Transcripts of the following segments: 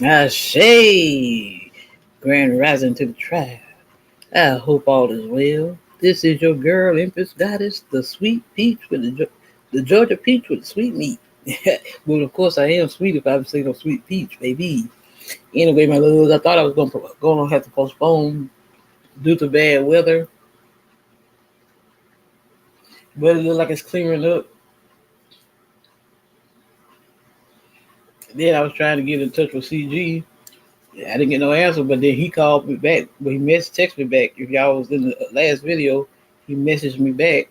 Ashay, grand rising to the tribe. I hope all is well. This is your girl, Empress Goddess, the sweet peach with the Georgia peach with the sweet meat. Well, of course, I am sweet if I ever say no sweet peach, baby. Anyway, my loves, I thought I was gonna have to postpone due to bad weather, but it looks like it's clearing up. Then I was trying to get in touch with CG. I didn't get no answer, but then he called me back. Well, he texted me back. If y'all was in the last video, he messaged me back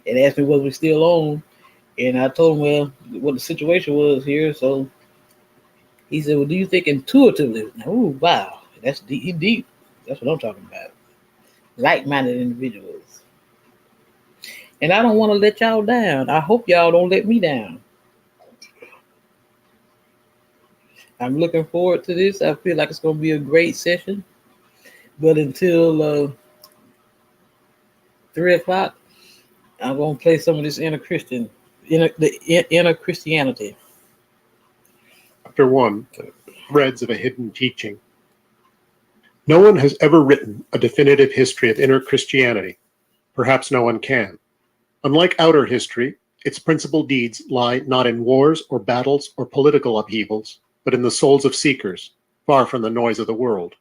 and asked me was we still on. And I told him, well, what the situation was here. So he said, well, do you think intuitively? Oh, wow. That's deep. He deep. That's what I'm talking about. Like-minded individuals. And I don't want to let y'all down. I hope y'all don't let me down. I'm looking forward to this. I feel like it's going to be a great session. But until 3 o'clock, I'm going to play some of this inner Christianity. Chapter 1, The Threads of a Hidden Teaching. No one has ever written a definitive history of inner Christianity. Perhaps no one can. Unlike outer history, its principal deeds lie not in wars or battles or political upheavals, but in the souls of seekers, far from the noise of the world.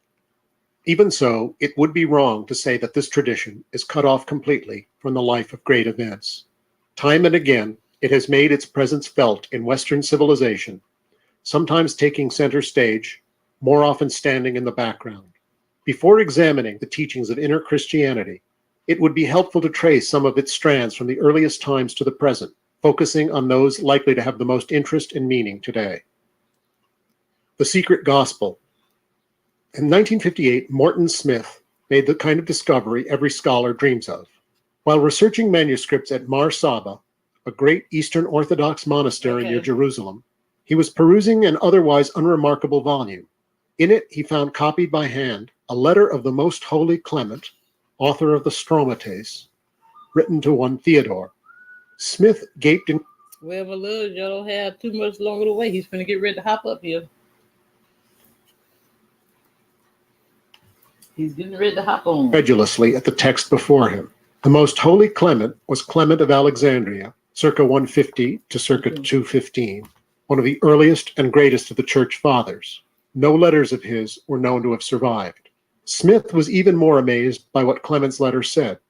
Even so, it would be wrong to say that this tradition is cut off completely from the life of great events. Time and again, it has made its presence felt in Western civilization, sometimes taking center stage, more often standing in the background. Before examining the teachings of inner Christianity, it would be helpful to trace some of its strands from the earliest times to the present, focusing on those likely to have the most interest and meaning today. The Secret Gospel. In 1958, Morton Smith made the kind of discovery every scholar dreams of. While researching manuscripts at Mar Saba, a great Eastern Orthodox monastery near Jerusalem, he was perusing an otherwise unremarkable volume. In it, he found copied by hand a letter of the Most Holy Clement, author of the Stromates, written to one Theodore. Smith gaped in... Well, my love, y'all don't have too much longer to wait. He's finna get ready to hop up here. He's getting ready to hop on. Incredulously at the text before him. The Most Holy Clement was Clement of Alexandria, circa 150 to circa 215, one of the earliest and greatest of the Church Fathers. No letters of his were known to have survived. Smith was even more amazed by what Clement's letter said,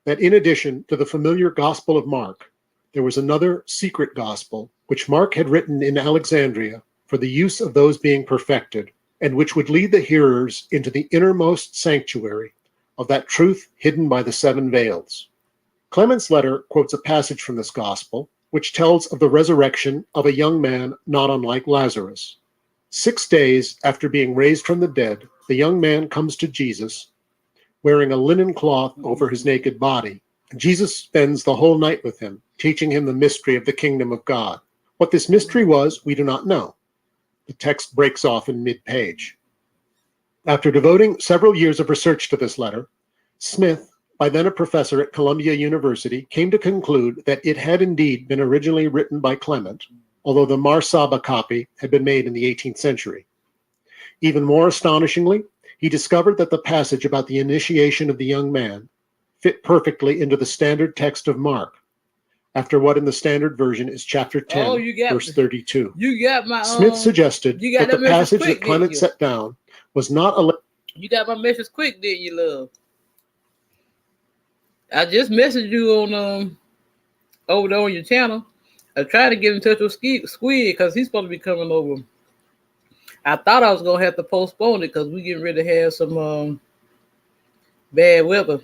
that in addition to the familiar Gospel of Mark, there was another secret gospel which Mark had written in Alexandria for the use of those being perfected, and which would lead the hearers into the innermost sanctuary of that truth hidden by the seven veils. Clement's letter quotes a passage from this gospel, which tells of the resurrection of a young man not unlike Lazarus. 6 days after being raised from the dead, the young man comes to Jesus, wearing a linen cloth over his naked body. Jesus spends the whole night with him, teaching him the mystery of the kingdom of God. What this mystery was, we do not know. The text breaks off in mid-page. After devoting several years of research to this letter, Smith, by then a professor at Columbia University, came to conclude that it had indeed been originally written by Clement, although the Mar Saba copy had been made in the 18th century. Even more astonishingly, he discovered that the passage about the initiation of the young man fit perfectly into the standard text of Mark, after what in the standard version is chapter 10, verse 32. You got my Smith suggested that the passage that Clement set down was not a... You got my message quick, didn't you, love? I just messaged you on over there on your channel. I tried to get in touch with Squid because he's supposed to be coming over. I thought I was gonna have to postpone it because we getting ready to have some bad weather.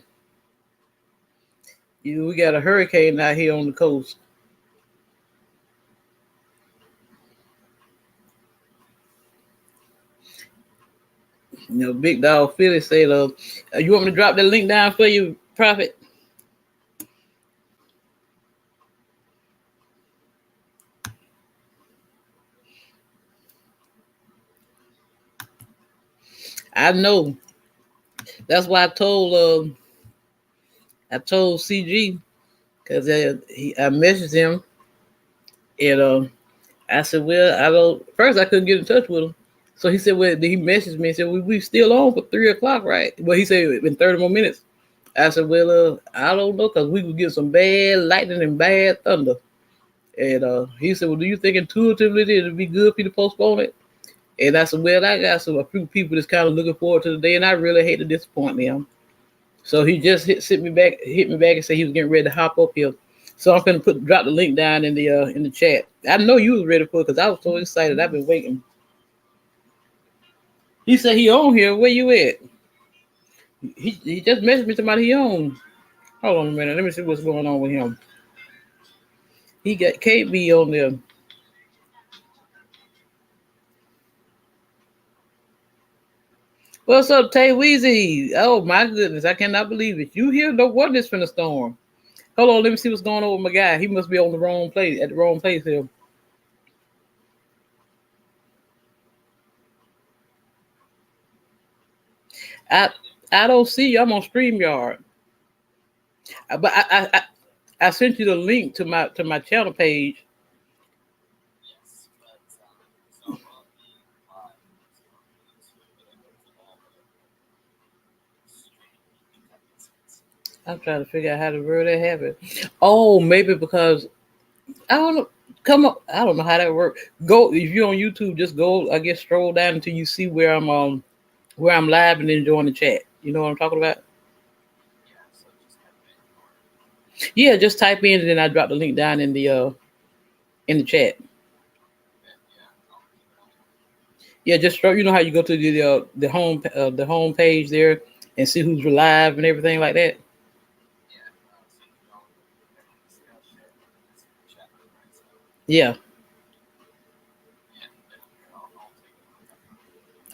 We got a hurricane out here on the coast. Big Dog Philly said, you want me to drop that link down for you, Prophet? I know. That's why I told CG because I messaged him and I said, well, I don't. First, I couldn't get in touch with him. So he said, well, he messaged me and said, we still on for 3 o'clock, right? Well, he said in 30 more minutes. I said, well, I don't know, because we could get some bad lightning and bad thunder. And he said, well, do you think intuitively it would be good for you to postpone it? And I said, well, I got a few people that's kind of looking forward to the day, and I really hate to disappoint them. So he just hit me back and said he was getting ready to hop up here. So I'm gonna drop the link down in the chat. I know you was ready for it because I was so excited. I've been waiting. He said he on here. Where you at? He just messaged me somebody he on. Hold on a minute. Let me see what's going on with him. He got KB on there. What's up, Tay Weezy? Oh my goodness, I cannot believe it. You here? No wonder it's from the storm. Hold on, let me see what's going on with my guy. He must be on the wrong place at the wrong place here. I don't see you. I'm on StreamYard. But I sent you the link to my channel page. I'm trying to figure out how the world that happened. Oh, maybe because I don't know. Come on, I don't know how that works. Go if you're on YouTube, just go. I guess scroll down until you see where I'm live and then join the chat. You know what I'm talking about? Yeah, just type in and then I drop the link down in the chat. Yeah, just you know how you go to the home page there and see who's live and everything like that. Yeah.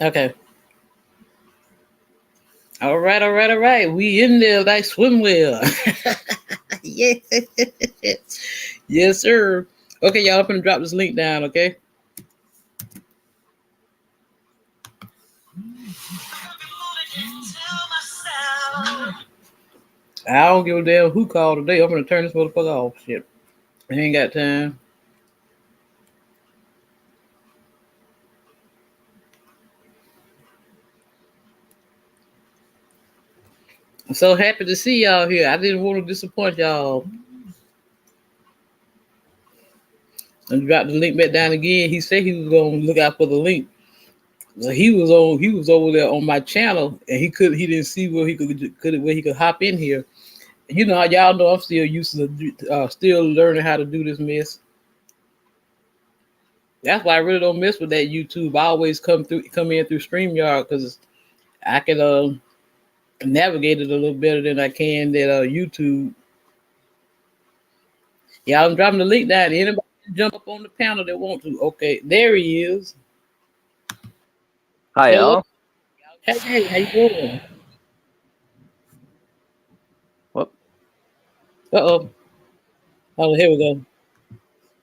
Okay. All right, all right, all right. We in there like swim well. Yeah. Yes, sir. Okay, y'all. I'm gonna drop this link down. Okay. I don't give a damn who called today. I'm gonna turn this motherfucker off. Shit. I ain't got time. I'm so happy to see y'all here. I didn't want to disappoint y'all. And drop the link back down again. He said he was gonna look out for the link. So he was over there on my channel and he didn't see where he could hop in here. You know, y'all know I'm still used to still learning how to do this mess. That's why I really don't mess with that YouTube. I always come in through StreamYard because I can navigate it a little better than I can that YouTube. Yeah, I'm dropping the link down. Anybody can jump up on the panel that want to. Okay, there he is. Hi, Hello. y'all. Hey, how you doing? Whoop. Uh-oh. Oh, here we go.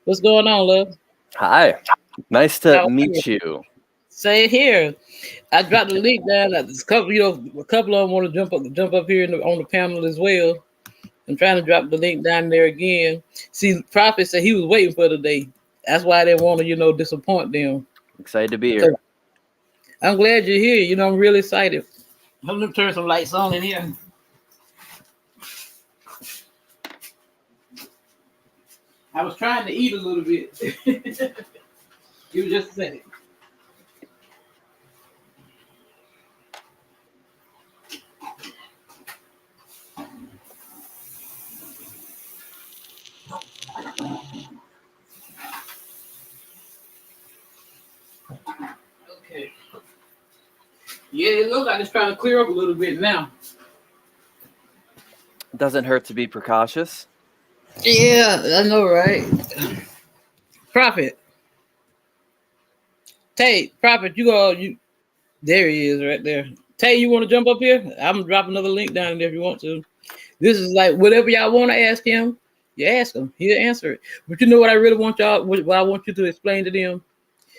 What's going on, love? Hi. Nice to How are meet you? you. Say it here. I dropped the link down. A couple, a couple of them want to jump up here on the panel as well. I'm trying to drop the link down there again. See, Prophet said he was waiting for today. That's why I didn't want to, disappoint them. Excited to be So here. I'm glad you're here. I'm really excited. Let me turn some lights on in here. I was trying to eat a little bit. Give me just a second. Okay. Yeah, it looks like it's trying to clear up a little bit now. Doesn't hurt to be precautious. Yeah, I know, right? Prophet. Tay, Prophet, there he is right there. Tay, you want to jump up here? I'm gonna drop another link down there if you want to. This is like whatever y'all want to ask him, you ask him. He'll answer it. But you know what I really want y'all, what I want you to explain to them?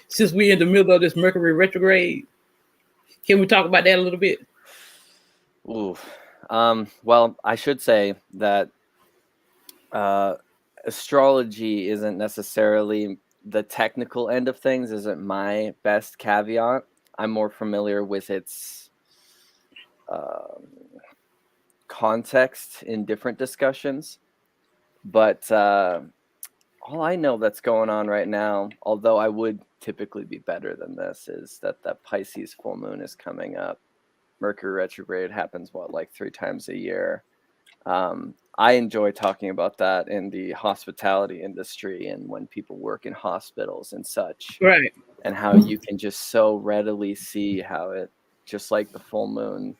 Since we're in the middle of this Mercury retrograde, can we talk about that a little bit? Ooh. Well, I should say that astrology isn't necessarily the technical end of things isn't my best caveat. I'm more familiar with its context in different discussions. But all I know that's going on right now, although I would typically be better than this, is that the Pisces full moon is coming up. Mercury retrograde happens, like 3 times a year. I enjoy talking about that in the hospitality industry and when people work in hospitals and such. Right. And how you can just so readily see how it, just like the full moon,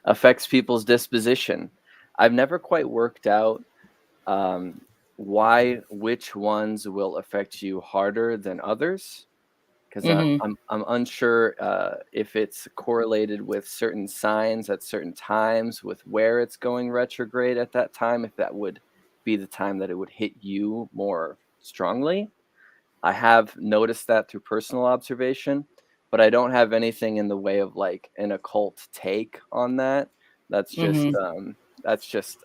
affects people's disposition. I've never quite worked out which ones will affect you harder than others, because I'm unsure if it's correlated with certain signs at certain times, with where it's going retrograde at that time, if that would be the time that it would hit you more strongly. I have noticed that through personal observation, but I don't have anything in the way of like an occult take on that. That's just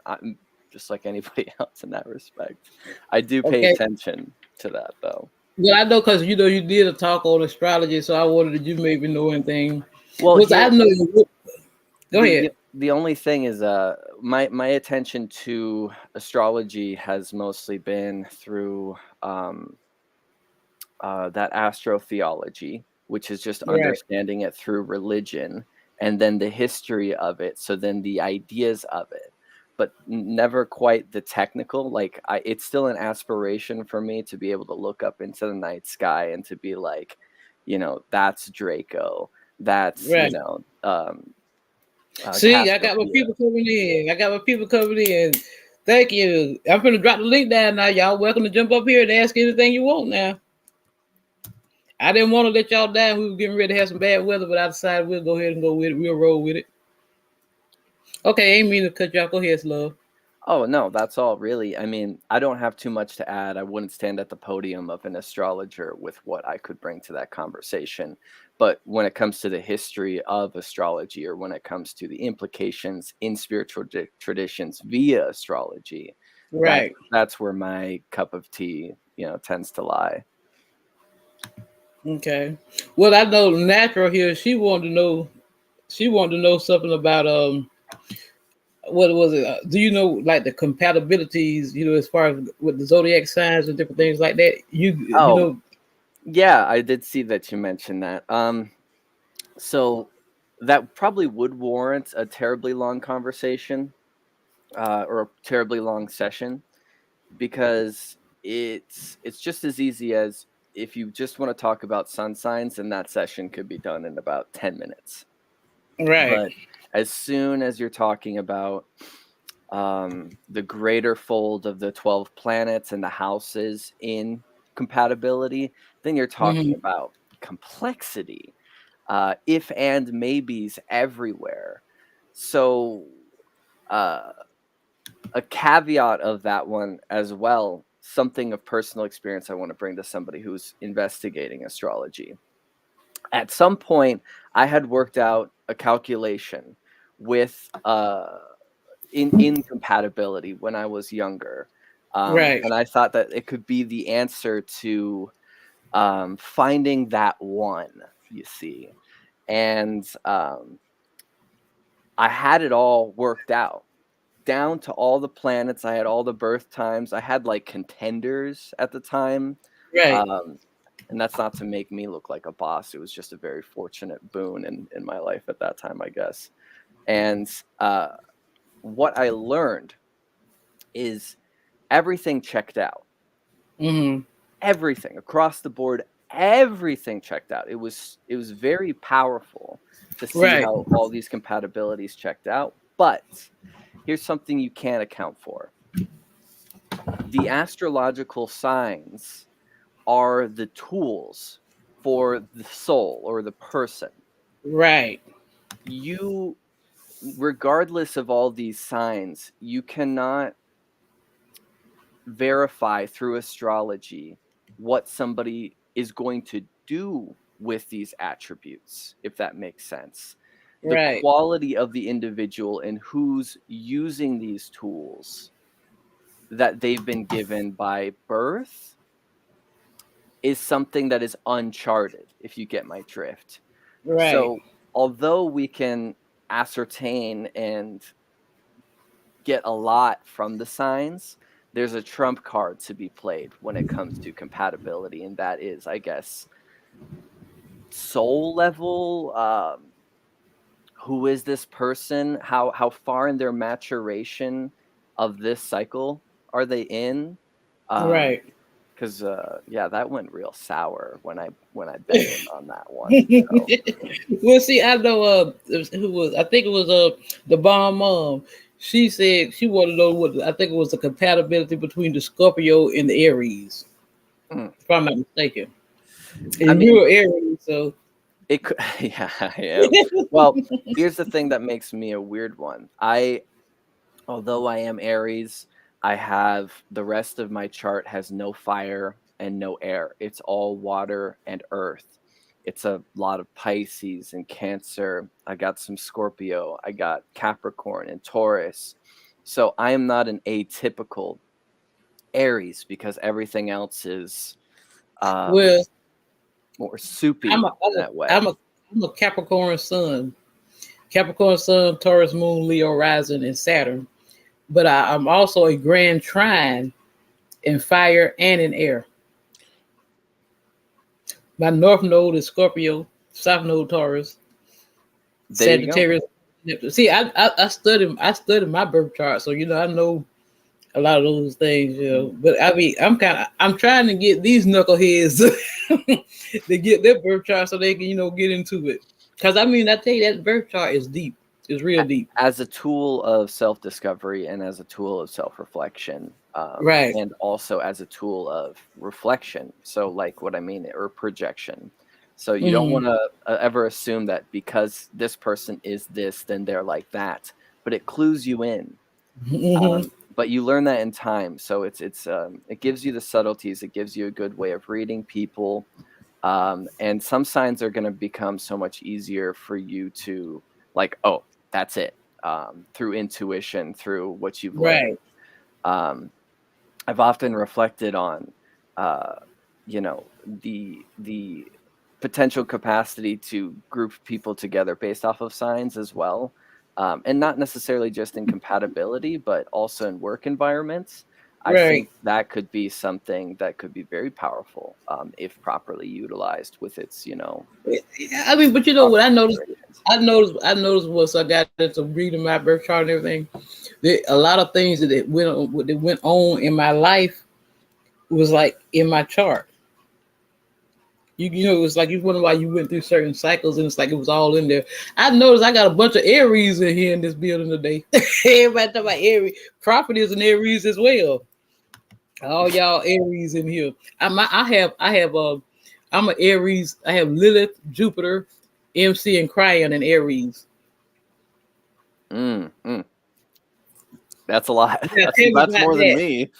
I'm just like anybody else in that respect. I do pay Okay. attention to that though. Well, I know because you did a talk on astrology, so I wondered if you maybe know anything. Well, Which I know. Go ahead. The only thing is my attention to astrology has mostly been through that astrotheology, which is just Right. understanding it through religion, and then the history of it, so then the ideas of it, but never quite the technical. Like it's still an aspiration for me to be able to look up into the night sky and to be like, that's Draco, that's Right. See, I got my people coming in. Thank you. I'm going to drop the link down now. Y'all welcome to jump up here and ask anything you want now. I didn't want to let y'all down. We were getting ready to have some bad weather, but I decided we'll go ahead and go with it. We'll roll with it. Okay, I ain't mean to cut you off. Go ahead, Slug. Oh, no, that's all really. I mean, I don't have too much to add. I wouldn't stand at the podium of an astrologer with what I could bring to that conversation. But when it comes to the history of astrology, or when it comes to the implications in spiritual traditions via astrology, Right. that's where my cup of tea, tends to lie. Okay. Well, I know Natural here. She wanted to know something about what was it? Do you know like the compatibilities? As far as with the zodiac signs and different things like that. Yeah, I did see that you mentioned that. So that probably would warrant a terribly long conversation, or a terribly long session, because it's just as easy as, if you just want to talk about sun signs, and that session could be done in about 10 minutes. Right. But as soon as you're talking about the greater fold of the 12 planets and the houses in compatibility, then you're talking about complexity, if and maybes everywhere. So a caveat of that one as well, something of personal experience I want to bring to somebody who's investigating astrology. At some point, I had worked out a calculation with incompatibility when I was younger. Right. And I thought that it could be the answer to finding that one, you see. And I had it all worked out, down to all the planets. I had all the birth times. I had like contenders at the time. Right. And that's not to make me look like a boss. It was just a very fortunate boon in my life at that time, I guess. And what I learned is everything checked out. Everything across the board, everything checked out. It was very powerful to see how all these compatibilities checked out. But here's something you can't account for. The astrological signs are the tools for the soul or the person. Right. You, regardless of all these signs, you cannot verify through astrology what somebody is going to do with these attributes, if that makes sense. The quality of the individual and who's using these tools that they've been given by birth is something that is uncharted, if you get my drift. Right. So although we can ascertain and get a lot from the signs, there's a trump card to be played when it comes to compatibility, and that is, I guess, soul level. Who is this person? How far in their maturation of this cycle are they in? Right. Because yeah, that went real sour when I bet in on that one. So. Well, see, I know who was. I think it was the bomb mom. She said she wanted to know what I think it was the compatibility between the Scorpio and the Aries. If I'm not mistaken, and you're Aries, so it could. Yeah, I am. Well, here's the thing that makes me a weird one. Although I am Aries, I have the rest of my chart has no fire and no air. It's all water and earth. It's a lot of Pisces and Cancer. I got some Scorpio. I got Capricorn and Taurus. So I am not an atypical Aries because everything else is well, more soupy I'm in that way. I'm a Capricorn sun, Taurus moon, Leo rising, and Saturn. But I'm also a grand trine in fire and in air. My north node is Scorpio, south node Taurus, There you go. Sagittarius. See, I studied my birth chart, so I know a lot of those things, But I mean, I'm trying to get these knuckleheads to get their birth chart so they can get into it. Because I mean, I tell you, that birth chart is deep. It's real deep. As a tool of self-discovery and as a tool of self-reflection, right? And also as a tool of reflection. So, like what I mean, or projection. So you don't want to ever assume that because this person is this, then they're like that. But it clues you in. But you learn that in time. So it gives you the subtleties. It gives you a good way of reading people. And some signs are going to become so much easier for you to like, oh, that's it. Through intuition, through what you've learned. I've often reflected on, the potential capacity to group people together based off of signs as well. And not necessarily just in compatibility, but also in work environments. I think that could be something that could be very powerful if properly utilized with its, I mean, but what I noticed? I noticed once I got into reading my birth chart and everything, that a lot of things that went on in my life was like in my chart. It was like you wonder why you went through certain cycles, and it's like it was all in there. I noticed I got a bunch of Aries in here in this building today. Everybody talking about Aries. Property is an Aries as well. All y'all Aries in here. I'm an Aries. I have Lilith, Jupiter, MC, and Cryon in Aries. That's a lot. That's more than me.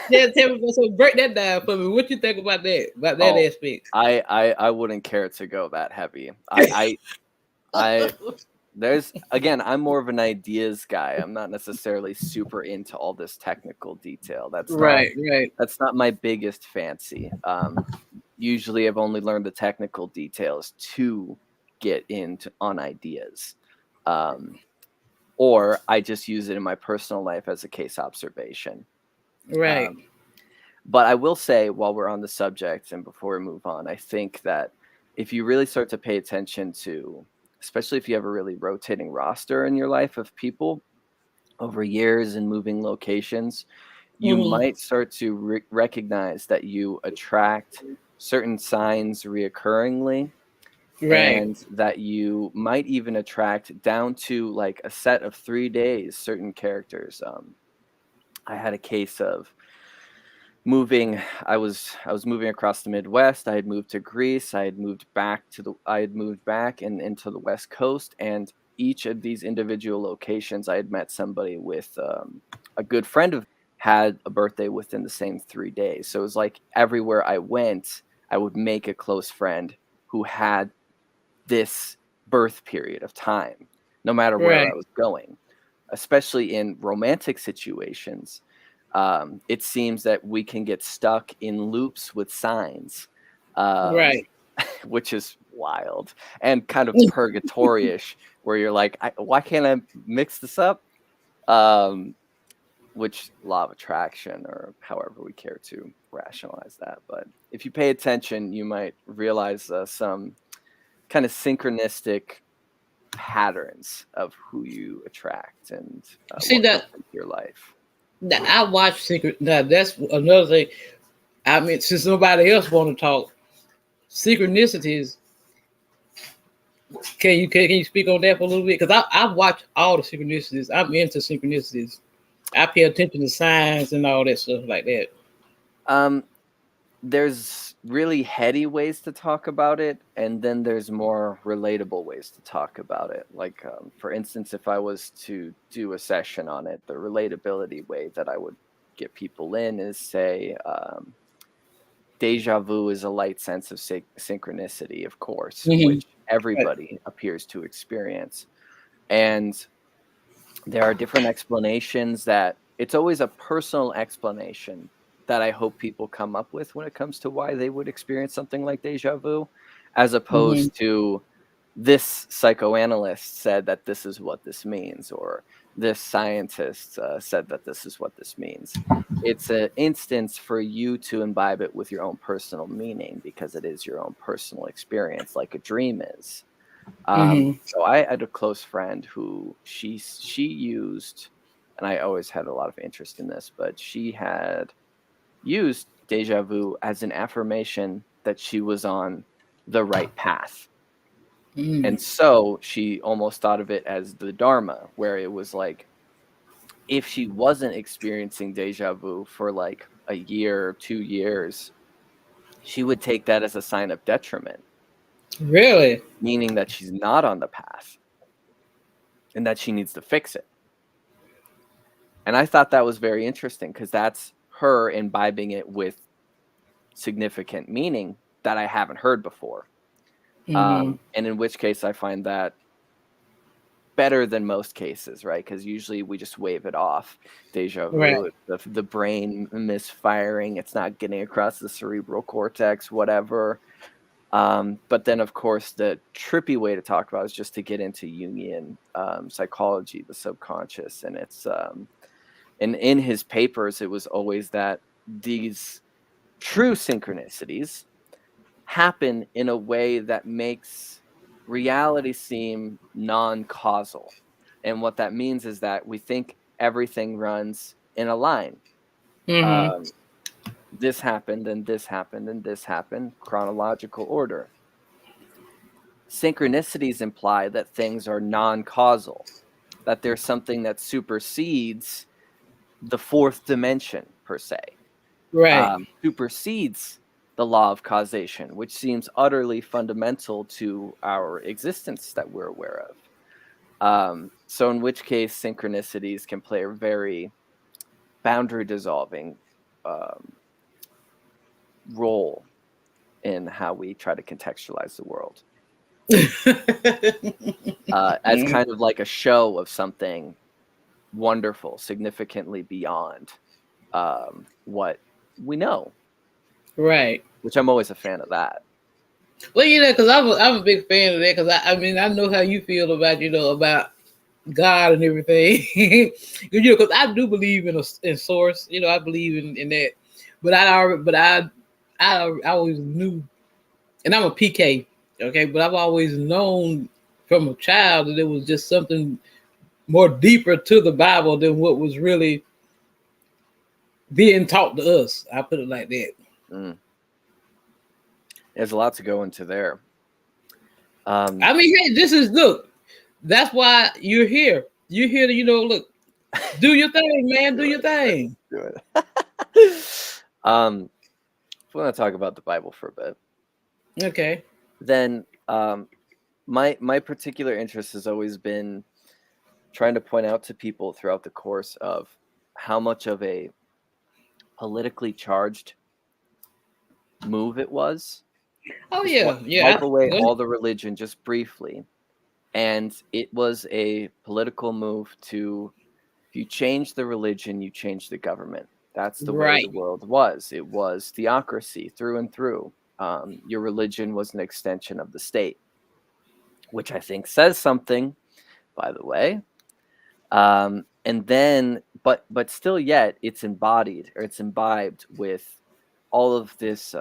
Yeah, tell me. So break that down for me. What you think about that? About that aspect? I wouldn't care to go that heavy. I'm more of an ideas guy. I'm not necessarily super into all this technical detail. That's not my biggest fancy. Usually I've only learned the technical details to get on ideas. Or I just use it in my personal life as a case observation. Right. But I will say, while we're on the subject and before we move on, I think that if you really start to pay attention to, especially if you have a really rotating roster in your life of people over years and moving locations, you might start to recognize that you attract certain signs reoccurringly. And that you might even attract down to like a set of 3 days certain characters. I had a case of moving. I was moving across the Midwest. I had moved to Greece. I had moved back and into the West Coast. And each of these individual locations, I had met somebody with a good friend of had a birthday within the same 3 days. So it was like everywhere I went, I would make a close friend who had this birth period of time, no matter where I was going, especially in romantic situations. It seems that we can get stuck in loops with signs. Right. which is wild and kind of purgatoriish, where you're like, why can't I mix this up? Which law of attraction, or however we care to rationalize that. But if you pay attention, you might realize some kind of synchronistic patterns of who you attract and See what comes that, into your life. that I watch Secret. Now that's another thing. I mean, since nobody else want to talk, synchronicities. Can you speak on that for a little bit? Because I watch all the synchronicities. I'm into synchronicities. I pay attention to signs and all that stuff like that. There's really heady ways to talk about it, and then there's more relatable ways to talk about it. Like, for instance, if I was to do a session on it, the relatability way that I would get people in is, say, deja vu is a light sense of synchronicity, of course, which everybody appears to experience. And there are different explanations that it's always a personal explanation that I hope people come up with when it comes to why they would experience something like deja vu, as opposed to this psychoanalyst said that this is what this means, or this scientist said that this is what this means. It's an instance for you to imbibe it with your own personal meaning, because it is your own personal experience, like a dream is. So I had a close friend who she used, and I always had a lot of interest in this, but she had used deja vu as an affirmation that she was on the right path. And so she almost thought of it as the Dharma, where it was like, if she wasn't experiencing deja vu for like a year or 2 years, she would take that as a sign of detriment. Really? Meaning that she's not on the path and that she needs to fix it. And I thought that was very interesting, because that's her imbibing it with significant meaning that I haven't heard before. And in which case I find that better than most cases, right? Because usually we just wave it off. Deja vu, Right. the brain misfiring, it's not getting across the cerebral cortex, whatever. But then, of course, the trippy way to talk about it is just to get into Jungian psychology, the subconscious. And it's and in his papers, it was always that these true synchronicities happen in a way that makes reality seem non-causal. And what that means is that we think everything runs in a line. This happened, and this happened, and this happened, chronological order. Synchronicities imply that things are non-causal, that there's something that supersedes the fourth dimension, per se. Right. Supersedes the law of causation, which seems utterly fundamental to our existence that we're aware of. So in which case, synchronicities can play a very boundary dissolving role in how we try to contextualize the world. As kind of like a show of something wonderful, significantly beyond what we know. Right. Which I'm always a fan of that. Well, because I'm a big fan of that, because I mean, I know how you feel about, about God and everything. Because I do believe in source. I believe in that. But I always knew, and I'm a PK, okay, but I've always known from a child that there was just something more deeper to the Bible than what was really being taught to us. I put it like that. There's a lot to go into there. I mean, hey, look, that's why you're here. You're here to, look, do your thing, man. Do your thing. Do it. If we want to talk about the Bible for a bit. Okay. Then my particular interest has always been trying to point out to people throughout the course of how much of a politically charged move it was. Oh, yeah. Wipe away all the religion just briefly. And it was a political move to, if you change the religion, you change the government. That's the way the world was. It was theocracy through and through. your religion was an extension of the state, which I think says something, by the way. And then, but still, yet it's embodied, or it's imbibed with all of this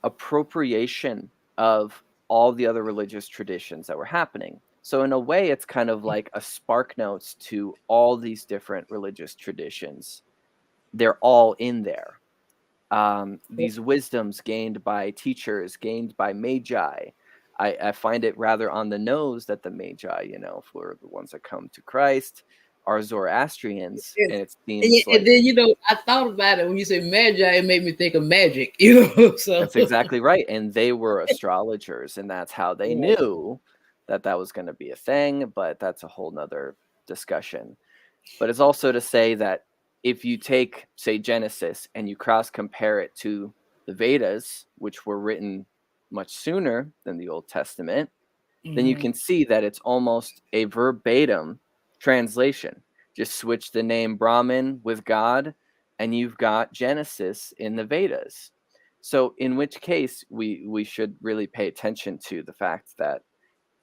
appropriation of all the other religious traditions that were happening. So in a way, it's kind of like a spark notes to all these different religious traditions. They're all in there. These wisdoms gained by teachers, gained by magi. I find it rather on the nose that the magi, you know, for the ones that come to Christ, are Zoroastrians, Yes. and it And, seems and like then, you know, I thought about it when you said magi, it made me think of magic, you know. So that's exactly right. And they were astrologers, and that's how they right. knew that that was going to be a thing. But that's a whole nother discussion. But it's also to say that if you take, say, Genesis and you cross compare it to the Vedas, which were written much sooner than the Old Testament, then you can see that it's almost a verbatim translation. Just switch the name Brahman with God, and you've got Genesis in the Vedas. So in which case we should really pay attention to the fact that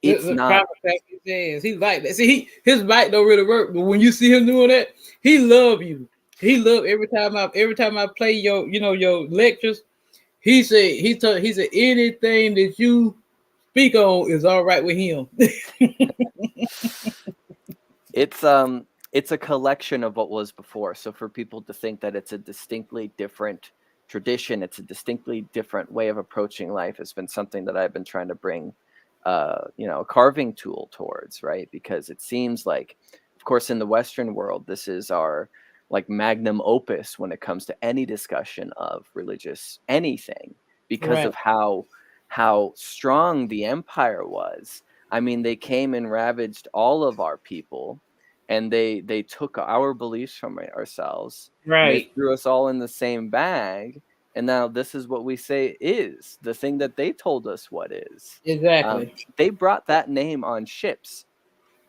it's The not. proper fact he says he like that. See, his mic don't really work, but when you see him doing that, he love you. He love every time I play your, you know, your lectures. He said anything that you speak on is all right with him. It's a collection of what was before. So for people to think that it's a distinctly different tradition, it's a distinctly different way of approaching life, has been something that I've been trying to bring you know, a carving tool towards, right? Because it seems like, of course, in the Western world, this is our like magnum opus when it comes to any discussion of religious anything, because Right. of how strong the empire was. I mean, they came and ravaged all of our people, and they took our beliefs from ourselves, and they Right. threw us all in the same bag. And now this is what we say is the thing that they told us what is. Exactly. They brought that name on ships.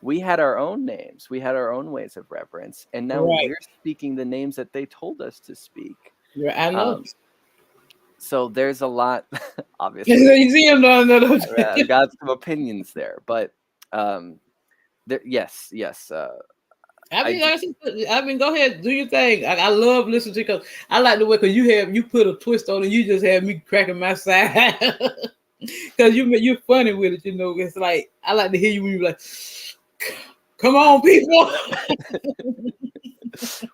We had our own names. We had our own ways of reverence, and now Right. we're speaking the names that they told us to speak. Right. I know. Um, so there's a lot, obviously. You see him? No. I've got some opinions there, but there, yes. I do. I mean, go ahead, do your thing. I love listening to you because I like the way because you put a twist on it. You just have me cracking my side because you're funny with it. You know, it's like I like to hear you when you're like, "Come on, people."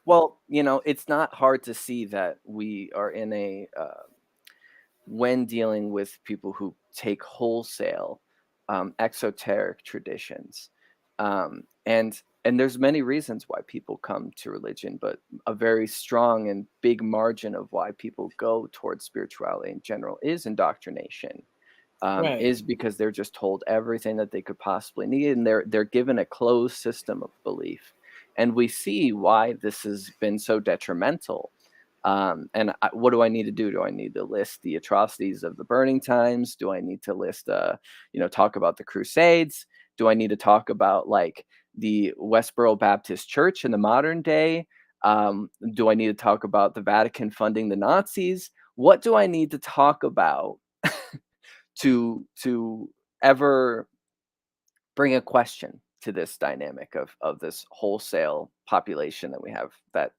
Well, you know, it's not hard to see that we are in a when dealing with people who take wholesale exoteric traditions, and there's many reasons why people come to religion, but a very strong and big margin of why people go towards spirituality in general is indoctrination. Right. Is because they're just told everything that they could possibly need, and they're given a closed system of belief. And we see why this has been so detrimental. What do I need to do? Do I need to list the atrocities of the burning times? Do I need to list, you know, talk about the Crusades? Do I need to talk about like the Westboro Baptist Church in the modern day? Do I need to talk about the Vatican funding the Nazis? What do I need to talk about to ever bring a question to this dynamic of this wholesale population that we have that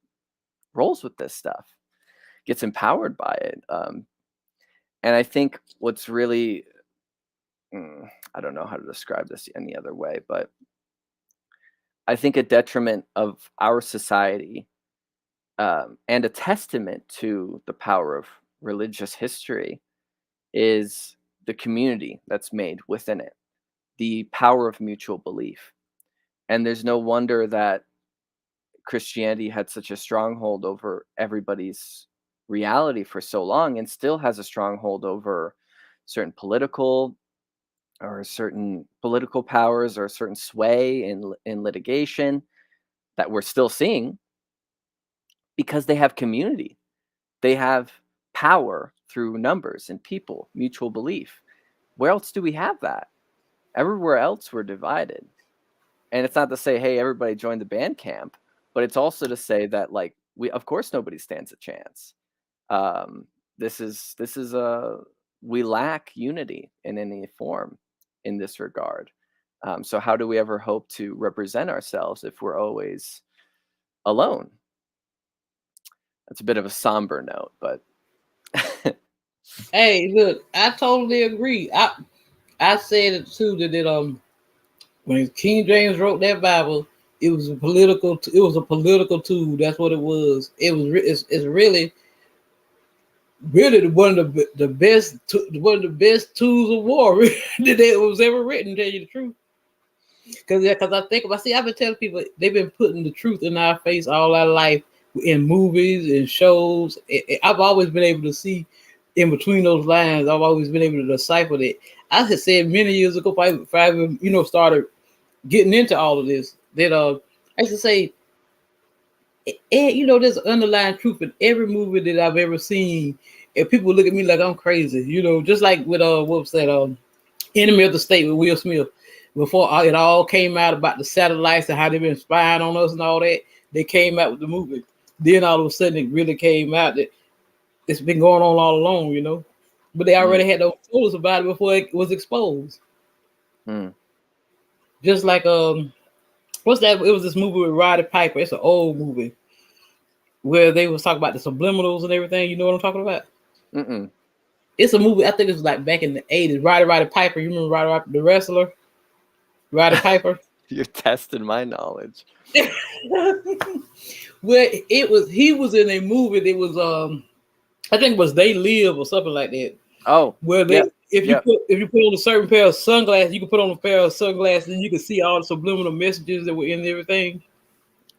rolls with this stuff, gets empowered by it? And I think what's really, I don't know how to describe this any other way, but I think a detriment of our society, and a testament to the power of religious history, is the community that's made within it, the power of mutual belief. And there's no wonder that Christianity had such a stronghold over everybody's reality for so long, and still has a stronghold over certain political powers, or certain sway in litigation that we're still seeing, because they have community. They have power through numbers and people, mutual belief. Where else do we have that? Everywhere else we're divided. And it's not to say, hey, everybody join the band camp, but it's also to say that, like, we, of course, nobody stands a chance. this is we lack unity in any form in this regard. So how do we ever hope to represent ourselves if we're always alone? That's a bit of a somber note, but Hey, look, I totally agree. I said it too that when King James wrote that Bible, it was a political tool. That's what it was. It's really one of the best tools of war that was ever written. To tell you the truth, because I've been telling people they've been putting the truth in our face all our life in movies and shows. I've always been able to see in between those lines. I've always been able to decipher that. I had said many years ago, if I started getting into all of this, that I used to say, there's underlying truth in every movie that I've ever seen, and people look at me like I'm crazy, just like with what was that Enemy of the State with Will Smith. Before it all came out about the satellites and how they've been spying on us and all that, they came out with the movie. Then all of a sudden it really came out that it's been going on all along, but they already had told us about it before it was exposed. Just like what's that? It was this movie with Roddy Piper. It's an old movie where they was talking about the subliminals and everything. You know what I'm talking about? Mm-mm. It's a movie. I think it was like back in the 80s. Roddy Piper. You remember Roddy the wrestler? Roddy Piper. You're testing my knowledge. Well, he was in a movie that was I think it was They Live or something like that. Oh, where if you put on a certain pair of sunglasses, you can put on a pair of sunglasses and you can see all the subliminal messages that were in everything.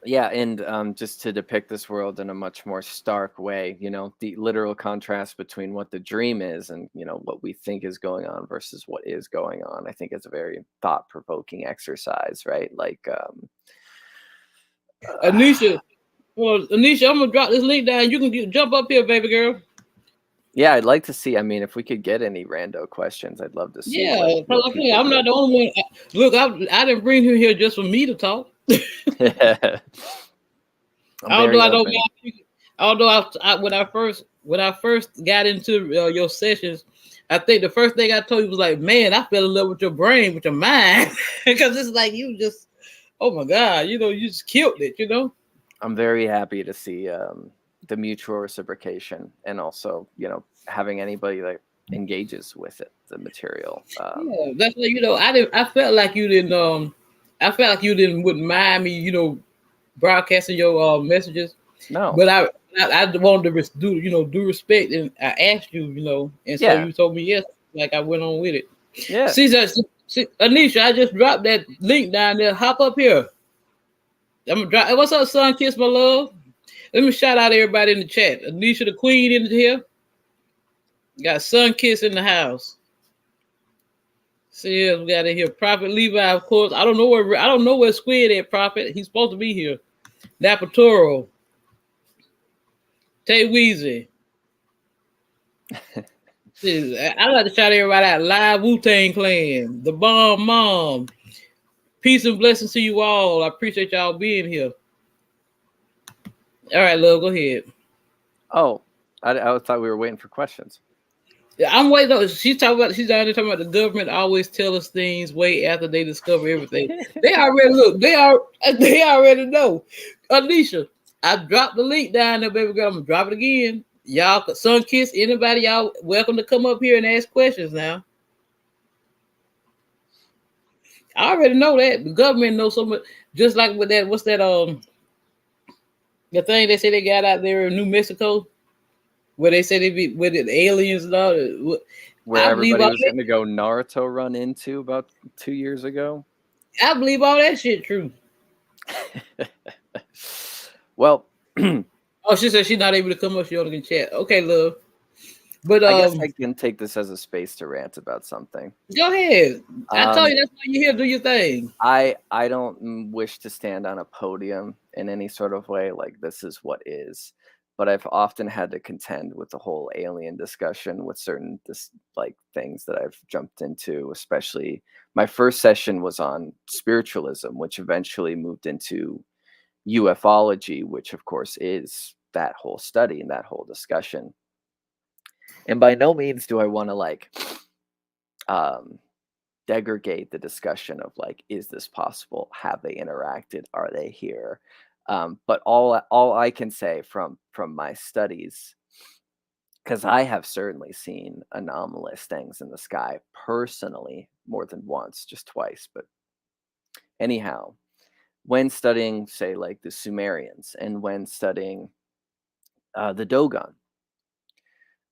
Yeah, and just to depict this world in a much more stark way, the literal contrast between what the dream is and what we think is going on versus what is going on. I think it's a very thought-provoking exercise, right? Like, Anisha, I'm gonna drop this link down. You can jump up here, baby girl. Yeah, I'd like to see. I mean, if we could get any rando questions, I'd love to see. Yeah, I'm not the only one. Look, I didn't bring him here just for me to talk. Although when I first got into your sessions, I think the first thing I told you was like, man, I fell in love with your brain, with your mind, because it's like you just, oh my God, you just killed it, I'm very happy to see the mutual reciprocation, and also having anybody that engages with it, the material. Yeah, that's like I felt like you didn't wouldn't mind me broadcasting your messages. No, but I wanted to do respect, and I asked you, and so you told me yes, like I went on with it. Yeah. See, Anisha, I just dropped that link down there. Hop up here. I'm gonna drop. What's up, Sun Kiss, my love? Let me shout out everybody in the chat. Anisha the Queen in here. Got Sun Kiss in the house. See, we got in here. Prophet Levi, of course. I don't know where Squid at. Prophet. He's supposed to be here. Napatoro. Tay Weezy. I like to shout everybody out. Live Wu-Tang Clan. The Bomb Mom. Peace and blessings to you all. I appreciate y'all being here. All right, love, go ahead. Oh, I thought we were waiting for questions. I'm waiting. She's down there talking about the government always tell us things way after they discover everything. They already know. Alicia, I dropped the link down there, baby girl. I'm gonna drop it again. Y'all, Sun Kiss, anybody, y'all welcome to come up here and ask questions now. I already know that the government knows so much. Just like with that, what's that? The thing they say they got out there in New Mexico, where they say they be with the aliens and all. Where everybody was going to go Naruto run into about 2 years ago. I believe all that shit true. Well, oh, she said she's not able to come up. She only can chat. Okay, love. But I guess I can take this as a space to rant about something. Go ahead. I told you that's why you're here. Do your thing. I don't wish to stand on a podium in any sort of way like this is what is, but I've often had to contend with the whole alien discussion with certain things that I've jumped into. Especially my first session was on spiritualism, which eventually moved into ufology, which of course is that whole study and that whole discussion. And by no means do I want to like degrade the discussion of like, is this possible? Have they interacted? Are they here? But all I can say from my studies, because I have certainly seen anomalous things in the sky personally more than once, just twice. But anyhow, when studying, say, like the Sumerians, and when studying the Dogon,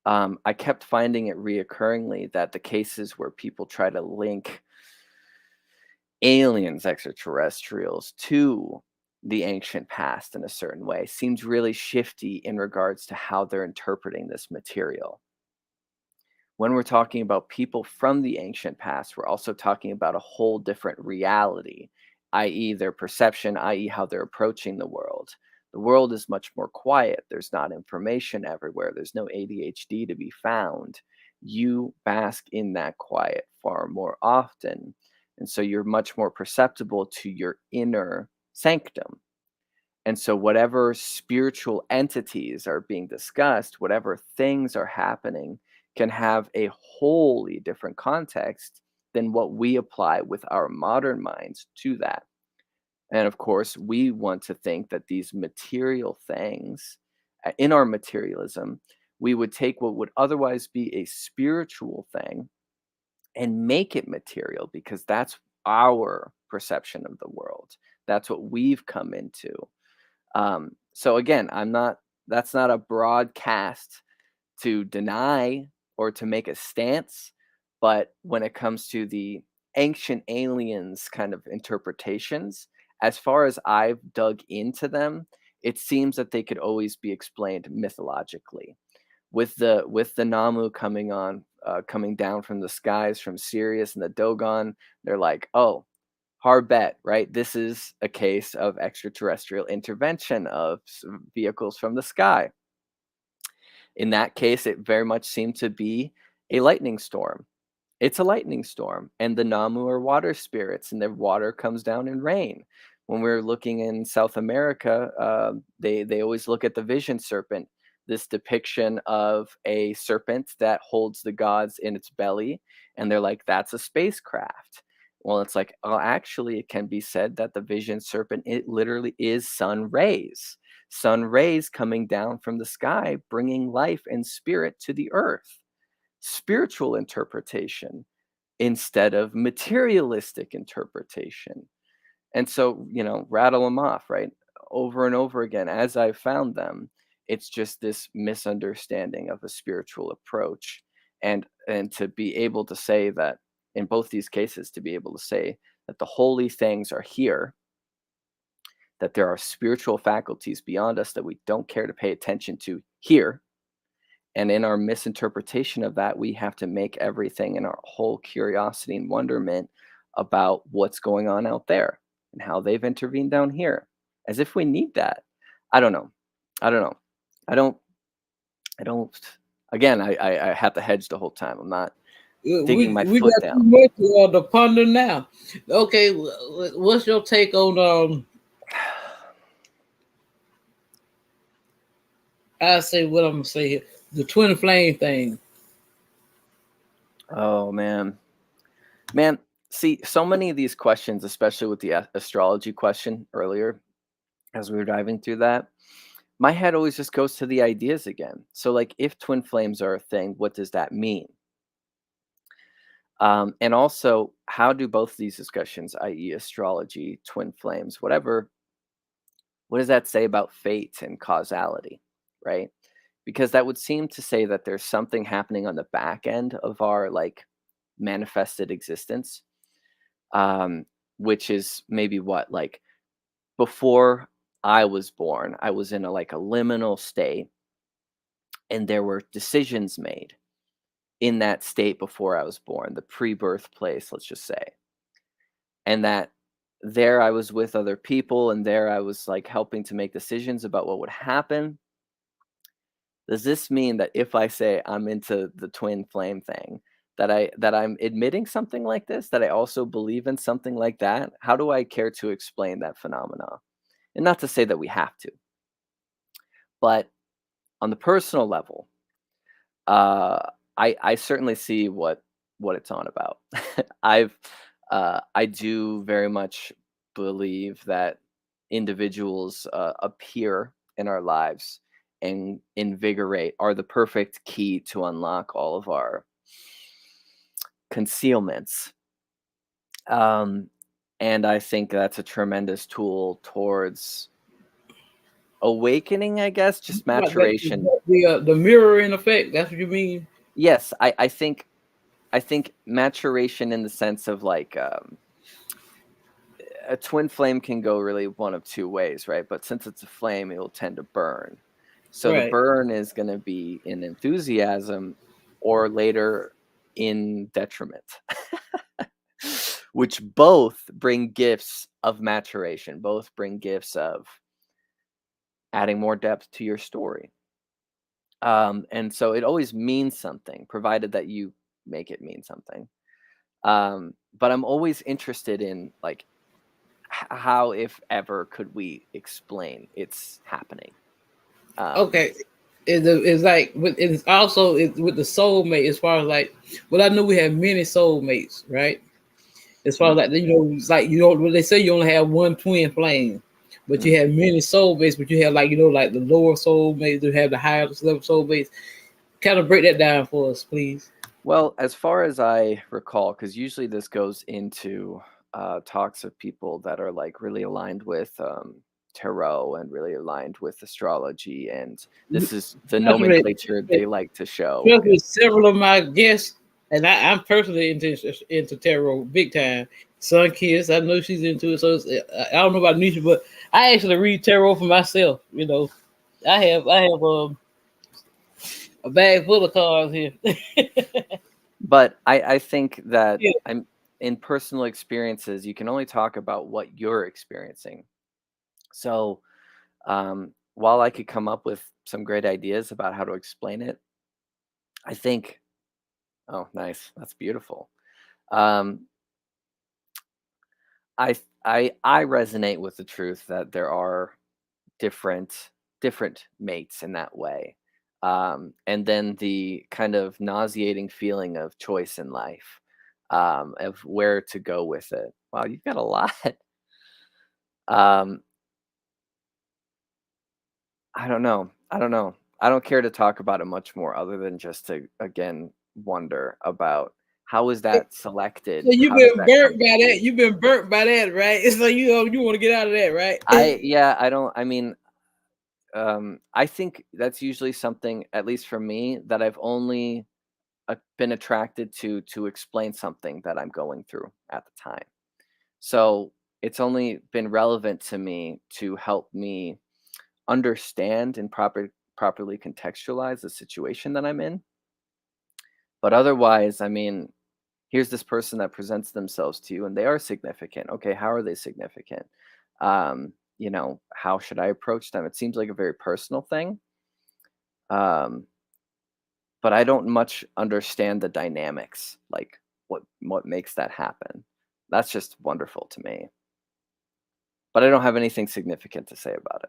I kept finding it reoccurringly that the cases where people try to link aliens, extraterrestrials, to the ancient past in a certain way seems really shifty in regards to how they're interpreting this material. When we're talking about people from the ancient past, we're also talking about a whole different reality, i.e., their perception, i.e., how they're approaching the world. The world is much more quiet. There's not information everywhere. There's no ADHD to be found. You bask in that quiet far more often. And so you're much more perceptible to your inner sanctum. And so, whatever spiritual entities are being discussed, whatever things are happening, can have a wholly different context than what we apply with our modern minds to that. And of course, we want to think that these material things, in our materialism, we would take what would otherwise be a spiritual thing and make it material because that's our perception of the world. That's what we've come into. So again, that's not a broadcast to deny or to make a stance, but when it comes to the ancient aliens kind of interpretations, as far as I've dug into them, it seems that they could always be explained mythologically. With the Namu coming down from the skies from Sirius and the Dogon, they're like, oh, hard bet, right? This is a case of extraterrestrial intervention of vehicles from the sky. In that case, it very much seemed to be a lightning storm. It's a lightning storm, and the Namu are water spirits, and their water comes down in rain. When we're looking in South America, they always look at the vision serpent, this depiction of a serpent that holds the gods in its belly, and they're like, that's a spacecraft. Well, it's like, oh, actually, it can be said that the vision serpent, it literally is sun rays coming down from the sky, bringing life and spirit to the earth. Spiritual interpretation instead of materialistic interpretation. And so, rattle them off, right? Over and over again, as I've found them, it's just this misunderstanding of a spiritual approach. And to be able to say that in both these cases, to be able to say that the holy things are here, that there are spiritual faculties beyond us that we don't care to pay attention to here. And in our misinterpretation of that, we have to make everything in our whole curiosity and wonderment about what's going on out there and how they've intervened down here, as if we need that. I don't know. I don't know. I don't. I don't. Again, I have to hedge the whole time. I'm not digging my We foot got too down. much to ponder now. Okay, what's your take on I say what I'm gonna say here, the twin flame thing? Oh man, see, so many of these questions, especially with the astrology question earlier, as we were diving through that, my head always just goes to the ideas again. So, like, if twin flames are a thing, what does that mean? And also, how do both these discussions, i.e., astrology, twin flames, whatever, what does that say about fate and causality, right? Because that would seem to say that there's something happening on the back end of our like manifested existence, um, which is maybe what, like, before I was born, I was in a like a liminal state, and there were decisions made in that state before I was born, the pre-birth place, let's just say. And that there I was with other people, and there I was like helping to make decisions about what would happen. Does this mean that if I say I'm into the twin flame thing, that I'm admitting something like this, that I also believe in something like that? How do I care to explain that phenomena? And not to say that we have to, but on the personal level, I certainly see what it's on about. I've I do very much believe that individuals appear in our lives and invigorate are the perfect key to unlock all of our concealments. Um, and I think that's a tremendous tool towards awakening, I guess, just What, that, maturation. the mirroring effect? That's what you mean? Yes, I think maturation in the sense of like a twin flame can go really one of two ways, right? But since it's a flame, it will tend to burn. So the Right. burn is going to be in enthusiasm or later in detriment, which both bring gifts of maturation, both bring gifts of adding more depth to your story. And so it always means something, provided that you make it mean something. But I'm always interested in like how, if ever, could we explain it's happening? Okay. It's like it's also with the soulmate as far as like, well, I know we have many soulmates, right? As far as like, it's like you don't, when they say you only have one twin flame, but you Mhm. have many soulmates, but you have like, like the lower soulmates, you have the higher level soulmates. Kind of break that down for us, please. Well, as far as I recall, because usually this goes into talks of people that are like really aligned with tarot and really aligned with astrology, and this is the Trust me, nomenclature they like to show. trust me, several of my guests, and I'm personally into tarot big time. Sun Kiss, I know she's into it, so I don't know about Nisha, but I actually read tarot for myself. I have a bag full of cards here. But I think that Yeah. I'm in personal experiences, you can only talk about what you're experiencing. So while I could come up with some great ideas about how to explain it, I think, oh, nice, that's beautiful. Um, I resonate with the truth that there are different mates in that way. And then the kind of nauseating feeling of choice in life, of where to go with it. Wow, you've got a lot. Um, I don't know. I don't know. I don't care to talk about it much more other than just to again wonder about how is that So selected? you've How does been that come burnt to by that. be? You've been burnt by that, right? It's like you want to get out of that, right? Yeah, I don't I mean, I think that's usually something, at least for me, that I've only been attracted to explain something that I'm going through at the time. So it's only been relevant to me to help me understand and properly contextualize the situation that I'm in. But otherwise, I mean, here's this person that presents themselves to you and they are significant. Okay, how are they significant? How should I approach them? It seems like a very personal thing. Um, but I don't much understand the dynamics, like what makes that happen. That's just wonderful to me. But I don't have anything significant to say about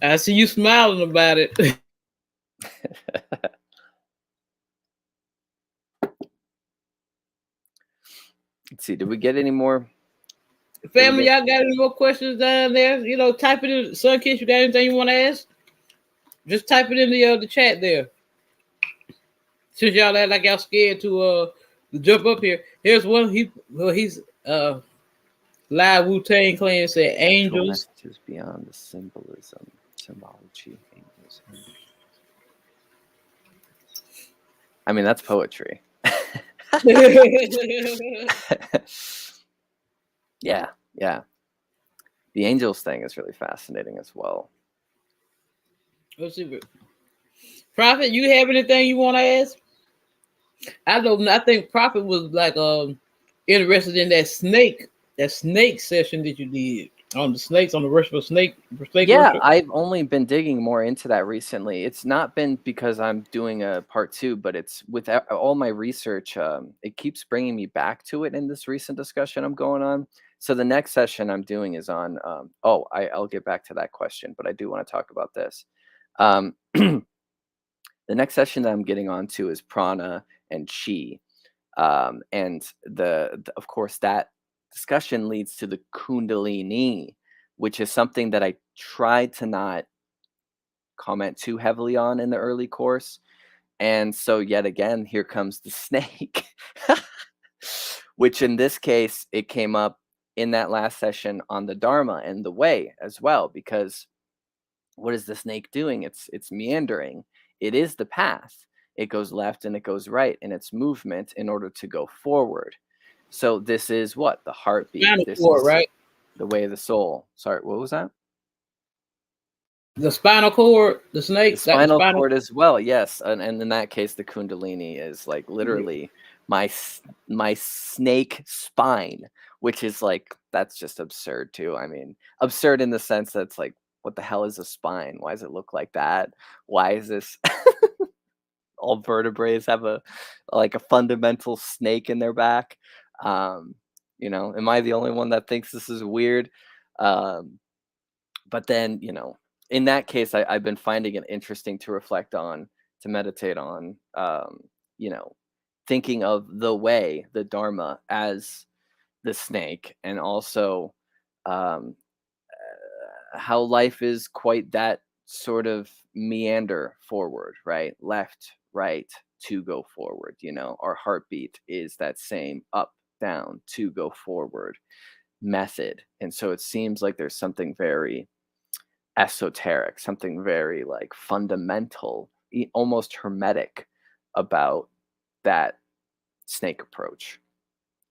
I see you smiling about it. it. Let's see, did we get any more? Did we Family, get y'all got any more questions down there? Type it in. Sun Kiss, you got anything you want to ask? Just type it in the chat there. Since y'all act like y'all scared to jump up here. Here's one. He's live Wu Tang Clan said spiritual angels. messages beyond the symbology, angels, I mean, that's poetry. Yeah, yeah. The angels thing is really fascinating as well. Let's see. Prophet, you have anything you want to ask? I don't. I think Prophet was like interested in that snake session that you did on the snakes on the worship of snake Yeah, worship. I've only been digging more into that recently. It's not been because I'm doing a part two, but it's with all my research. It keeps bringing me back to it in this recent discussion I'm going on. So the next session I'm doing is on. I'll get back to that question, but I do want to talk about this. Um, The next session that I'm getting onto is prana and chi. And of course, that discussion leads to the kundalini, which is something that I tried to not comment too heavily on in the early course. And so, yet again, here comes the snake, which in this case, it came up in that last session on the Dharma and the way as well, because what is the snake doing? It's meandering. It is the path. It goes left and it goes right in its movement in order to go forward. So this is what? The heartbeat. Spinal This cord, is right? the way of the soul. Sorry, what was that? The spinal cord, the The snake, like the spinal spinal. cord as well, yes. And in that case, the kundalini is like Yeah. literally my snake spine, which is like, that's just absurd too. I mean, absurd in the sense that it's like, what the hell is a spine? Why does it look like that? Why is this all vertebrae have a fundamental snake in their back? Um, am I the only one that thinks this is weird? Um, but then, in that case, I've been finding it interesting to reflect on, to meditate on, you know, thinking of the way, the Dharma, as the snake, and also um, how life is quite that sort of meander forward, right? Left, right, to go forward. Our heartbeat is that same up, down, to go forward method. And so it seems like there's something very esoteric, something very like fundamental, almost hermetic about that snake approach,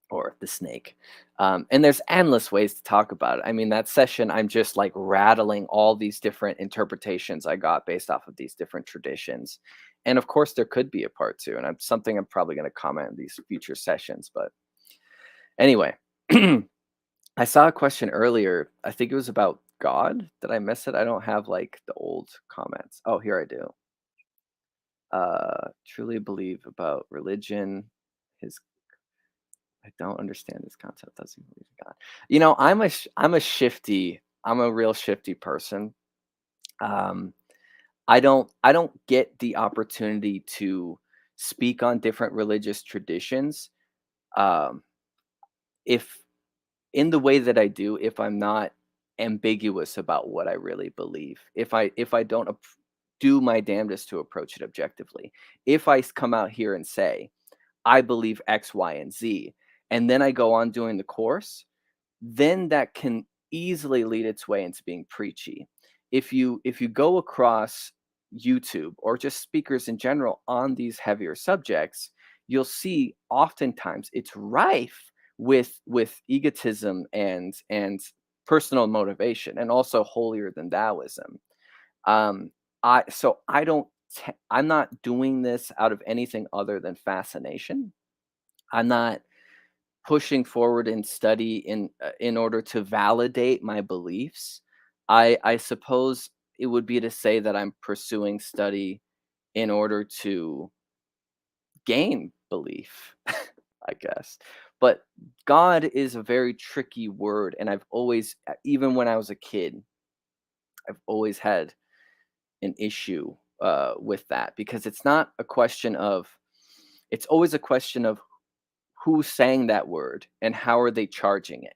or the snake. And there's endless ways to talk about it. I mean, that session, I'm just like rattling all these different interpretations I got based off of these different traditions. And of course, there could be a part two, and something I'm probably going to comment in these future sessions. But anyway, I saw a question earlier. I think it was about God. Did I miss it? I don't have like the old comments. Oh, here I do. Truly believe about religion. His I don't understand this concept. Doesn't believe in God. I'm a real shifty person. Um, I don't get the opportunity to speak on different religious traditions. Um, if in the way that I do, if I'm not ambiguous about what I really believe, if I don't do my damnedest to approach it objectively, if I come out here and say I believe X, Y, and Z, and then I go on doing the course, then that can easily lead its way into being preachy. If you go across YouTube or just speakers in general on these heavier subjects, you'll see oftentimes it's rife with egotism and personal motivation, and also holier than Taoism. Um, I don't. I'm not doing this out of anything other than fascination. I'm not pushing forward in study in order to validate my beliefs. I suppose it would be to say that I'm pursuing study in order to gain belief, I guess. But God is a very tricky word, and I've always, even when I was a kid, I've always had an issue with that, because it's not a question of. It's always a question of who's saying that word and how are they charging it.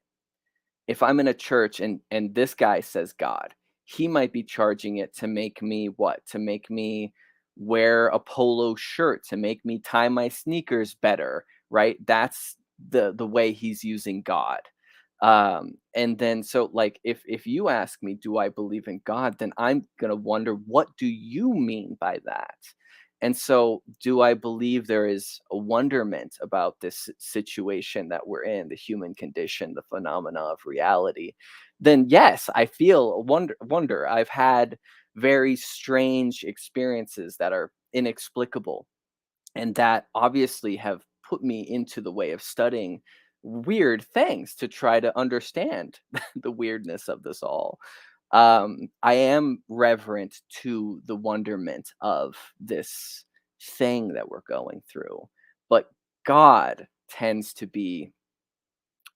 If I'm in a church and this guy says God, he might be charging it to make me what? To make me wear a polo shirt, to make me tie my sneakers better, right? That's the way he's using God. And then so like if you ask me, do I believe in God, then I'm gonna wonder, what do you mean by that? And so, do I believe there is a wonderment about this situation that we're in, the human condition, the phenomena of reality? Then yes, I feel a wonder. I've had very strange experiences that are inexplicable, and that obviously have put me into the way of studying weird things to try to understand the weirdness of this all. I am reverent to the wonderment of this thing that we're going through, but God tends to be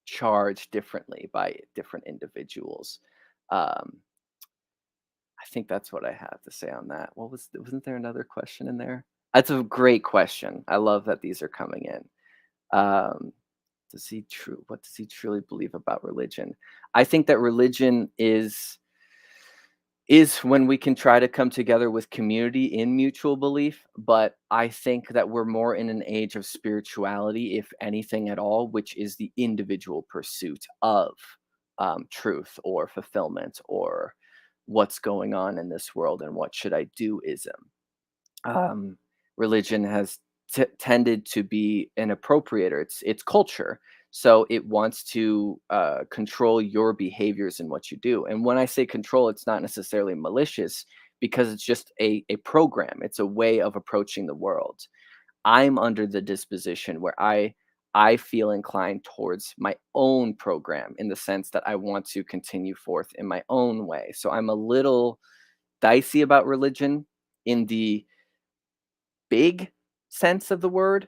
charged differently by different individuals. Um, I think that's what I have to say on that. Wasn't there another question in there? That's a great question. I love that these are coming in. Um, what does he truly believe about religion? I think that religion is when we can try to come together with community in mutual belief, but I think that we're more in an age of spirituality, if anything at all, which is the individual pursuit of truth or fulfillment or what's going on in this world and what should I do ism. um, Religion has tended to be an appropriator. It's culture, so it wants to control your behaviors and what you do. And when I say control, it's not necessarily malicious because it's just a program. It's a way of approaching the world. I'm under the disposition where I feel inclined towards my own program in the sense that I want to continue forth in my own way. So I'm a little dicey about religion in the big sense of the word.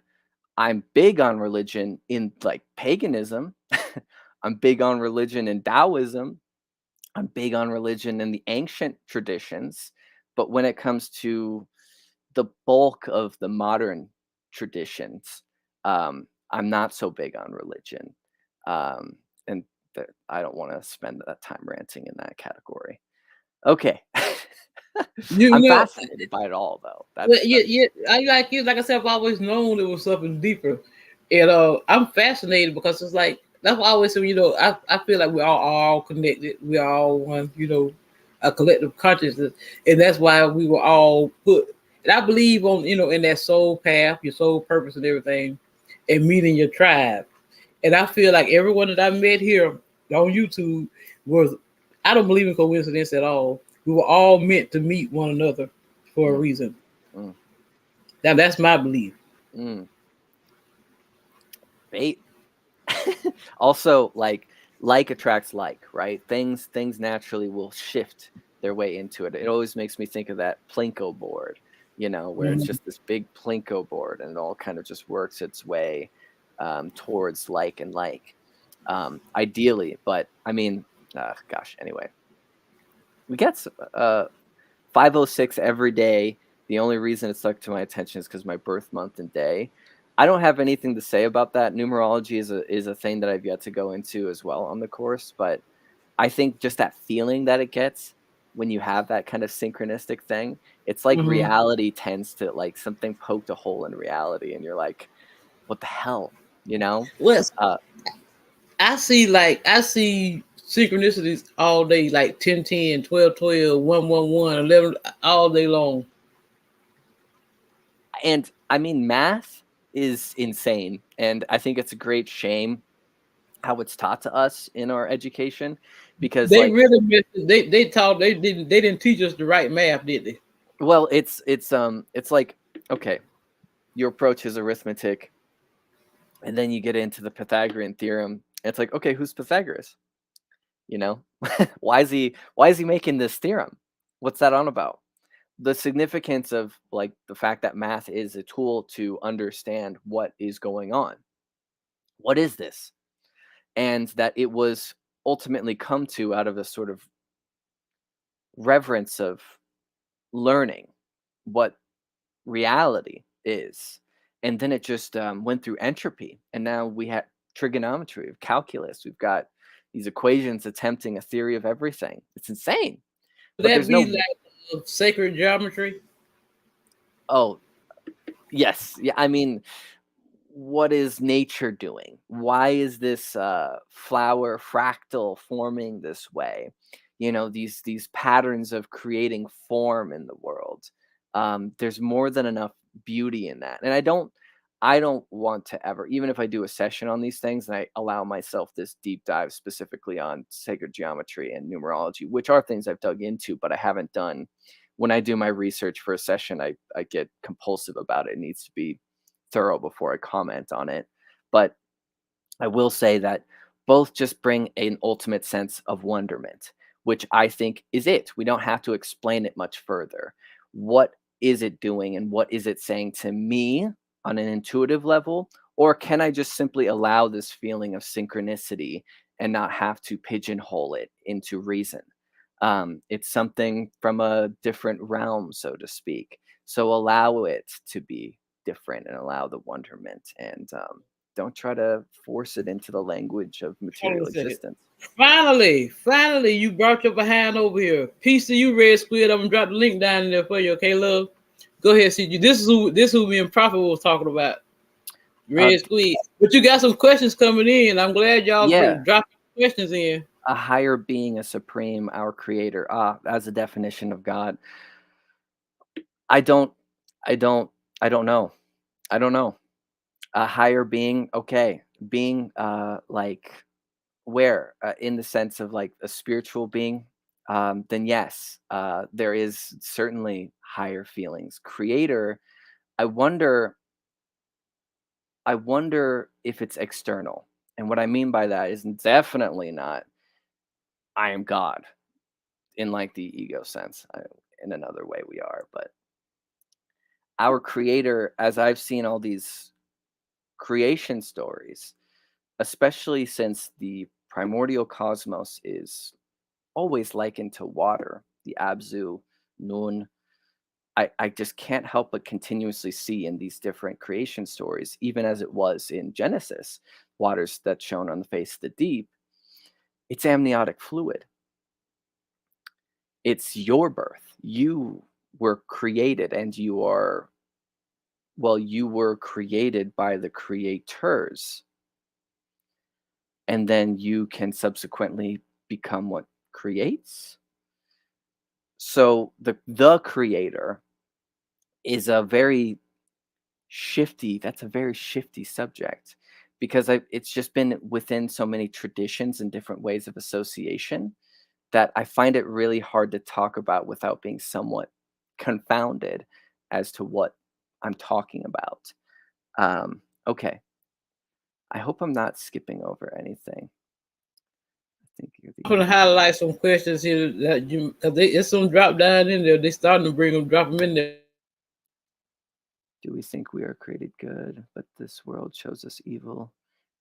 I'm big on religion in like paganism. I'm big on religion in Taoism. I'm big on religion in the ancient traditions. But when it comes to the bulk of the modern traditions, I'm not so big on religion. And I don't want to spend that time ranting in that category. Okay. You I'm know, fascinated by it all, though. well, yeah, I like you. Like I said, I've always known there was something deeper, and I'm fascinated because it's like that's why I always say, I feel like we're all connected. We're all one, a collective consciousness, and that's why we were all put. And I believe on in that soul path, your soul purpose, and everything, and meeting your tribe. And I feel like everyone that I met here on YouTube was. I don't believe in coincidence at all. We were all meant to meet one another for a Mm, reason. mm, Now that's my belief. mm. Bait. Also, like attracts like, right? Things naturally will shift their way into it. It always makes me think of that Plinko board, where it's Mhm. just this big Plinko board and it all kind of just works its way towards like and like, ideally. But I mean, gosh, anyway, we get 506 every day. The only reason it stuck to my attention is because my birth month and day. I don't have anything to say about that. Numerology is a thing that I've yet to go into as well on the course, but I think just that feeling that it gets when you have that kind of synchronistic thing, it's like Mhm. reality tends to like something poked a hole in reality, and you're like, what the hell, you know? Well, Uh, I see synchronicities all day, like 10, 10, 12, 12, 1, 1, 1, 11, all day long. and I mean, math is insane, and I think it's a great shame how it's taught to us in our education because They like really missed it. They taught they didn't teach us the right math, did they? well it's like okay, your approach is arithmetic and then you get into the Pythagorean theorem. It's like, okay, who's Pythagoras, you know? Why is he making this theorem? What's that on about? The significance of like the fact that math is a tool to understand what is going on. What is this? And that it was ultimately come to out of a sort of reverence of learning what reality is. And then it just went through entropy. And now we have trigonometry, we have calculus, we've got these equations attempting a theory of everything. It's insane. Would But that there's be no, like sacred geometry? oh, yes. Yeah. I mean, what is nature doing? Why is this flower fractal forming this way? These patterns of creating form in the world. There's more than enough beauty in that, and I don't want to ever, even if I do a session on these things and I allow myself this deep dive specifically on sacred geometry and numerology, which are things I've dug into, but I haven't done. When I do my research for a session, I get compulsive about it. It needs to be thorough before I comment on it. But I will say that both just bring an ultimate sense of wonderment, which I think is it. We don't have to explain it much further. What is it doing and what is it saying to me on an intuitive level? Or can I just simply allow this feeling of synchronicity and not have to pigeonhole it into reason? It's something from a different realm, so to speak. So allow it to be different and allow the wonderment, and don't try to force it into the language of Hold on material a second. existence. Finally, you brought your behind over here. Peace to you, Red Squid. I'm gonna drop the link down in there for you, okay, love? Go ahead, CG. This is who me and Prophet was talking about. Uh, Red Squid. But you got some questions coming in. I'm glad y'all yeah, dropping questions in. a higher being, a supreme, our creator. As a definition of God, I don't, I don't, I don't know. I don't know. A higher being, okay. Being, like where, in the sense of like a spiritual being, then yes, there is certainly higher feelings. Creator, I wonder, I wonder if it's external. And what I mean by that is definitely not I am God in like the ego sense. In another way we are, but our creator, as I've seen all these creation stories, especially since the primordial cosmos is always likened to water, the Abzu, Nun. I just can't help but continuously see in these different creation stories, even as it was in Genesis, waters that's shown on the face of the deep, it's amniotic fluid. It's your birth. You were created and you are, well, you were created by the creators. And then you can subsequently become what creates. So the creator is a very shifty, that's a very shifty subject because it's just been within so many traditions and different ways of association that I find it really hard to talk about without being somewhat confounded as to what I'm talking about. Okay. I hope I'm not skipping over anything. I think you're I'm gonna the highlight some questions here that you. It's some drop down in there. They starting to bring them, drop them in there. Do we think we are created good, but this world shows us evil,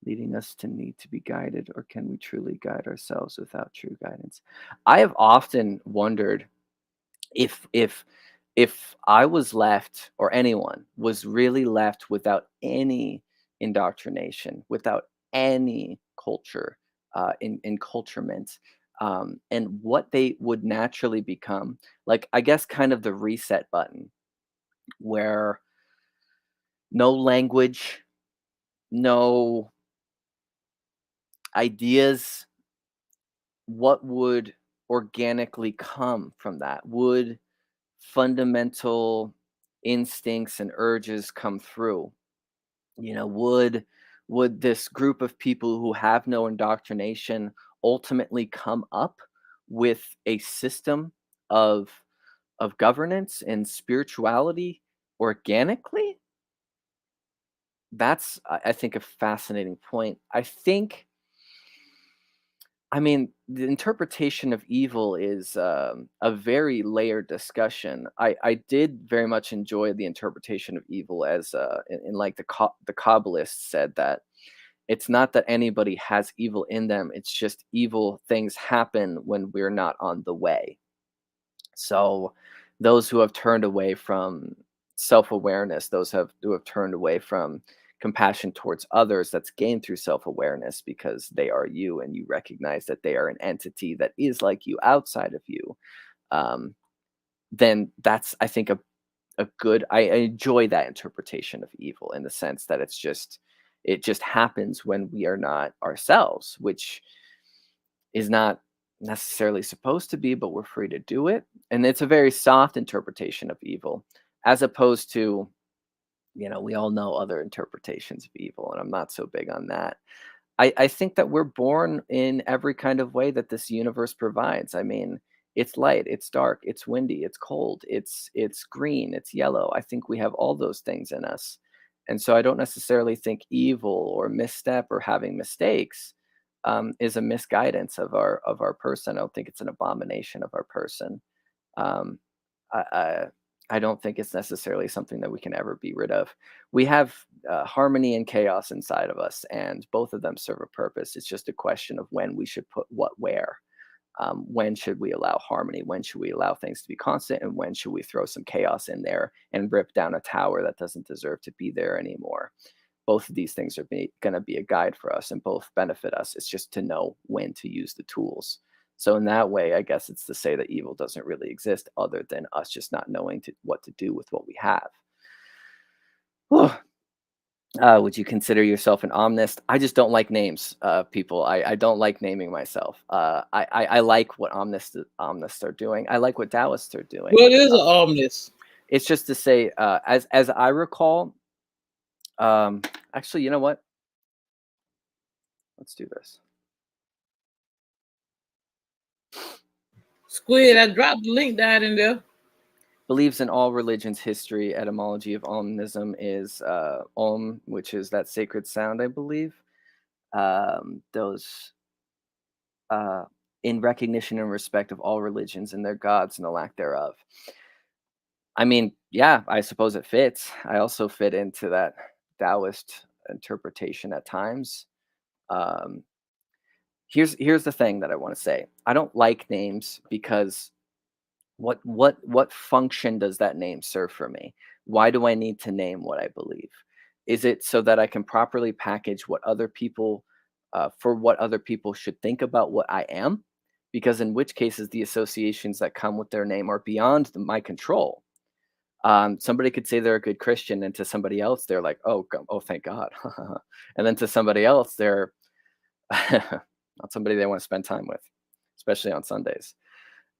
leading us to need to be guided, or can we truly guide ourselves without true guidance? I have often wondered if I was left, or anyone was really left without any indoctrination, without any culture, in enculturement, and what they would naturally become, like I guess kind of the reset button, where no language, no ideas, what would organically come from that? Would fundamental instincts and urges come through? Would this group of people who have no indoctrination ultimately come up with a system of governance and spirituality organically? That's, I think, a fascinating point. I mean, the interpretation of evil is a very layered discussion. I did very much enjoy the interpretation of evil as in like the Kabbalists said that it's not that anybody has evil in them. It's just evil things happen when we're not on the way. So those who have turned away from self-awareness, who have turned away from compassion towards others, that's gained through self-awareness because they are you and you recognize that they are an entity that is like you outside of you. Um, then that's, I think, a good, I enjoy that interpretation of evil in the sense that it just happens when we are not ourselves, which is not necessarily supposed to be, but we're free to do it. And it's a very soft interpretation of evil, as opposed to, we all know other interpretations of evil, and I'm not so big on that. I think that we're born in every kind of way that this universe provides. I mean, it's light, it's dark, it's windy, it's cold, it's green, it's yellow. I think we have all those things in us. And so I don't necessarily think evil or misstep or having mistakes is a misguidance of our person. I don't think it's an abomination of our person. Um, I, I I don't think it's necessarily something that we can ever be rid of. We have harmony and chaos inside of us, and both of them serve a purpose. It's just a question of when we should put what where. When should we allow harmony? When should we allow things to be constant? And when should we throw some chaos in there and rip down a tower that doesn't deserve to be there anymore? Both of these things are going to be a guide for us and both benefit us. It's just to know when to use the tools. So in that way, I guess it's to say that evil doesn't really exist other than us just not knowing what to do with what we have. Would you consider yourself an omnist? I just don't like names, people. I don't like naming myself. I like what omnists are doing. I like what Taoists are doing. What is an omnist? It's just to say, as I recall, actually, you know what? Let's do this. Squid, I dropped the link down in there. Believes in all religions' history. Etymology of omnism is om, which is that sacred sound, I believe. Those in recognition and respect of all religions and their gods and the lack thereof. I mean, yeah, I suppose it fits. I also fit into that Taoist interpretation at times. Here's the thing that I want to say. I don't like names because what function does that name serve for me? Why do I need to name what I believe? Is it so that I can properly package what other people for what other people should think about what I am? Because in which cases the associations that come with their name are beyond my control. Somebody could say they're a good Christian, and to somebody else they're like, oh, thank God. And then to somebody else they're not somebody they want to spend time with, especially on Sundays.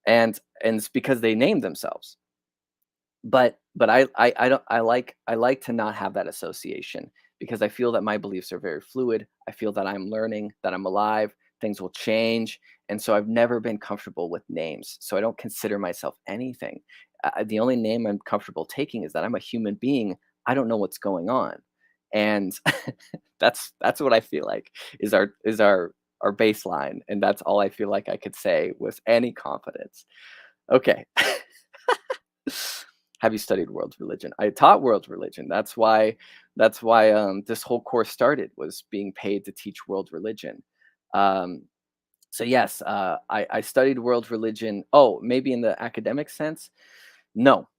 And it's because they named themselves. But I like to not have that association because I feel that my beliefs are very fluid. I feel that I'm learning, that I'm alive, things will change, and so I've never been comfortable with names. So I don't consider myself anything. The only name I'm comfortable taking is that I'm a human being. I don't know what's going on, and that's what I feel like is our baseline, and that's all I feel like I could say with any confidence. Okay. Have you studied world religion? I taught world religion. That's why this whole course started, was being paid to teach world religion. So yes, I studied world religion. Oh, maybe in the academic sense? No,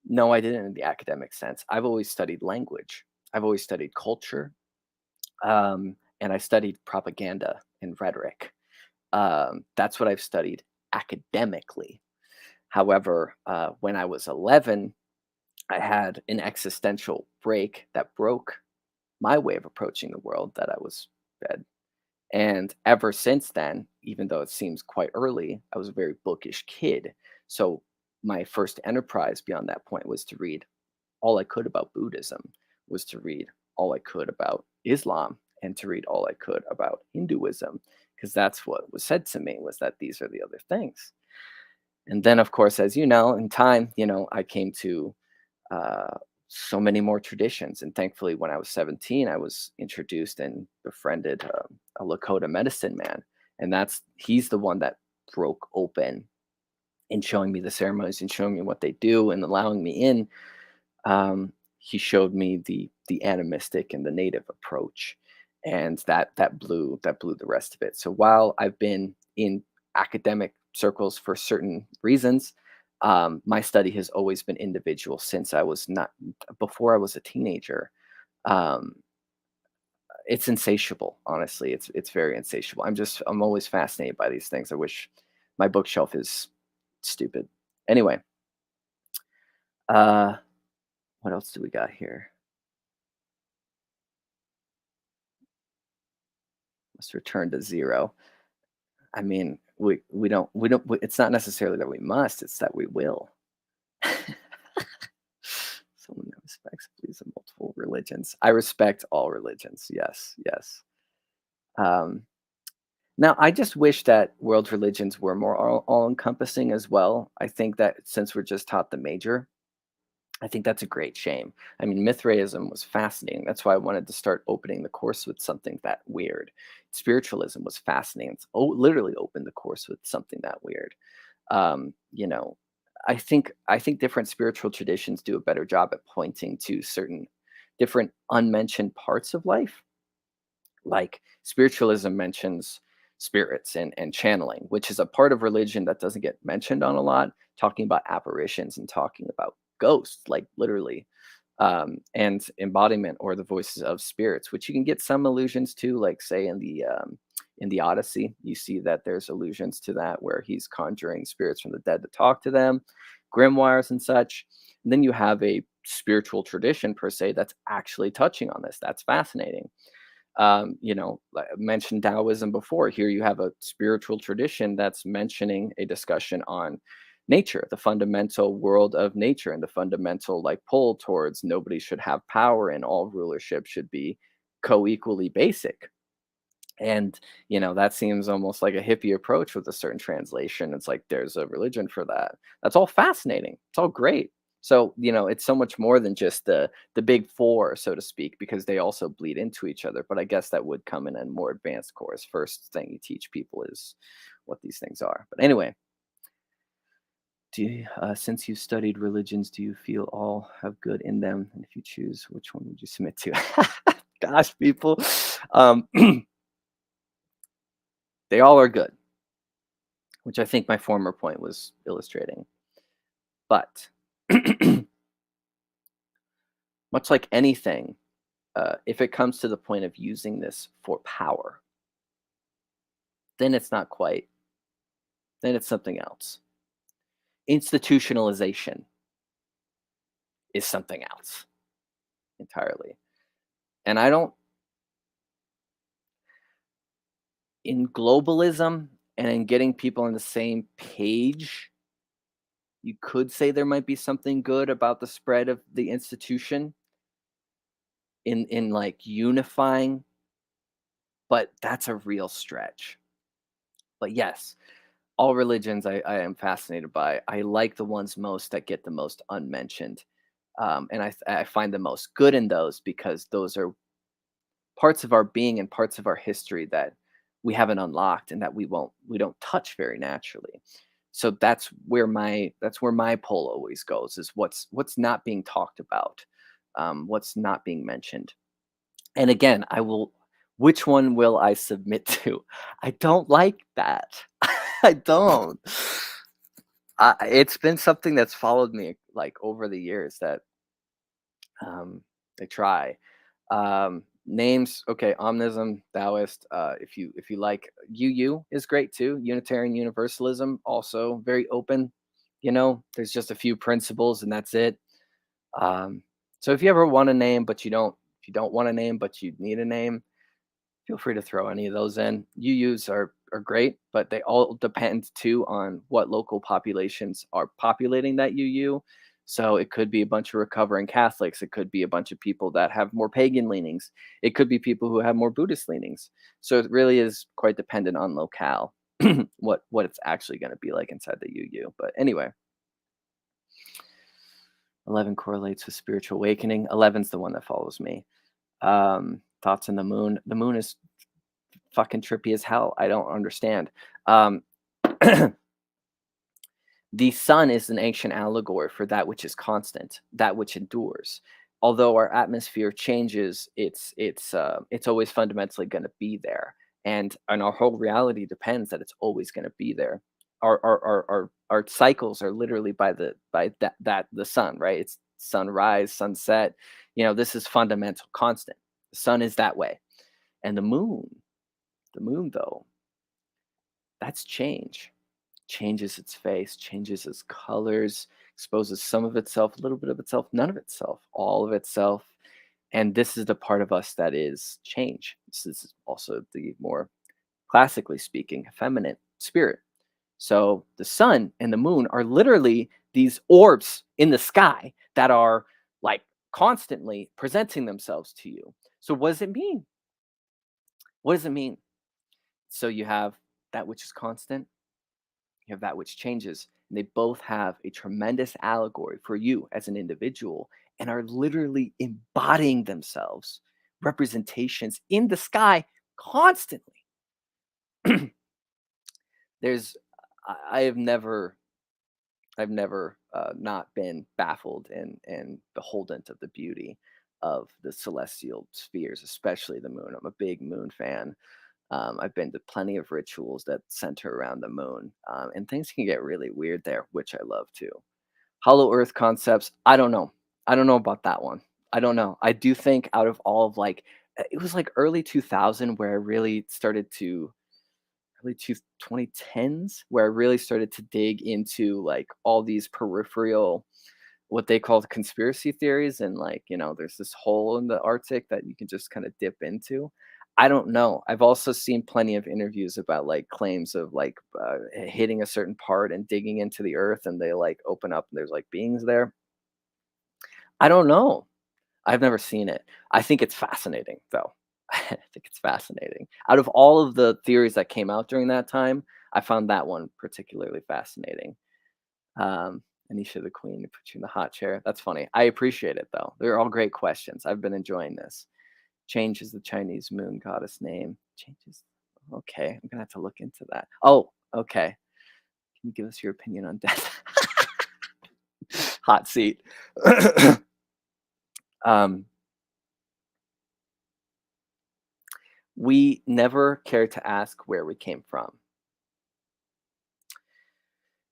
no, I didn't in the academic sense. I've always studied language. I've always studied culture, and I studied propaganda and rhetoric. That's what I've studied academically. However, when I was 11, I had an existential break that broke my way of approaching the world, that I was fed. And ever since then, even though it seems quite early, I was a very bookish kid. So my first enterprise beyond that point was to read all I could about Buddhism, was to read all I could about Islam, and to read all I could about Hinduism, because that's what was said to me, was that these are the other things. And then, of course, as you know, in time, I came to so many more traditions. And thankfully, when I was 17, I was introduced and befriended a Lakota medicine man. And he's the one that broke open in showing me the ceremonies and showing me what they do and allowing me in. He showed me the animistic and the native approach, and that blew the rest of it. So while I've been in academic circles for certain reasons, my study has always been individual since before I was a teenager. Um, it's insatiable, honestly. It's very insatiable. I'm always fascinated by these things. I wish my bookshelf is stupid. Anyway, what else do we got here? Let's return to zero. I mean, we don't it's not necessarily that we must, it's that we will. Someone that respects beliefs of multiple religions. I respect all religions. Yes, yes. Now, I just wish that world religions were more all encompassing as well. I think that since we're just taught the major, I think that's a great shame. I mean, Mithraism was fascinating. That's why I wanted to start opening the course with something that weird. Spiritualism was fascinating. It's literally opened the course with something that weird. You know, I think different spiritual traditions do a better job at pointing to certain different unmentioned parts of life. Like spiritualism mentions spirits and channeling, which is a part of religion that doesn't get mentioned on a lot, talking about apparitions and talking about ghosts, like literally, and embodiment or the voices of spirits, which you can get some allusions to, like say in the Odyssey, you see that there's allusions to that where he's conjuring spirits from the dead to talk to them, grimoires and such. And then you have a spiritual tradition per se that's actually touching on this. That's fascinating. Like I mentioned Taoism before. Here you have a spiritual tradition that's mentioning a discussion on nature, the fundamental world of nature, and the fundamental like pull towards nobody should have power and all rulership should be co-equally basic. And that seems almost like a hippie approach with a certain translation. It's like there's a religion for that. That's all fascinating. It's all great. So it's so much more than just the big four, so to speak, because they also bleed into each other. But I guess that would come in a more advanced course. First thing you teach people is what these things are. But anyway, since you studied religions, do you feel all have good in them? And if you choose, which one would you submit to? Gosh, people. Um, They all are good, which I think my former point was illustrating. But much like anything, if it comes to the point of using this for power, then it's not quite, then it's something else. Institutionalization is something else entirely. And in globalism and in getting people on the same page, you could say there might be something good about the spread of the institution in like unifying, but that's a real stretch. But yes, all religions I am fascinated by. I like the ones most that get the most unmentioned. And I find the most good in those because those are parts of our being and parts of our history that we haven't unlocked and that we don't touch very naturally. So that's where my pull always goes, is what's not being talked about, what's not being mentioned. And again, which one will I submit to? I don't like that. I don't. It's been something that's followed me like over the years that they try. Names, okay, Omnism, Taoist. If you like, UU is great too. Unitarian Universalism, also very open. There's just a few principles and that's it. So if you ever want a name, but if you don't want a name, but you need a name, feel free to throw any of those in. UUs are great, but they all depend too on what local populations are populating that UU. So it could be a bunch of recovering Catholics. It could be a bunch of people that have more pagan leanings. It could be people who have more Buddhist leanings. So it really is quite dependent on locale, what it's actually going to be like inside the UU. But anyway, 11 correlates with spiritual awakening. 11's the one that follows me. Thoughts on the moon. The moon is fucking trippy as hell. I don't understand. The sun is an ancient allegory for that which is constant, that which endures. Although our atmosphere changes, it's always fundamentally going to be there, and our whole reality depends that it's always going to be there. Our cycles are literally by the sun, right? It's sunrise, sunset. This is fundamental, constant. The sun is that way, and the moon though, that's change. Changes its face, changes its colors, exposes some of itself, a little bit of itself, none of itself, all of itself. And this is the part of us that is change. This is also the more classically speaking, feminine spirit. So the sun and the moon are literally these orbs in the sky that are like constantly presenting themselves to you. So what does it mean? What does it mean? So you have that which is constant, you have that which changes, and they both have a tremendous allegory for you as an individual and are literally embodying themselves, representations in the sky constantly. There's, I've never not been baffled and beholden to the beauty of the celestial spheres, especially the moon. I'm a big moon fan. I've been to plenty of rituals that center around the moon, and things can get really weird there, which I love too. Hollow Earth concepts, I don't know. I don't know about that one. I don't know. I do think out of all of like, it was like early 2000 where I really started to early 2010s where I really started to dig into like all these peripheral what they call conspiracy theories, and like, there's this hole in the Arctic that you can just kind of dip into. I don't know. I've also seen plenty of interviews about like claims of like hitting a certain part and digging into the earth, and they like open up and there's like beings there. I don't know. I've never seen it. I think it's fascinating though. I think it's fascinating. Out of all of the theories that came out during that time, I found that one particularly fascinating. Anisha the Queen to put you in the hot chair. That's funny. I appreciate it though. They're all great questions. I've been enjoying this. Changes the Chinese moon goddess name. Changes. Okay, I'm gonna have to look into that. Oh, okay. Can you give us your opinion on death? Hot seat. We never care to ask where we came from.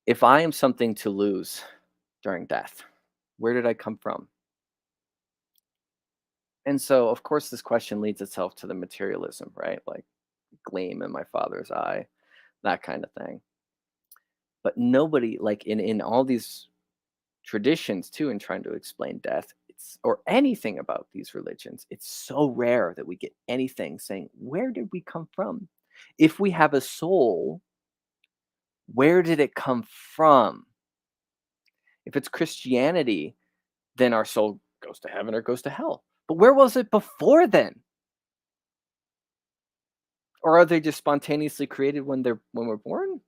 If I am something to lose during death, where did I come from? And so, of course, this question leads itself to the materialism, right? Like gleam in my father's eye, that kind of thing. But nobody, like in all these traditions too, in trying to explain death, it's or anything about these religions, it's so rare that we get anything saying, where did we come from? If we have a soul, where did it come from? If it's Christianity, then our soul goes to heaven or goes to hell. But where was it before then? Or are they just spontaneously created when we're born?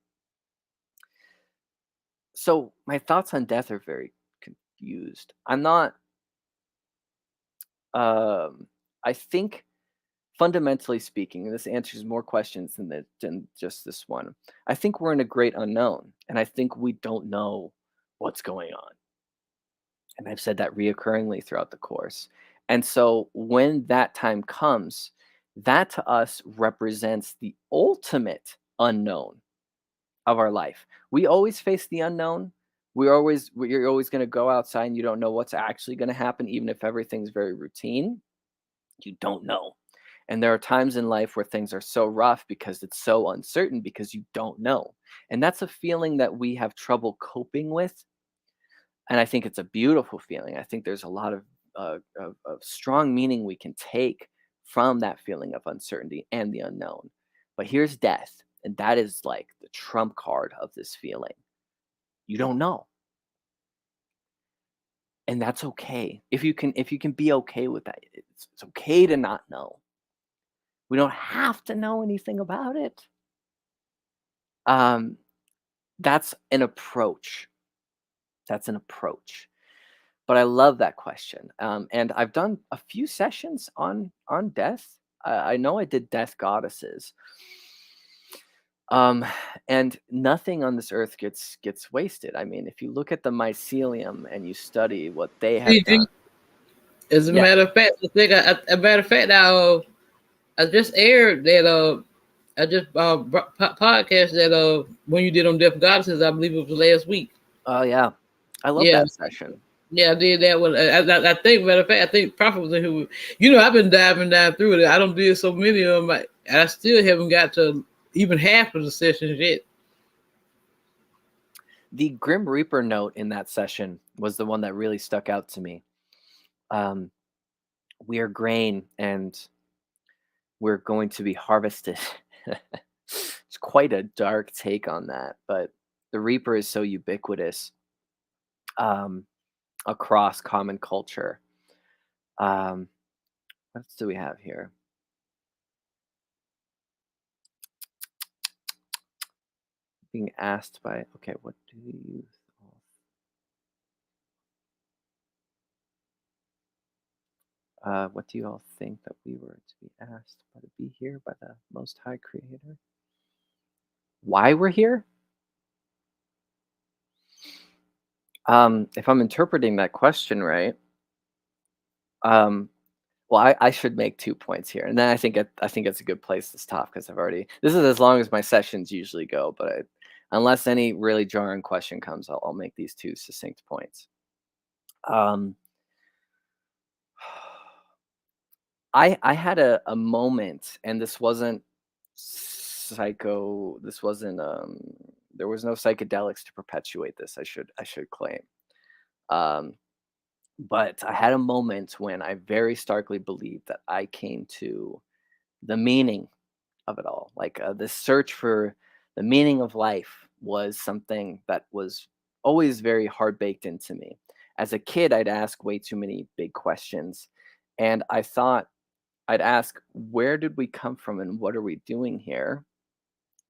So my thoughts on death are very confused. I'm not I think fundamentally speaking, and this answers more questions than just this one. I think we're in a great unknown, and I think we don't know what's going on. And I've said that reoccurringly throughout the course. And so when that time comes, that to us represents the ultimate unknown of our life. We always face the unknown. You're always going to go outside and you don't know what's actually going to happen, even if everything's very routine. You don't know. And there are times in life where things are so rough because it's so uncertain because you don't know. And that's a feeling that we have trouble coping with, and I think it's a beautiful feeling. I think there's a lot of strong meaning we can take from that feeling of uncertainty and the unknown. But here's death, and that is like the trump card of this feeling. You don't know, and that's okay. If you can be okay with that, it's okay to not know. We don't have to know anything about it. Um, that's an approach. That's an approach. But I love that question, and I've done a few sessions on death. I know I did death goddesses, um, and nothing on this earth gets wasted. I mean, if you look at the mycelium and you study what they have done, As a yeah. matter of fact, I just aired that I just podcast that when you did on Deaf Goddesses, I believe it was last week. Oh yeah, I love Yeah. that session. Yeah, I did that one. I think, matter of fact, I think Prophet was in who, I've been diving down through it. I don't do so many of them. I still haven't got to even half of the sessions yet. The Grim Reaper note in that session was the one that really stuck out to me. We are grain and we're going to be harvested. It's quite a dark take on that, but the Reaper is so ubiquitous across common culture. What else do we have here? Being asked by, okay, what do you what do you all think that we were to be asked by to be here by the Most High Creator? Why we're here? If I'm interpreting that question right, Well, I should make 2 points here, and then I think it's a good place to stop because this is as long as my sessions usually go, but unless any really jarring question comes, I'll make these 2 succinct points. Um, I had a moment, and this wasn't this wasn't, there was no psychedelics to perpetuate this, I should claim. Um, but I had a moment when I very starkly believed that I came to the meaning of it all. Like, this search for the meaning of life was something that was always very hard baked into me. As a kid, I'd ask way too many big questions, and I thought I'd ask, "Where did we come from, and what are we doing here?"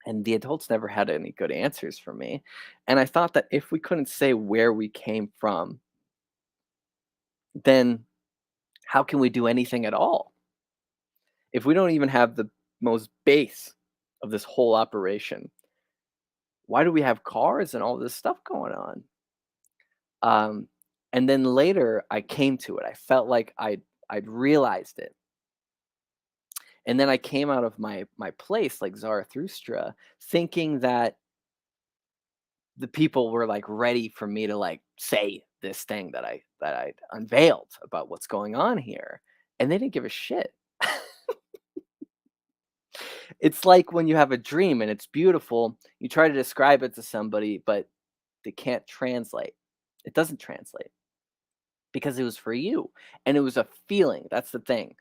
And the adults never had any good answers for me. And I thought that if we couldn't say where we came from, then how can we do anything at all? If we don't even have the most base of this whole operation, why do we have cars and all this stuff going on? Um, and then later I came to it. I felt like I'd realized it. And then I came out of my place like Zarathustra, thinking that the people were like ready for me to like say this thing that I unveiled about what's going on here. And they didn't give a shit. It's like when you have a dream and it's beautiful, you try to describe it to somebody, but they can't translate. It doesn't translate because it was for you and it was a feeling. That's the thing.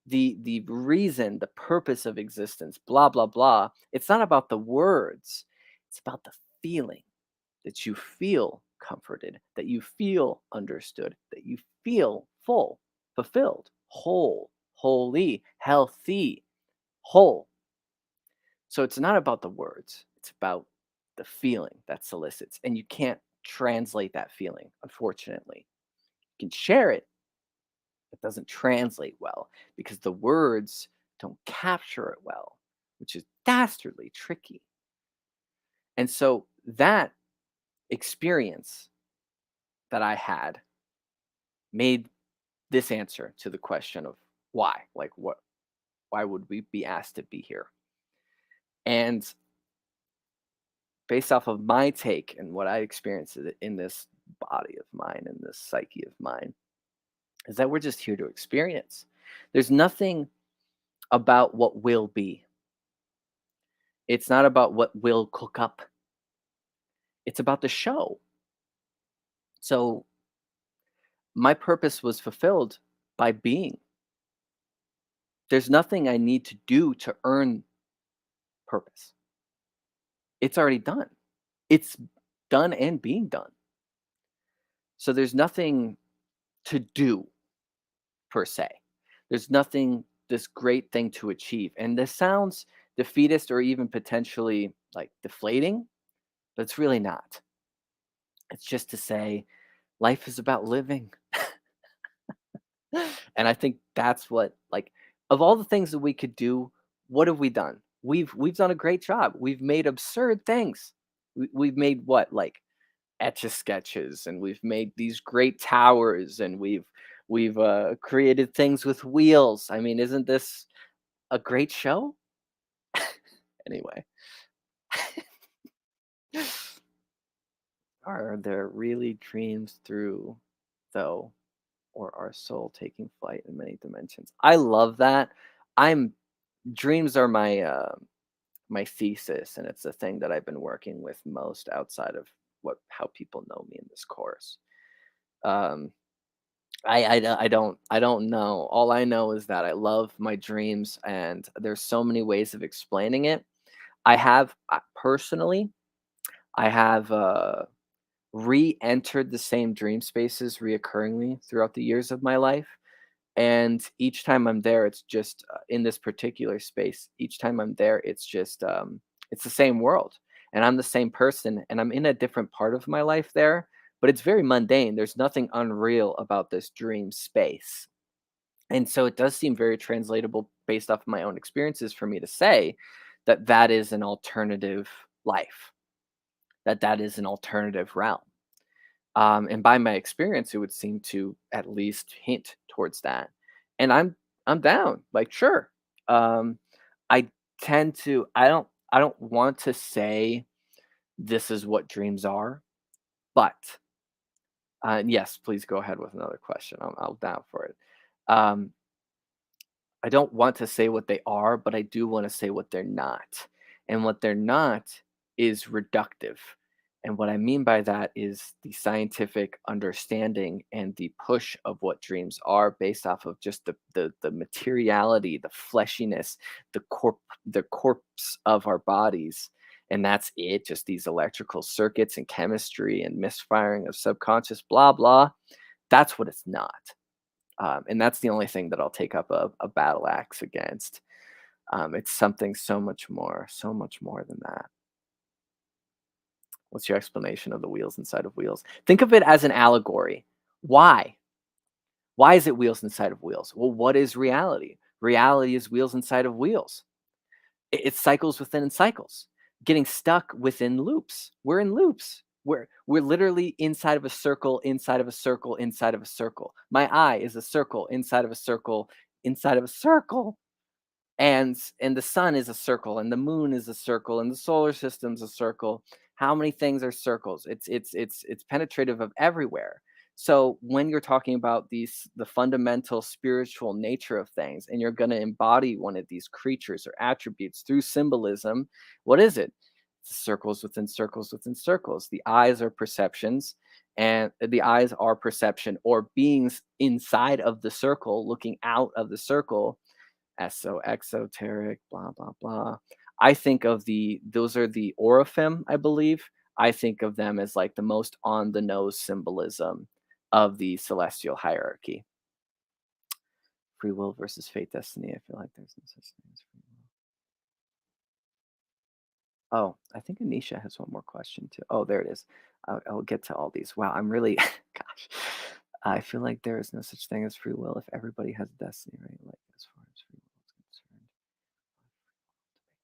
The reason, the purpose of existence, blah blah blah. It's not about the words. It's about the feeling that you feel comforted, that you feel understood, that you feel full, fulfilled, whole, holy, healthy, whole. So it's not about the words, it's about the feeling that solicits. And you can't translate that feeling, unfortunately. You can share it, but doesn't translate well because the words don't capture it well, which is dastardly tricky. And so that experience that I had made this answer to the question of why, like why would we be asked to be here? And based off of my take and what I experienced in this body of mine and this psyche of mine, is that we're just here to experience. There's nothing about what will be. It's not about what will cook up. It's about the show. So my purpose was fulfilled by being. There's nothing I need to do to earn purpose. It's already done. It's done and being done. So there's nothing to do per se. There's nothing, this great thing to achieve. And this sounds defeatist or even potentially like deflating, but it's really not. It's just to say life is about living. And I think that's what, like, of all the things that we could do, what have we done? We've done a great job. We've made absurd things. We've made what, like, etch a sketches, and we've made these great towers, and we've created things with wheels. I mean, isn't this a great show? Anyway, are there really dreams through, though, or our soul taking flight in many dimensions? I love that. I'm Dreams are my thesis, and it's the thing that I've been working with most outside of what how people know me in this course. Um, I don't know. All I know is that I love my dreams, and there's so many ways of explaining it. Personally, I have re-entered the same dream spaces reoccurringly throughout the years of my life. And each time I'm there, it's just in this particular space. Each time I'm there, it's just it's the same world, and I'm the same person, and I'm in a different part of my life there. But it's very mundane. There's nothing unreal about this dream space, and so it does seem very translatable based off of my own experiences for me to say that that is an alternative life, that that is an alternative realm. And by my experience, it would seem to at least hint towards that. And I'm I'm down. Like, sure. Um, I I don't want to say this is what dreams are, but yes, please go ahead with another question. I'll down for it. Um, I don't want to say what they are, but I do want to say what they're not. And what they're not is reductive. And what I mean by that is the scientific understanding and the push of what dreams are based off of just the materiality, the fleshiness, the corpse of our bodies. And that's it, just these electrical circuits and chemistry and misfiring of subconscious, blah, blah. That's what it's not. And that's the only thing that I'll take up a battle axe against. It's something so much more than that. What's your explanation of the wheels inside of wheels? Think of it as an allegory. Why? Why is it wheels inside of wheels? Well, what is reality? Reality is wheels inside of wheels. It's cycles within cycles, getting stuck within loops. We're in loops. We're literally inside of a circle, inside of a circle, inside of a circle. My eye is a circle inside of a circle, inside of a circle. And the sun is a circle, and the moon is a circle, and the solar system's a circle. How many things are circles? It's penetrative of everywhere. So when you're talking about the fundamental spiritual nature of things, and you're going to embody one of these creatures or attributes through symbolism, what is it? It's circles within circles within circles. The eyes are perceptions, and the eyes are perception or beings inside of the circle, looking out of the circle. Exoteric, blah blah blah. I think of those are the Oraphim, I believe. I think of them as like the most on the nose symbolism of the celestial hierarchy. Free will versus fate, destiny. I feel like there's no such thing as free will. Oh, I think Anisha has one more question too. Oh, there it is. I'll get to all these. Wow, I'm really, gosh. I feel like there is no such thing as free will if everybody has destiny, right? Like as far as free will is concerned.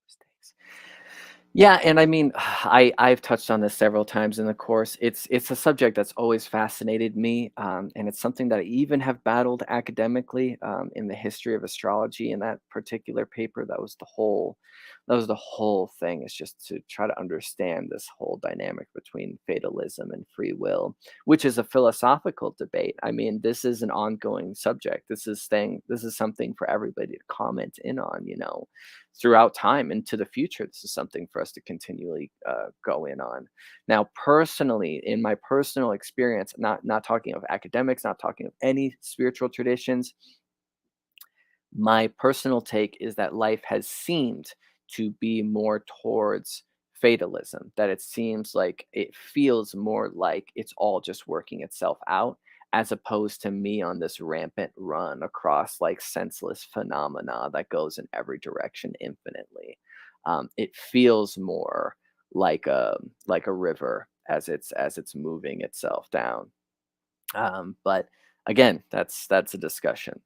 Mistakes. Yeah, and I mean, I've touched on this several times in the course. It's a subject that's always fascinated me, and it's something that I even have battled academically in the history of astrology. In that particular paper, that was the whole thing. Is just to try to understand this whole dynamic between fatalism and free will, which is a philosophical debate. I mean, this is an ongoing subject. This is something for everybody to comment in on. Throughout time into the future, this is something for us to continually go in on. Now, personally, in my personal experience, not talking of academics, not talking of any spiritual traditions, my personal take is that life has seemed to be more towards fatalism, that it seems like it feels more like it's all just working itself out, as opposed to me on this rampant run across like senseless phenomena that goes in every direction infinitely. It feels more like a river as it's moving itself down. But again, that's a discussion.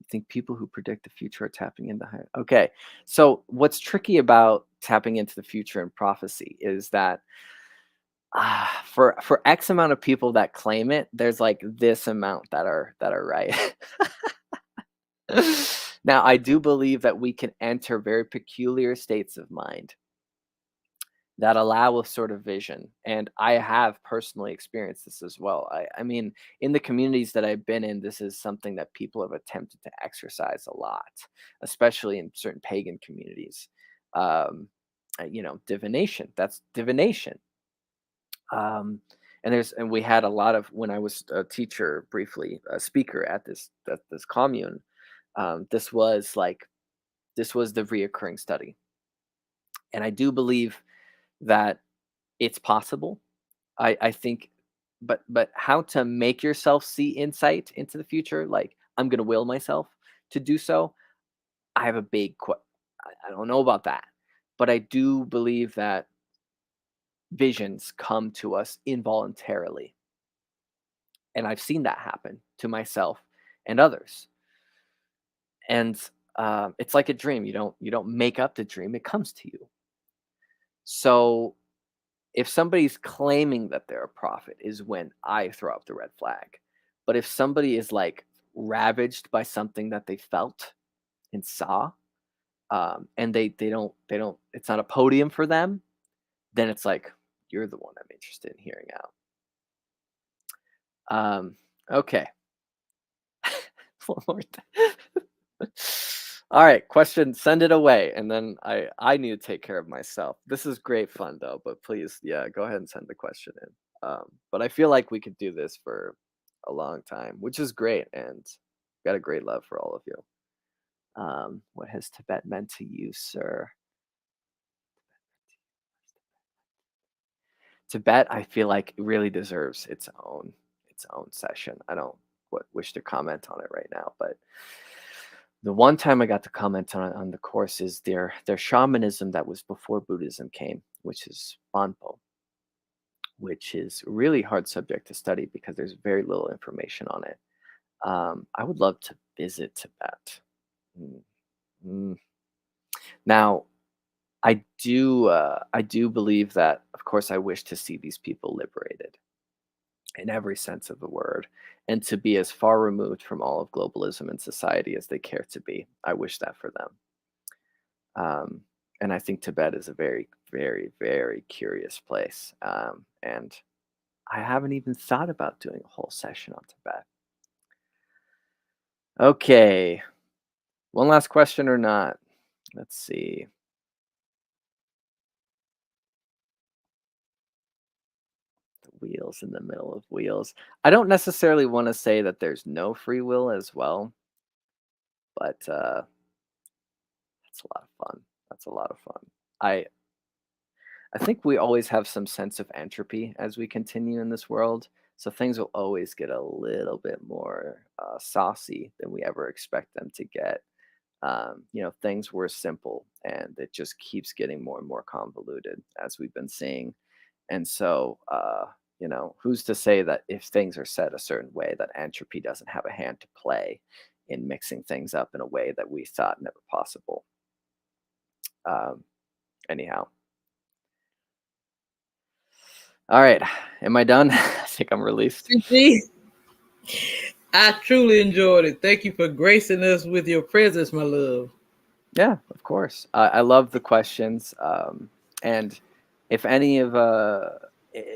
You think people who predict the future are tapping into higher? Okay. So what's tricky about tapping into the future and prophecy is that for X amount of people that claim it, there's like this amount that are right. Now, I do believe that we can enter very peculiar states of mind that allow a sort of vision. And I have personally experienced this as well. I mean, in the communities that I've been in, this is something that people have attempted to exercise a lot, especially in certain pagan communities. Divination. That's divination. And we had a lot of when I was a teacher briefly, a speaker at this commune. This was the reoccurring study, and I do believe that it's possible. I think, but how to make yourself see insight into the future? Like I'm gonna will myself to do so. I have a I don't know about that, but I do believe that visions come to us involuntarily, and I've seen that happen to myself and others. And it's like a dream. You don't make up the dream; it comes to you. So if somebody's claiming that they're a prophet is when I throw up the red flag. But if somebody is like ravaged by something that they felt and saw, and they don't, it's not a podium for them, then it's like, you're the one I'm interested in hearing out. Okay. One more All right, question, send it away, and then I need to take care of myself. This is great fun though, but please, yeah, go ahead and send the question in. But I feel like we could do this for a long time, which is great, and got a great love for all of you. What has Tibet meant to you, sir? Tibet, I feel like it really deserves its own session. I don't wish to comment on it right now, but the one time I got to comment on the course is their shamanism that was before Buddhism came, which is Banpo, which is a really hard subject to study because there's very little information on it. I would love to visit Tibet. Now, I do believe that, of course, I wish to see these people liberated in every sense of the word, and to be as far removed from all of globalism and society as they care to be. I wish that for them. And I think Tibet is a very, very, very curious place. And I haven't even thought about doing a whole session on Tibet. Okay. One last question or not? Let's see. Wheels in the middle of wheels. I don't necessarily want to say that there's no free will as well, but that's a lot of fun. That's a lot of fun. I think we always have some sense of entropy as we continue in this world, so things will always get a little bit more saucy than we ever expect them to get. Things were simple, and it just keeps getting more and more convoluted, as we've been seeing. And so, who's to say that if things are set a certain way, that entropy doesn't have a hand to play in mixing things up in a way that we thought never possible? Anyhow. All right. Am I done? I think I'm released. I truly enjoyed it. Thank you for gracing us with your presence, my love. Yeah, of course. I love the questions. And if any of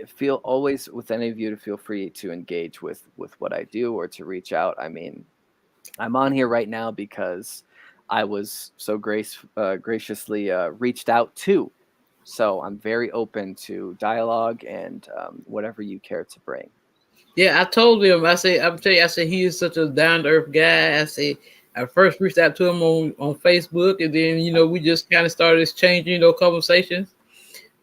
feel always with any of you to feel free to engage with what I do or to reach out. I mean, I'm on here right now because I was so graciously reached out to. So I'm very open to dialogue and whatever you care to bring. Yeah, I told him. I said he is such a down to earth guy. I first reached out to him on Facebook, and then we just kind of started exchanging conversations.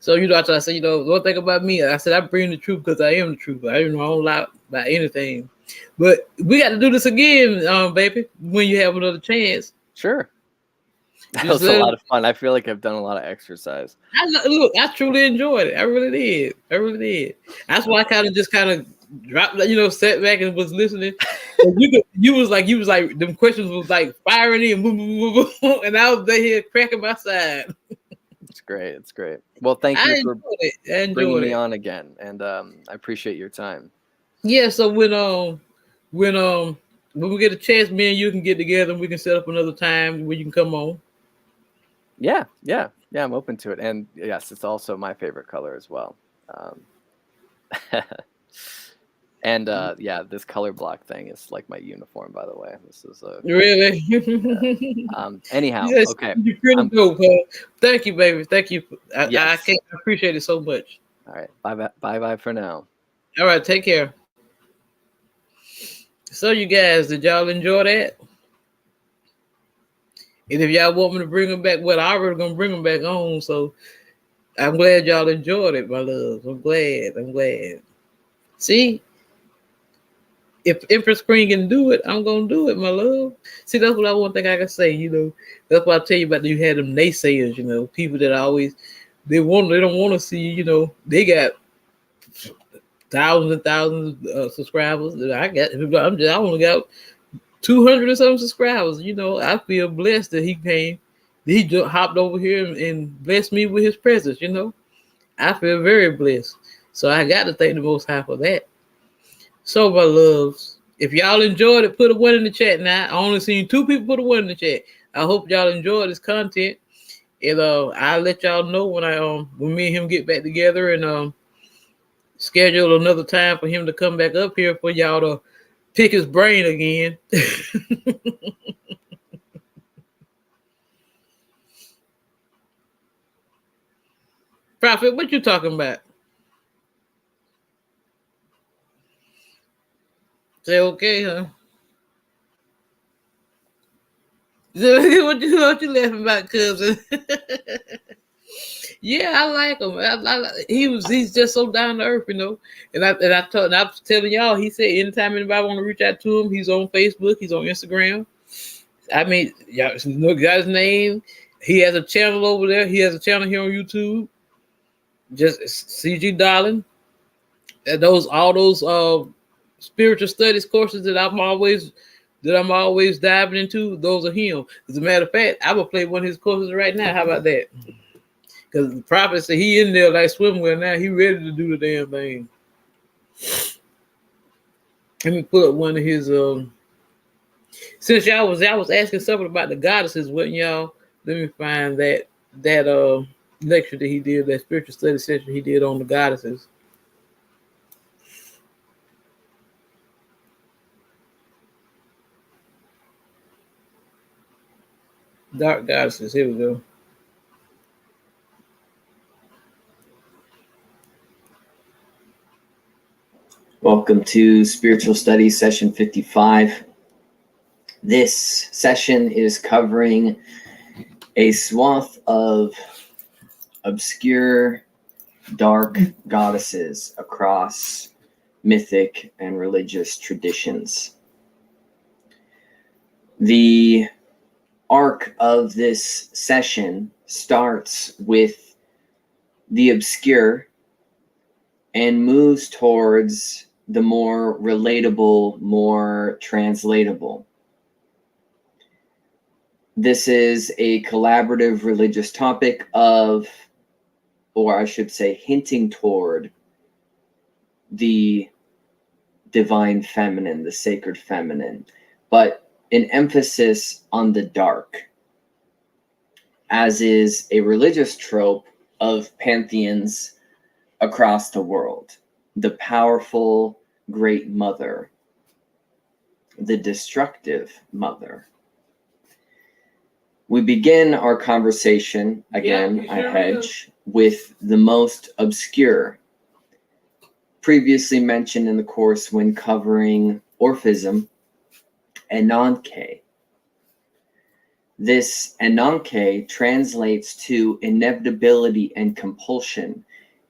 So I said, one thing about me, I said I bring the truth because I am the truth. I don't lie about anything. But we got to do this again, baby, when you have another chance. Sure. That was a lot of fun. I feel like I've done a lot of exercise. I truly enjoyed it. I really did. That's why I kind of dropped, sat back and was listening. You was like, them questions was like firing in, boom, boom, boom, boom, and I was there here cracking my side. It's great. It's great. Well, thank you for bringing me on again, and I appreciate your time. Yeah. So when we get a chance, me and you can get together and we can set up another time where you can come on. Yeah. I'm open to it, and yes, it's also my favorite color as well. And this color block thing is like my uniform, by the way. This is really. Anyhow, yes, okay. You're pretty dope, huh? Thank you, baby. Thank you. Yes. I appreciate it so much. All right. Bye for now. All right. Take care. So, you guys, did y'all enjoy that? And if y'all want me to bring them back, I already gonna bring them back on. So, I'm glad y'all enjoyed it, my love. I'm glad. See, if Empress Queen can do it, I'm gonna do it, my love. See, that's what I want. Thing I can say, that's what I tell you about. You had them naysayers, people that they don't want to see you. They got thousands and thousands of subscribers. I only got 200 or something subscribers. I feel blessed that he came. He just hopped over here and blessed me with his presence. I feel very blessed. So I got to thank the Most High for that. So, my loves, If y'all enjoyed it, put a 1 in the chat now. I only seen 2 people put a 1 in the chat. I hope y'all enjoy this content. And I'll let y'all know when me and him get back together and schedule another time for him to come back up here for y'all to pick his brain again. Prophet, what you talking about? Say okay, huh? What you laughing about, cousin? Yeah, I like him. He's just so down to earth, you know. And I was telling y'all, he said anytime anybody want to reach out to him, he's on Facebook, he's on Instagram. I mean, y'all know guy's name. He has a channel over there. He has a channel here on YouTube. Just CG DAHLIN. And all those spiritual studies courses that I'm always diving into, those are him. As a matter of fact, I will play one of his courses right now. How about that? Because the prophet said he in there like swimwear now. He ready to do the damn thing. Let me put up one of his since y'all was asking something about the goddesses, wasn't y'all? Let me find that lecture that he did, that spiritual study session he did on the goddesses. Dark goddesses. Here we go. Welcome to Spiritual Studies Session 55. This session is covering a swath of obscure, dark goddesses across mythic and religious traditions. The arc of this session starts with the obscure and moves towards the more relatable, more translatable. This is a collaborative religious topic of, or I should say, hinting toward the divine feminine, the sacred feminine, but an emphasis on the dark, as is a religious trope of pantheons across the world. The powerful great mother, the destructive mother. We begin our conversation, again, I hedge, with the most obscure, previously mentioned in the course when covering Orphism, Ananke. This Ananke translates to inevitability and compulsion,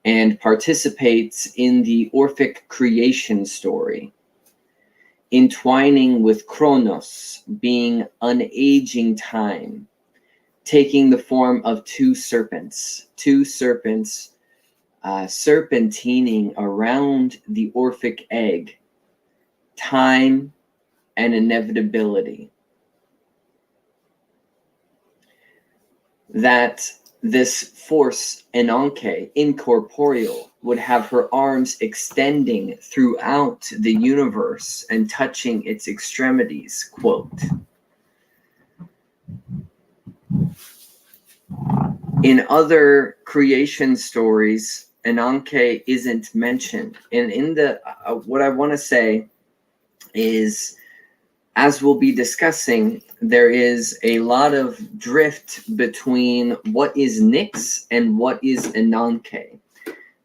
and participates in the Orphic creation story, entwining with Chronos, being unaging time, taking the form of two serpents serpentining around the Orphic egg, time and inevitability. That this force, Ananke, incorporeal, would have her arms extending throughout the universe and touching its extremities, quote. In other creation stories, Ananke isn't mentioned. And in the, what I want to say is, as we'll be discussing, there is a lot of drift between what is Nyx and what is Ananke.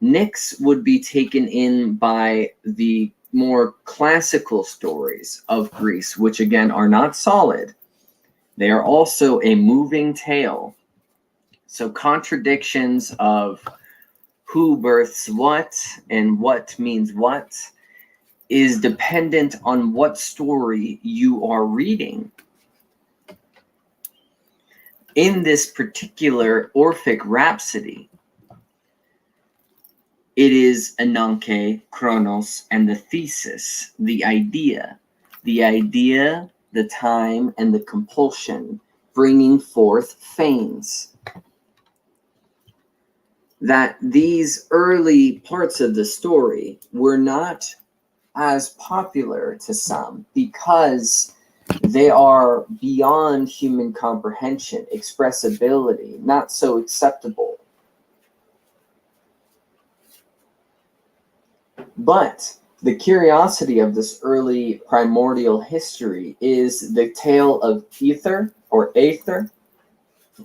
Nyx would be taken in by the more classical stories of Greece, which again are not solid. They are also a moving tale. So contradictions of who births what and what means what is dependent on what story you are reading. In this particular Orphic rhapsody, it is Ananke, Chronos, and the thesis, the idea, the time, and the compulsion, bringing forth Phanes. That these early parts of the story were not as popular to some because they are beyond human comprehension, expressibility, not so acceptable. But the curiosity of this early primordial history is the tale of ether or aether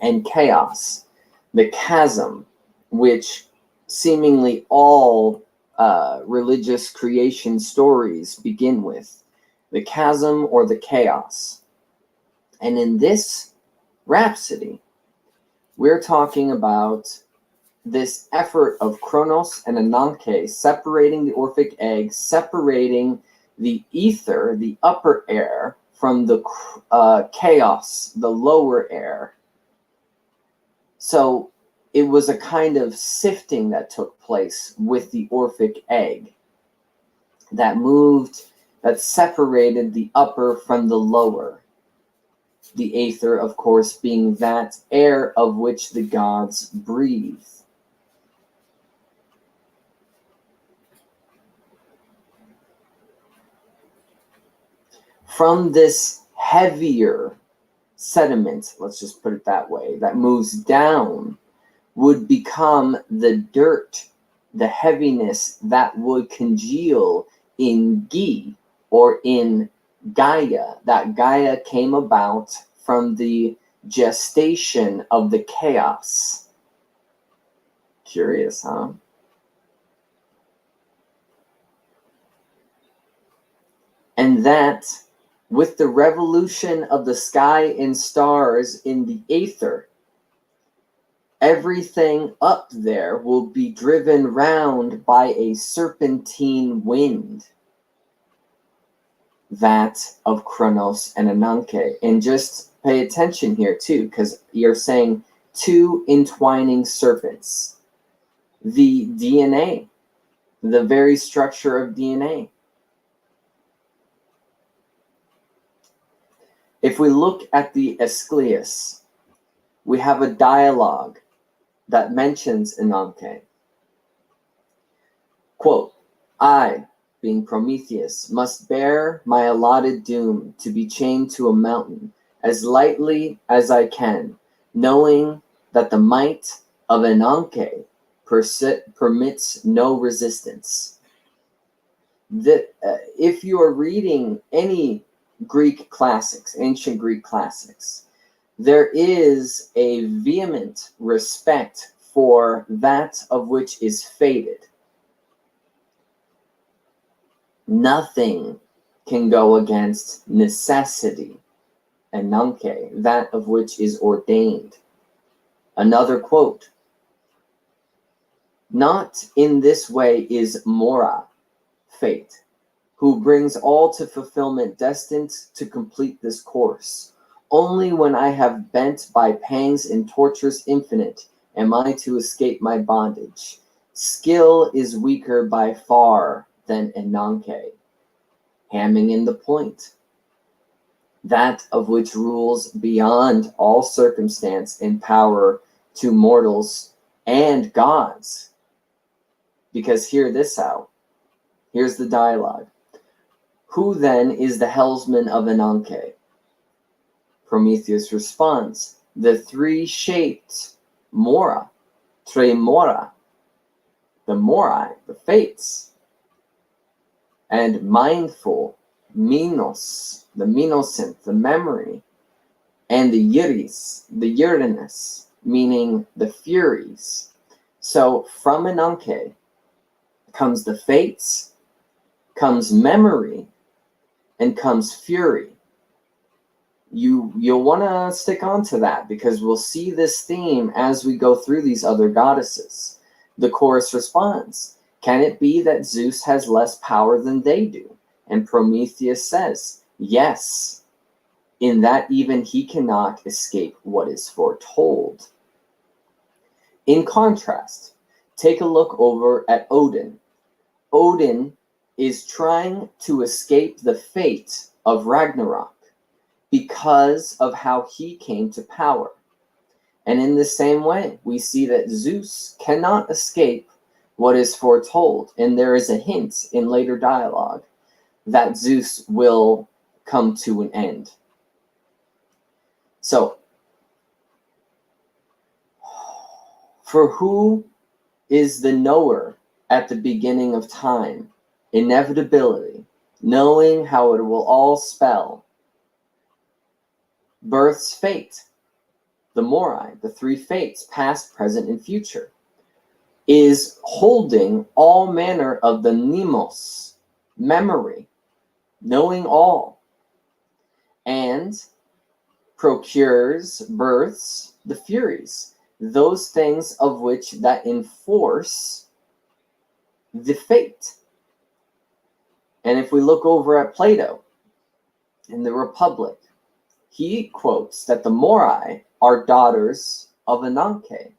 and chaos, the chasm, which seemingly all religious creation stories begin with, the chasm or the chaos. And in this rhapsody, we're talking about this effort of Kronos and Ananke separating the Orphic egg, separating the ether, the upper air, from the chaos, the lower air. So it was a kind of sifting that took place with the Orphic egg that moved, that separated the upper from the lower. The aether, of course, being that air of which the gods breathe. From this heavier sediment, let's just put it that way, that moves down, would become the dirt, the heaviness that would congeal in Gi, or in Gaia. That Gaia came about from the gestation of the chaos. Curious, huh? And that, with the revolution of the sky and stars in the aether, everything up there will be driven round by a serpentine wind. That of Kronos and Ananke. And just pay attention here too, because you're saying two entwining serpents. The DNA, the very structure of DNA. If we look at the Aeschylus, we have a dialogue that mentions Ananke. Quote, I, being Prometheus, must bear my allotted doom to be chained to a mountain as lightly as I can, knowing that the might of Ananke permits no resistance. If you are reading any Greek classics, ancient Greek classics, there is a vehement respect for that of which is fated. Nothing can go against necessity, Ananke, that of which is ordained. Another quote, not in this way is Mora, fate, who brings all to fulfillment destined to complete this course. Only when I have bent by pangs and tortures infinite am I to escape my bondage. Skill is weaker by far than Ananke, hamming in the point, that of which rules beyond all circumstance and power to mortals and gods. Because hear this out. Here's the dialogue. Who then is the helmsman of Ananke? Prometheus responds, the three-shaped Mora, Tre Mora, the Morai, the fates, and mindful, Minos, the Minosynth, the memory, and the Yiris, the Uranus, meaning the Furies. So from Ananke comes the fates, comes memory, and comes fury. You'll want to stick on to that because we'll see this theme as we go through these other goddesses. The chorus responds, can it be that Zeus has less power than they do? And Prometheus says, yes, in that even he cannot escape what is foretold. In contrast, take a look over at Odin. Odin is trying to escape the fate of Ragnarok because of how he came to power. And in the same way, we see that Zeus cannot escape what is foretold. And there is a hint in later dialogue that Zeus will come to an end. So, for who is the knower at the beginning of time? Inevitability, knowing how it will all spell. Birth's fate, the Morai, the three fates, past, present, and future, is holding all manner of the mnemos, memory, knowing all, and procures, births, the Furies, those things of which that enforce the fate. And if we look over at Plato in the Republic, he quotes that the Morai are daughters of Ananke.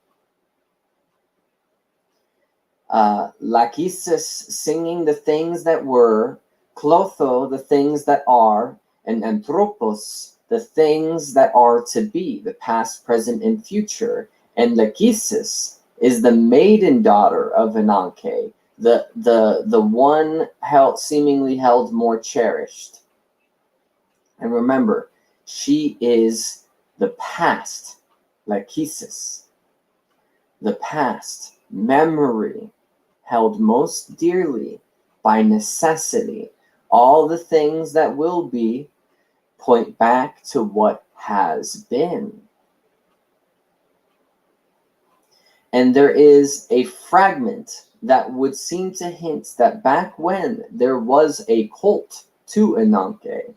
Lachesis singing the things that were, Clotho the things that are, and Anthropos the things that are to be, the past, present, and future. And Lachesis is the maiden daughter of Ananke, the one seemingly held more cherished. And remember, she is the past, Lachesis, the past, memory, held most dearly by necessity. All the things that will be point back to what has been. And there is a fragment that would seem to hint that back when there was a cult to Ananke,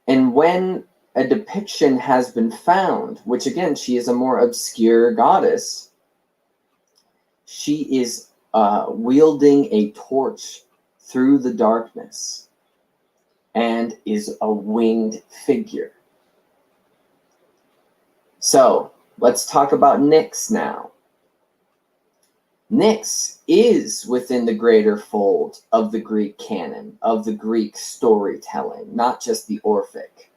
and when a depiction has been found, which again, she is a more obscure goddess, she is wielding a torch through the darkness and is a winged figure. So let's talk about Nyx now. Nyx is within the greater fold of the Greek canon, of the Greek storytelling, not just the Orphic,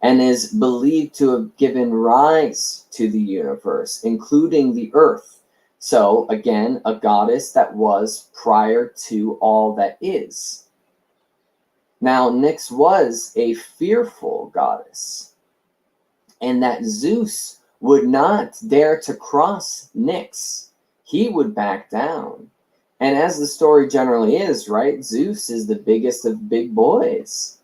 and is believed to have given rise to the universe, including the earth. So, again, a goddess that was prior to all that is. Now, Nyx was a fearful goddess, and that Zeus would not dare to cross Nyx. He would back down. And as the story generally is, right, Zeus is the biggest of big boys.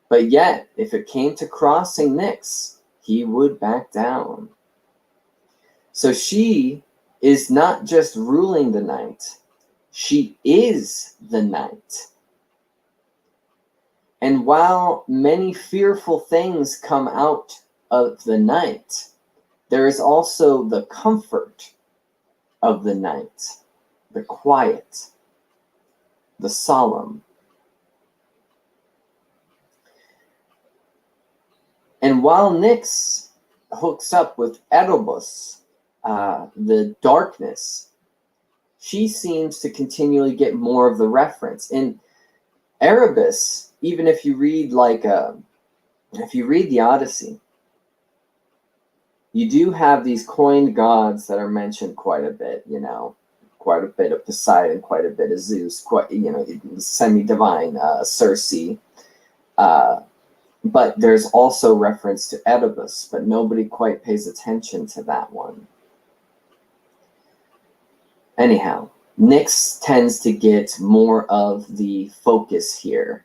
But yet, if it came to crossing Nyx, he would back down. So she is not just ruling the night, she is the night. And while many fearful things come out of the night, there is also the comfort of the night, the quiet, the solemn. And while Nyx hooks up with Erebus, the darkness, she seems to continually get more of the reference. In Erebus, even if you read the Odyssey, you do have these coined gods that are mentioned quite a bit, quite a bit of Poseidon, quite a bit of Zeus, semi-divine Circe. But there's also reference to Oedipus, but nobody quite pays attention to that one. Anyhow, Nyx tends to get more of the focus here.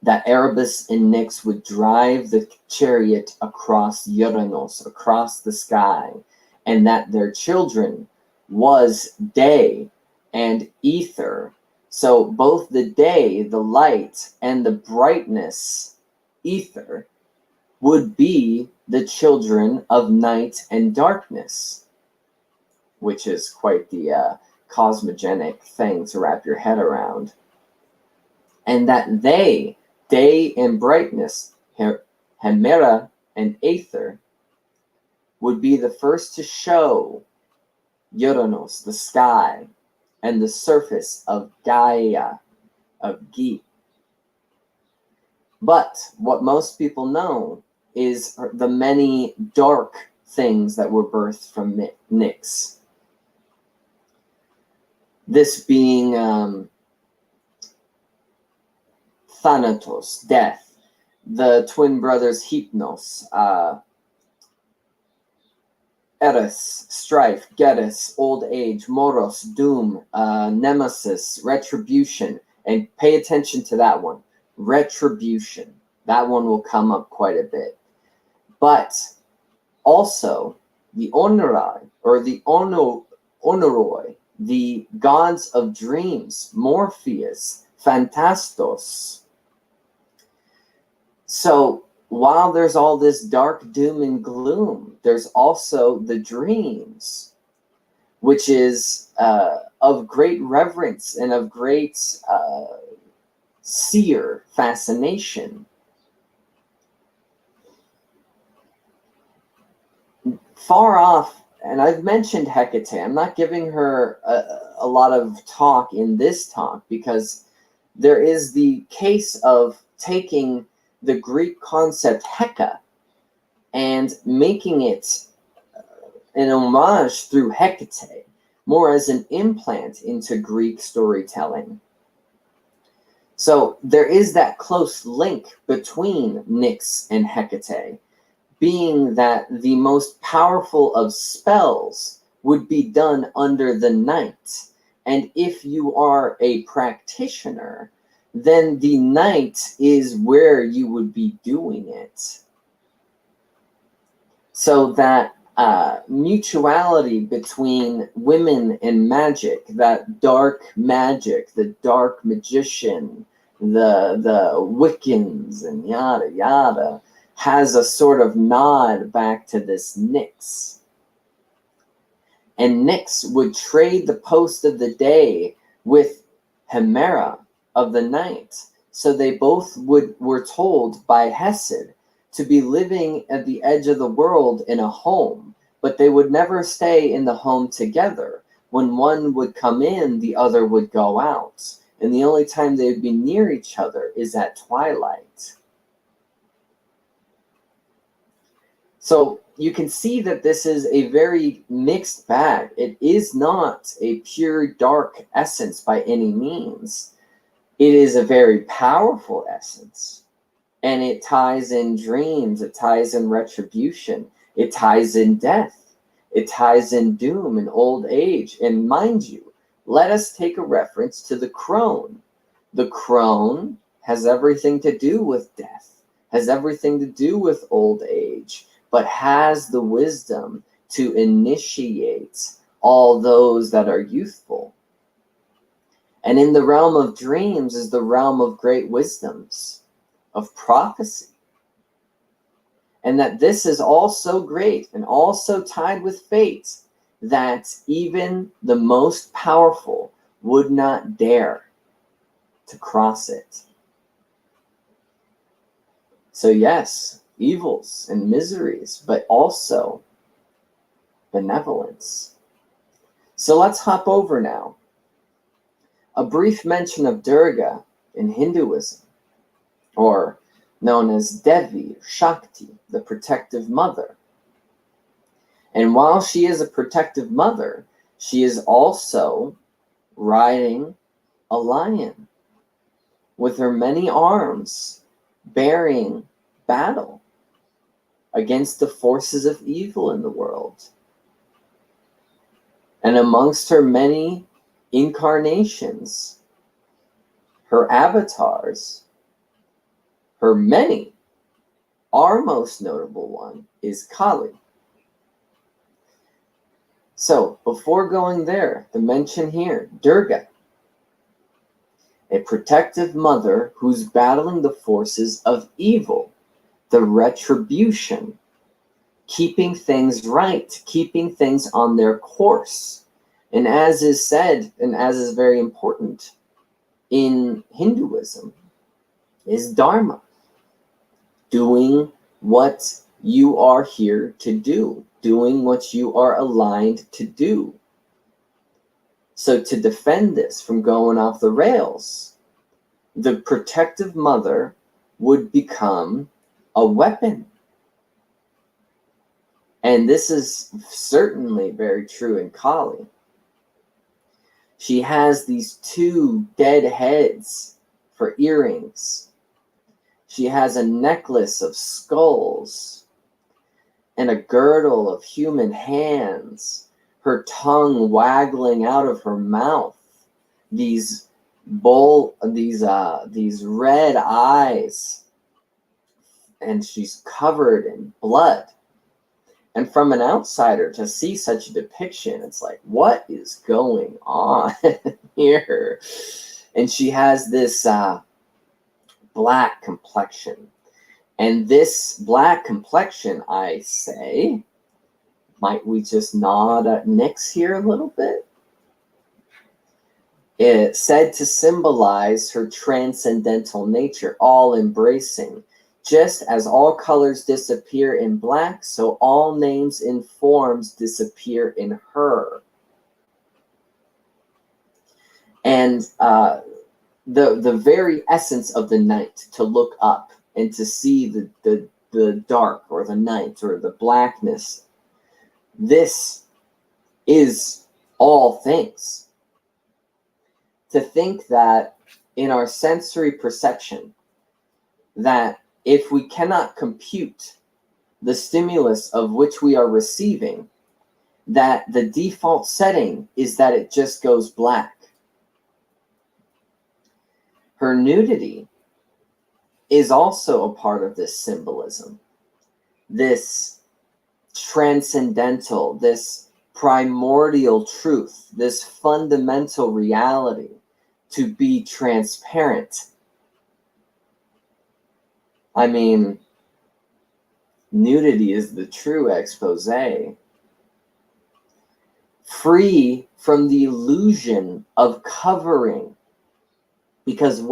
That Erebus and Nyx would drive the chariot across Uranus, across the sky, and that their children was day and ether. So both the day, the light, and the brightness, ether, would be the children of night and darkness, which is quite the cosmogenic thing to wrap your head around. And that they, day and brightness, Hemera and Aether, would be the first to show Uranus, the sky, and the surface of Gaia, of Gi. But what most people know is the many dark things that were birthed from Nyx. this being Thanatos, death, the twin brothers Hypnos, Eris, strife, Geras, old age, Moros, doom, nemesis, retribution. And pay attention to that one. Retribution. That one will come up quite a bit. But also the Onorai, or the Onoroi, the gods of dreams, Morpheus, Phantastos. So while there's all this dark doom and gloom, there's also the dreams, which is of great reverence and of great seer fascination. Far off, and I've mentioned Hecate. I'm not giving her a lot of talk in this talk because there is the case of taking the Greek concept Heka and making it an homage through Hecate, more as an implant into Greek storytelling. So there is that close link between Nyx and Hecate, being that the most powerful of spells would be done under the night. And if you are a practitioner, then the night is where you would be doing it. So that mutuality between women and magic, that dark magic, the dark magician, the Wiccans and yada yada, has a sort of nod back to this Nyx. And Nyx would trade the post of the day with Hemera of the night. So they both were told by Hesed to be living at the edge of the world in a home, but they would never stay in the home together. When one would come in, the other would go out. And the only time they would be near each other is at twilight. So you can see that this is a very mixed bag. It is not a pure dark essence by any means. It is a very powerful essence. And it ties in dreams, it ties in retribution, it ties in death, it ties in doom and old age. And mind you, let us take a reference to the crone. The crone has everything to do with death, has everything to do with old age, but has the wisdom to initiate all those that are youthful. And in the realm of dreams is the realm of great wisdoms, of prophecy. And that this is also great and also tied with fate, that even the most powerful would not dare to cross it. So yes, evils and miseries, but also benevolence. So let's hop over now. A brief mention of Durga in Hinduism, or known as Devi, Shakti, the protective mother. And while she is a protective mother, she is also riding a lion with her many arms, bearing battle against the forces of evil in the world. And amongst her many incarnations, her avatars, her many, our most notable one is Kali. So before going there, the mention here, Durga, a protective mother who's battling the forces of evil, the retribution, keeping things right, keeping things on their course. And as is said, and as is very important in Hinduism, is Dharma. Doing what you are here to do, doing what you are aligned to do. So to defend this from going off the rails, the protective mother would become a weapon. And this is certainly very true in Kali. She has these 2 dead heads for earrings. She has a necklace of skulls and a girdle of human hands, her tongue waggling out of her mouth, these red eyes, and she's covered in blood. And from an outsider to see such a depiction, it's like, what is going on here? And she has this black complexion. And this black complexion, I say, might we just nod at Nyx here a little bit? It's said to symbolize her transcendental nature, all-embracing. Just as all colors disappear in black, so all names and forms disappear in her. And the very essence of the night, to look up and to see the dark or the night or the blackness, this is all things. To think that in our sensory perception, that if we cannot compute the stimulus of which we are receiving, that the default setting is that it just goes black. Her nudity is also a part of this symbolism, this transcendental, this primordial truth, this fundamental reality to be transparent. I mean, nudity is the true expose. Free from the illusion of covering. Because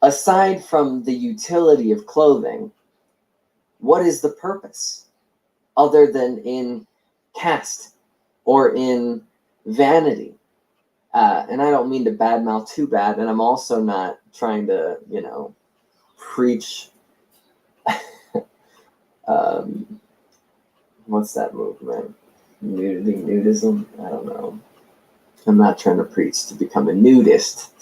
aside from the utility of clothing, what is the purpose? Other than in caste or in vanity. And I don't mean to badmouth too bad, and I'm also not trying to, preach what's that movement? Nudism? I don't know. I'm not trying to preach to become a nudist.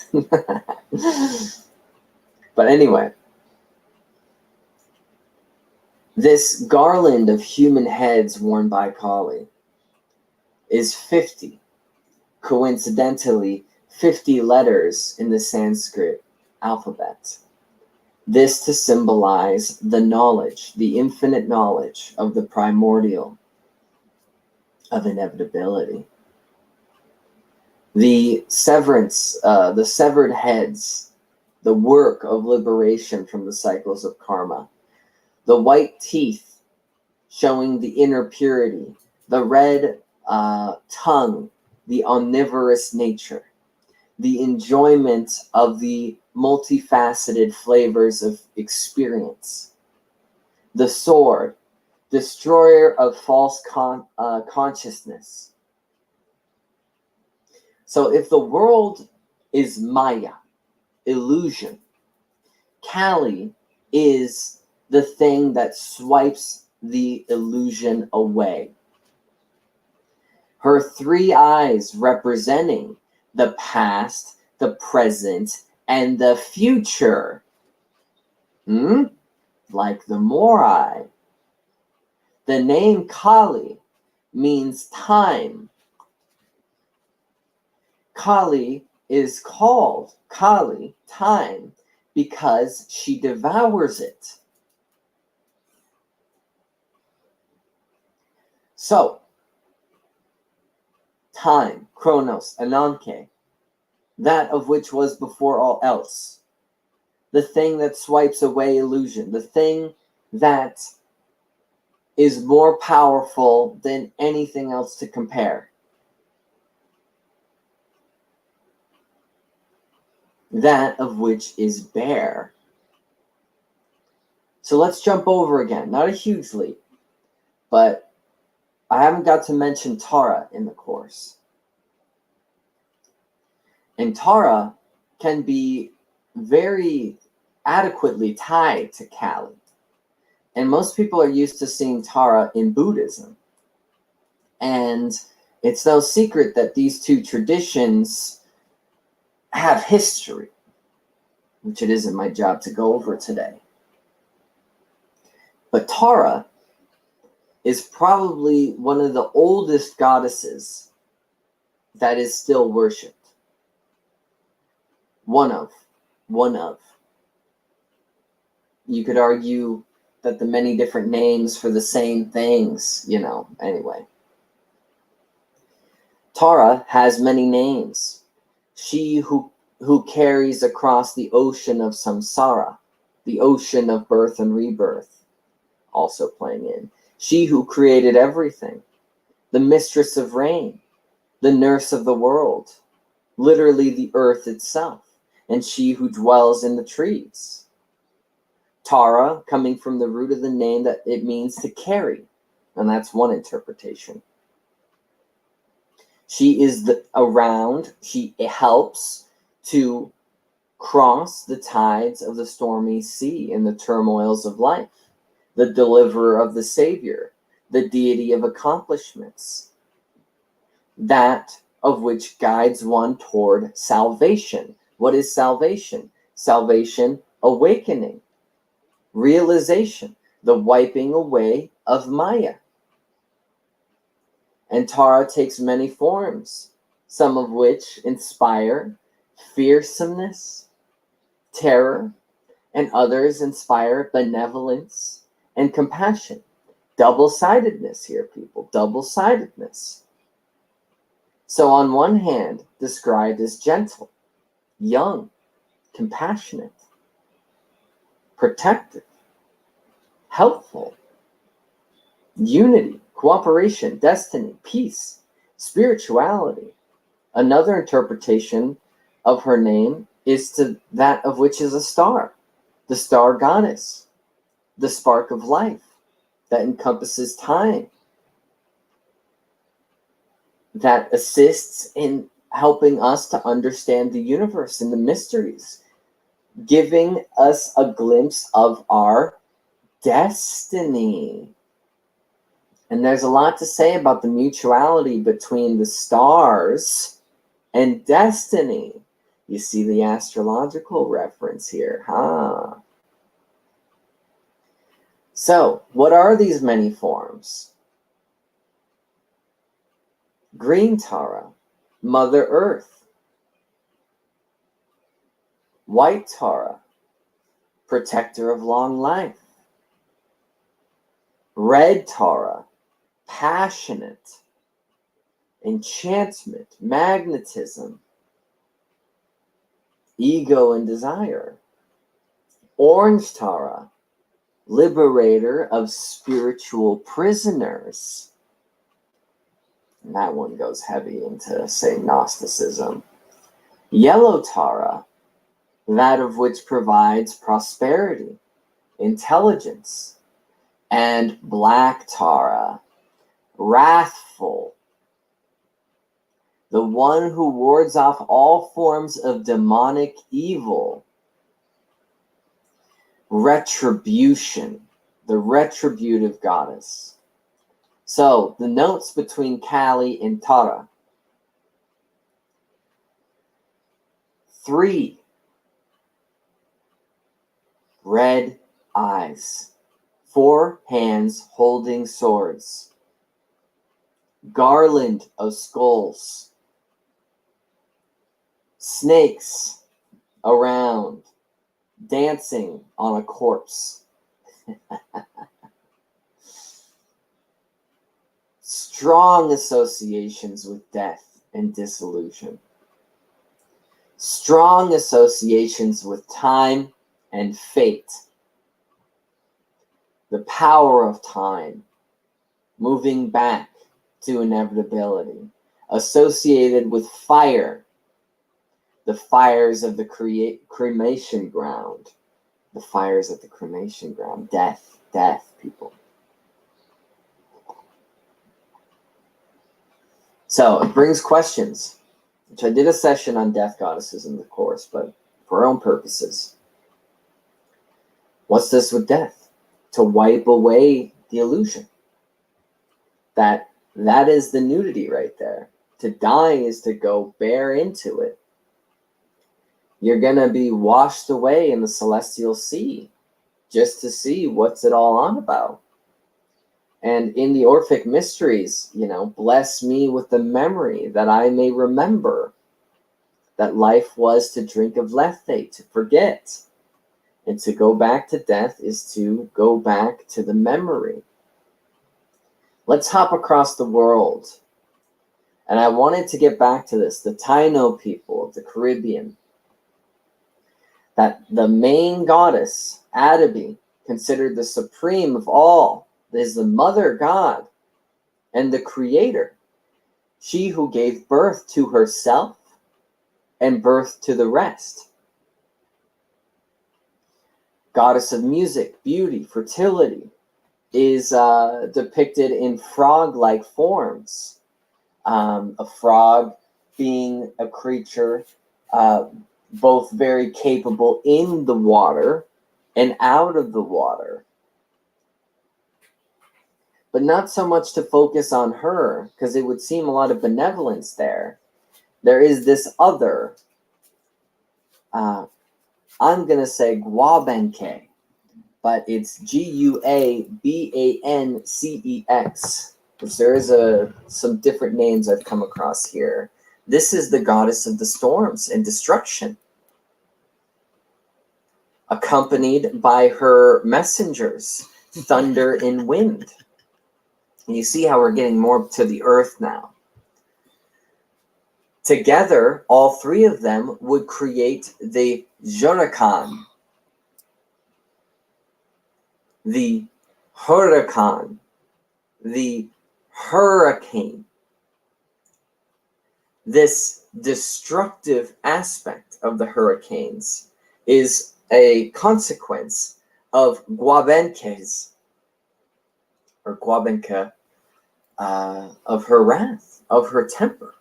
But anyway, this garland of human heads worn by Kali is 50. Coincidentally, 50 letters in the Sanskrit alphabet. This to symbolize the knowledge, the infinite knowledge of the primordial, of inevitability. The severance, the severed heads, the work of liberation from the cycles of karma. The white teeth showing the inner purity. The red tongue, the omnivorous nature. The enjoyment of the multifaceted flavors of experience. The sword, destroyer of false consciousness. So if the world is Maya, illusion, Kali is the thing that swipes the illusion away. Her 3 eyes representing the past, the present, and the future. Like the Morai. The name Kali means time. Kali is called Kali, time, because she devours it. So, time, Chronos, Ananke, that of which was before all else, the thing that swipes away illusion, the thing that is more powerful than anything else to compare. That of which is bare. So let's jump over again. Not a huge leap, but I haven't got to mention Tara in the course. And Tara can be very adequately tied to Kali. And most people are used to seeing Tara in Buddhism. And It's no secret that these two traditions have history, which it isn't my job to go over today. But Tara is probably one of the oldest goddesses that is still worshipped. One of. You could argue that the many different names for the same things, anyway. Tara has many names. She who carries across the ocean of samsara, the ocean of birth and rebirth, also playing in. She who created everything, the mistress of rain, the nurse of the world, literally the earth itself, and she who dwells in the trees. Tara, coming from the root of the name that it means to carry, and that's one interpretation. She is around, she helps to cross the tides of the stormy sea in the turmoils of life, the deliverer of the Savior, the deity of accomplishments, that of which guides one toward salvation. What is salvation? Salvation, awakening, realization, the wiping away of Maya. And Tara takes many forms, some of which inspire fearsomeness, terror, and others inspire benevolence and compassion. Double-sidedness here, people, double-sidedness. So on one hand, described as gentle, young, compassionate, protective, helpful, unity, cooperation, destiny, peace, spirituality. Another interpretation of her name is to that of which is a star, the star goddess, the spark of life that encompasses time, that assists in helping us to understand the universe and the mysteries, giving us a glimpse of our destiny. And there's a lot to say about the mutuality between the stars and destiny. You see the astrological reference here, huh? So, what are these many forms? Green Tara, Mother Earth. White Tara, Protector of long life. Red Tara, passionate, enchantment, magnetism, ego and desire. Orange Tara, liberator of spiritual prisoners. And that one goes heavy into, say, Gnosticism. Yellow Tara, that of which provides prosperity, intelligence. And Black Tara, wrathful, the one who wards off all forms of demonic evil. Retribution, the retributive goddess. So, the notes between Kali and Tara. 3 red eyes. 4 hands holding swords. Garland of skulls. Snakes around, dancing on a corpse. Strong associations with death and dissolution. Strong associations with time and fate. The power of time, moving back to inevitability, associated with fire, the fires of the cremation ground, the fires of the cremation ground, death, people. So it brings questions, which I did a session on death goddesses in the course, but for our own purposes. What's this with death? To wipe away the illusion that That is the nudity right there. To die is to go bare into it. You're going to be washed away in the celestial sea just to see what's it all on about. And in the Orphic mysteries, bless me with the memory that I may remember that life was to drink of Lethe, to forget. And to go back to death is to go back to the memory. Let's hop across the world. And I wanted to get back to this, the Taino people of the Caribbean. That the main goddess, Atabi, considered the supreme of all, is the mother god and the creator. She who gave birth to herself and birth to the rest. Goddess of music, beauty, fertility, is depicted in frog-like forms. A frog being a creature both very capable in the water and out of the water. But not so much to focus on her, because it would seem a lot of benevolence there. There is this other, I'm going to say Guabenke, but it's Guabancex, because there is some different names I've come across here. This is the goddess of the storms and destruction, accompanied by her messengers, thunder and wind. And you see how we're getting more to the earth now. Together, all three of them would create the Huracan, the Huracan, the hurricane. This destructive aspect of the hurricanes is a consequence of Guabenke's, or Guabenka, of her wrath, of her temper.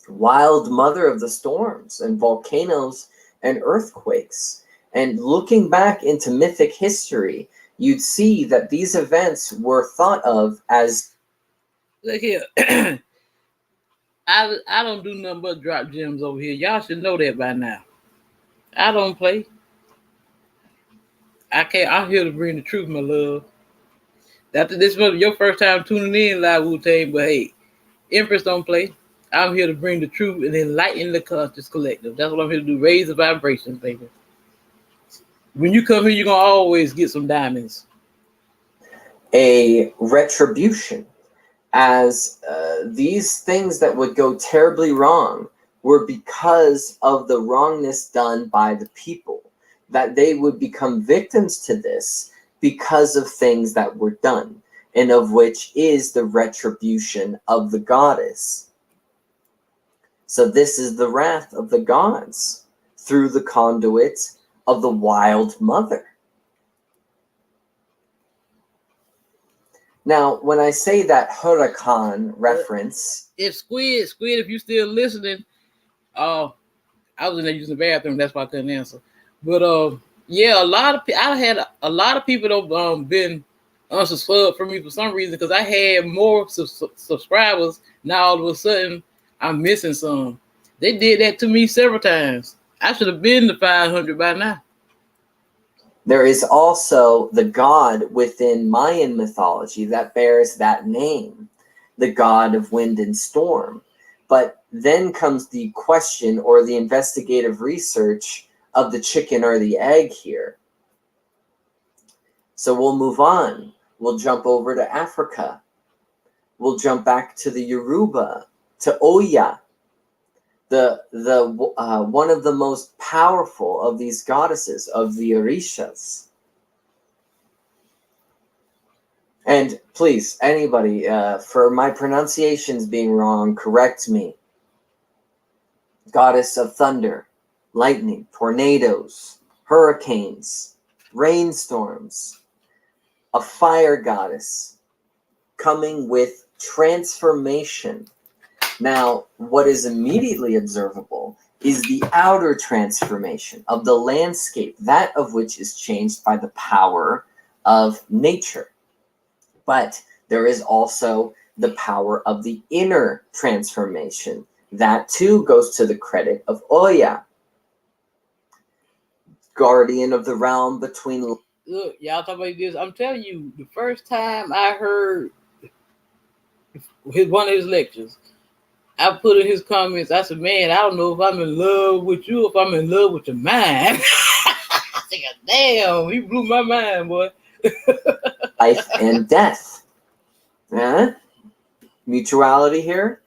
Wild mother of the storms and volcanoes and earthquakes. And looking back into mythic history, you'd see that these events were thought of as... Look here. I don't do nothing but drop gems over here. Y'all should know that by now. I don't play. I'm here to bring the truth, my love. After this was your first time tuning in live, Wu-Tang, but hey, Empress don't play. I'm here to bring the truth and enlighten the conscious collective. That's what I'm here to do. Raise the vibrations, baby. When you come here, you're going to always get some diamonds. A retribution, as these things that would go terribly wrong were because of the wrongness done by the people, that they would become victims to this because of things that were done, and of which is the retribution of the goddess. So this is the wrath of the gods through the conduit of the wild mother. Now, when I say that Huracan reference... If Squid, if you still listening, I was in there using the bathroom, that's why I couldn't answer. But yeah, I had a lot of people don't been unsubscribed from me for some reason, because I had more subscribers. Now all of a sudden I'm missing some. They did that to me several times. I should have been to 500 by now. There is also the god within Mayan mythology that bears that name, the god of wind and storm. But then comes the question, or the investigative research, of the chicken or the egg here. So we'll move on. We'll jump over to Africa. We'll jump back to the Yoruba, to Oya, the one of the most powerful of these goddesses, of the Orishas. And please, anybody, for my pronunciations being wrong, correct me. Goddess of thunder, lightning, tornadoes, hurricanes, rainstorms, a fire goddess coming with transformation. Now, what is immediately observable is the outer transformation of the landscape, that of which is changed by the power of nature. But there is also the power of the inner transformation. That too goes to the credit of Oya, guardian of the realm between. Look, y'all talk about this. I'm telling you, the first time I heard one of his lectures, I put in his comments, I said, man, I don't know if I'm in love with you, if I'm in love with your mind. I think, damn, he blew my mind, boy. Life and death. Mutuality here.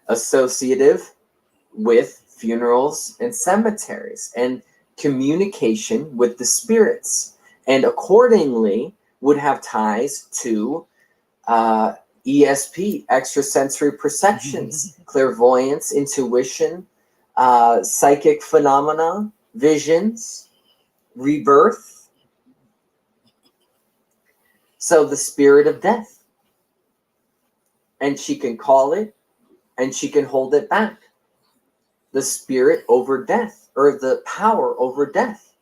Associative with funerals and cemeteries, and communication with the spirits, and accordingly would have ties to ESP, extrasensory perceptions, clairvoyance, intuition, psychic phenomena, visions, rebirth. So the spirit of death. And she can call it, and she can hold it back. The spirit over death, or the power over death.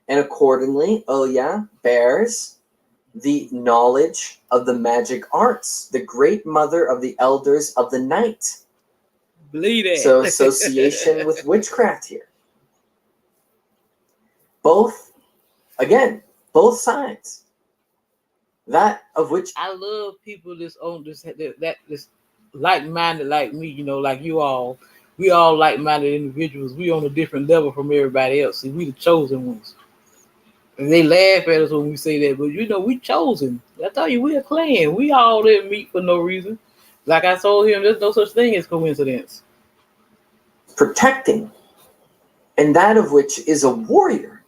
And accordingly, Oya bears the knowledge of the magic arts, the great mother of the elders of the night. Believe that. So association with witchcraft here. Both, again, both sides. That of which I love people that's on this like-minded like me, you know, like you all. We all like-minded individuals. We on a different level from everybody else. See, we the chosen ones. And they laugh at us when we say that, but you know, we chosen. I tell you, we a clan. We all didn't meet for no reason. Like I told him, there's no such thing as coincidence. protecting, and that of which is a warrior.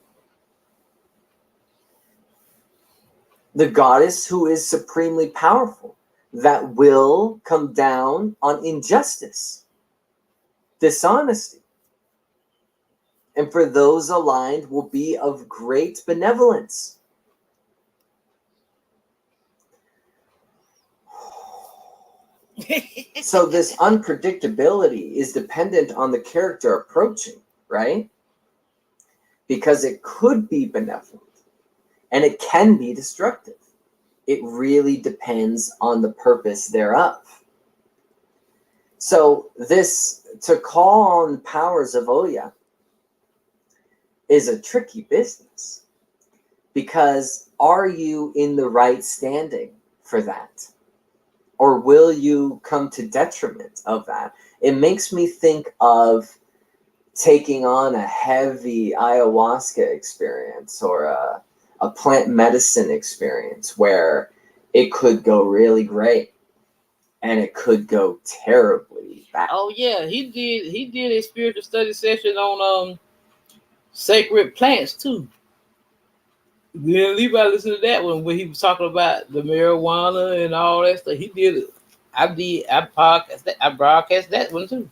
The goddess who is supremely powerful, that will come down on injustice, dishonesty, and for those aligned will be of great benevolence. So this unpredictability is dependent on the character approaching, right? Because it could be benevolent and it can be destructive. It really depends on the purpose thereof. So this, to call on the powers of Oya, is a tricky business, because are you in the right standing for that? Or will you come to detriment of that? It makes me think of taking on a heavy ayahuasca experience or a plant medicine experience where it could go really great and it could go terribly bad. Oh yeah, he did a spiritual study session on sacred plants too. Then Levi listened to that one where he was talking about the marijuana and all that stuff. He did it. I broadcast that one too.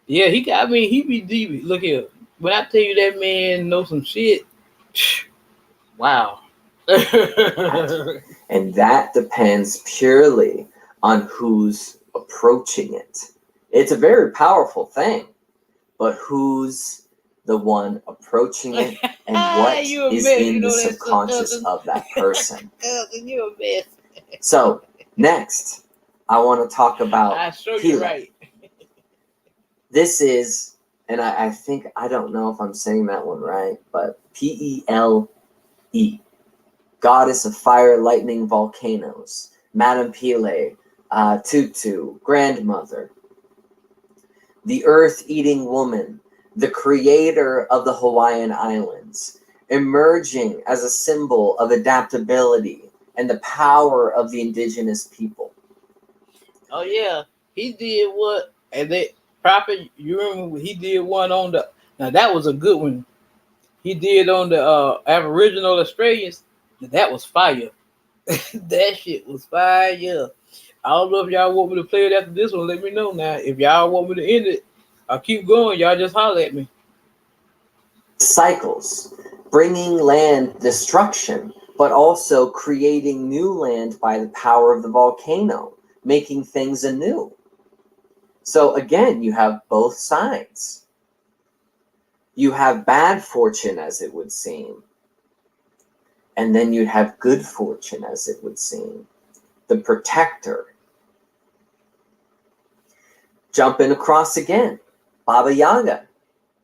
Yeah, he be deep. Look here. When I tell you that man knows some shit, wow. And that depends purely on who's approaching it. It's a very powerful thing, but who's the one approaching it and what is in the subconscious of that person. You a mess. So next, I want to talk about I show you Pele. right. This is, and I think, I don't know if I'm saying that one right, but Pele, goddess of fire, lightning, volcanoes, Madame Pele, Tutu, grandmother, the earth-eating woman, the creator of the Hawaiian Islands, emerging as a symbol of adaptability and the power of the indigenous people. Oh yeah, he did what, and they Prophet. You remember he did one on the. Now that was a good one. He did on the Aboriginal Australians. That was fire. That shit was fire. I don't know if y'all want me to play it after this one. Let me know now. If y'all want me to end it, I'll keep going. Y'all just holler at me. Cycles, bringing land destruction, but also creating new land by the power of the volcano, making things anew. So again, you have both sides. You have bad fortune, as it would seem, and then you'd have good fortune, as it would seem. the protector. Jumping across again, Baba Yaga.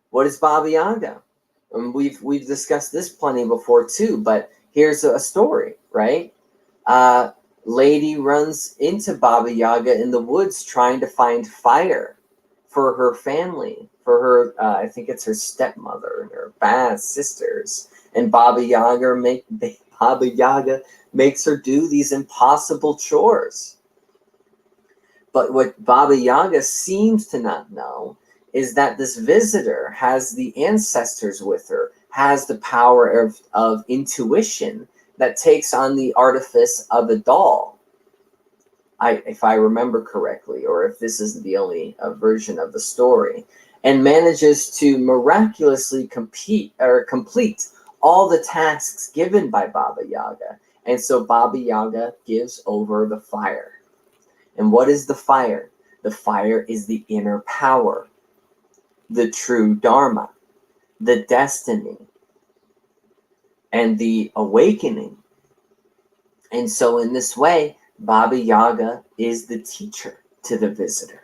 What is Baba Yaga? And we've discussed this plenty before too, but here's a story, right? Lady runs into Baba Yaga in the woods trying to find fire for her family, for her, I think it's her stepmother and her bad sisters. And Baba Yaga makes her do these impossible chores. But what Baba Yaga seems to not know is that this visitor has the ancestors with her, has the power of intuition that takes on the artifice of a doll. If I remember correctly, or if this is the only version of the story, and manages to miraculously complete all the tasks given by Baba Yaga. And so Baba Yaga gives over the fire. And what is the fire? The fire is the inner power, the true Dharma, the destiny, and the awakening. And so in this way, Baba Yaga is the teacher to the visitor.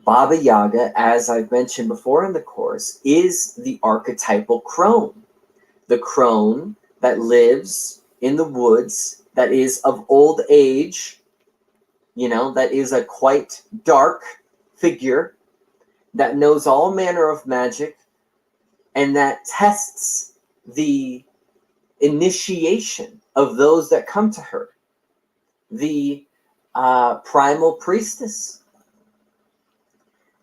Baba Yaga, as I've mentioned before in the course, is the archetypal crone. The crone that lives in the woods, that is of old age, that is a quite dark figure, that knows all manner of magic, and that tests the initiation of those that come to her. The primal priestess.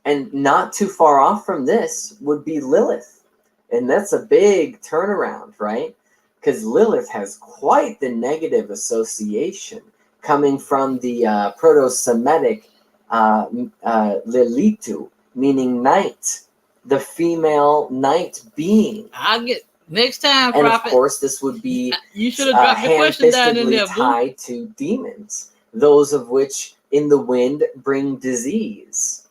And not too far off from this would be Lilith. And that's a big turnaround, right? Because Lilith has quite the negative association coming from the Proto-Semitic Lilitu, meaning night, the female night being. I'll get next time, and Prophet. Of course, this would be you should have dropped the question down in there, tied to demons, those of which in the wind bring disease.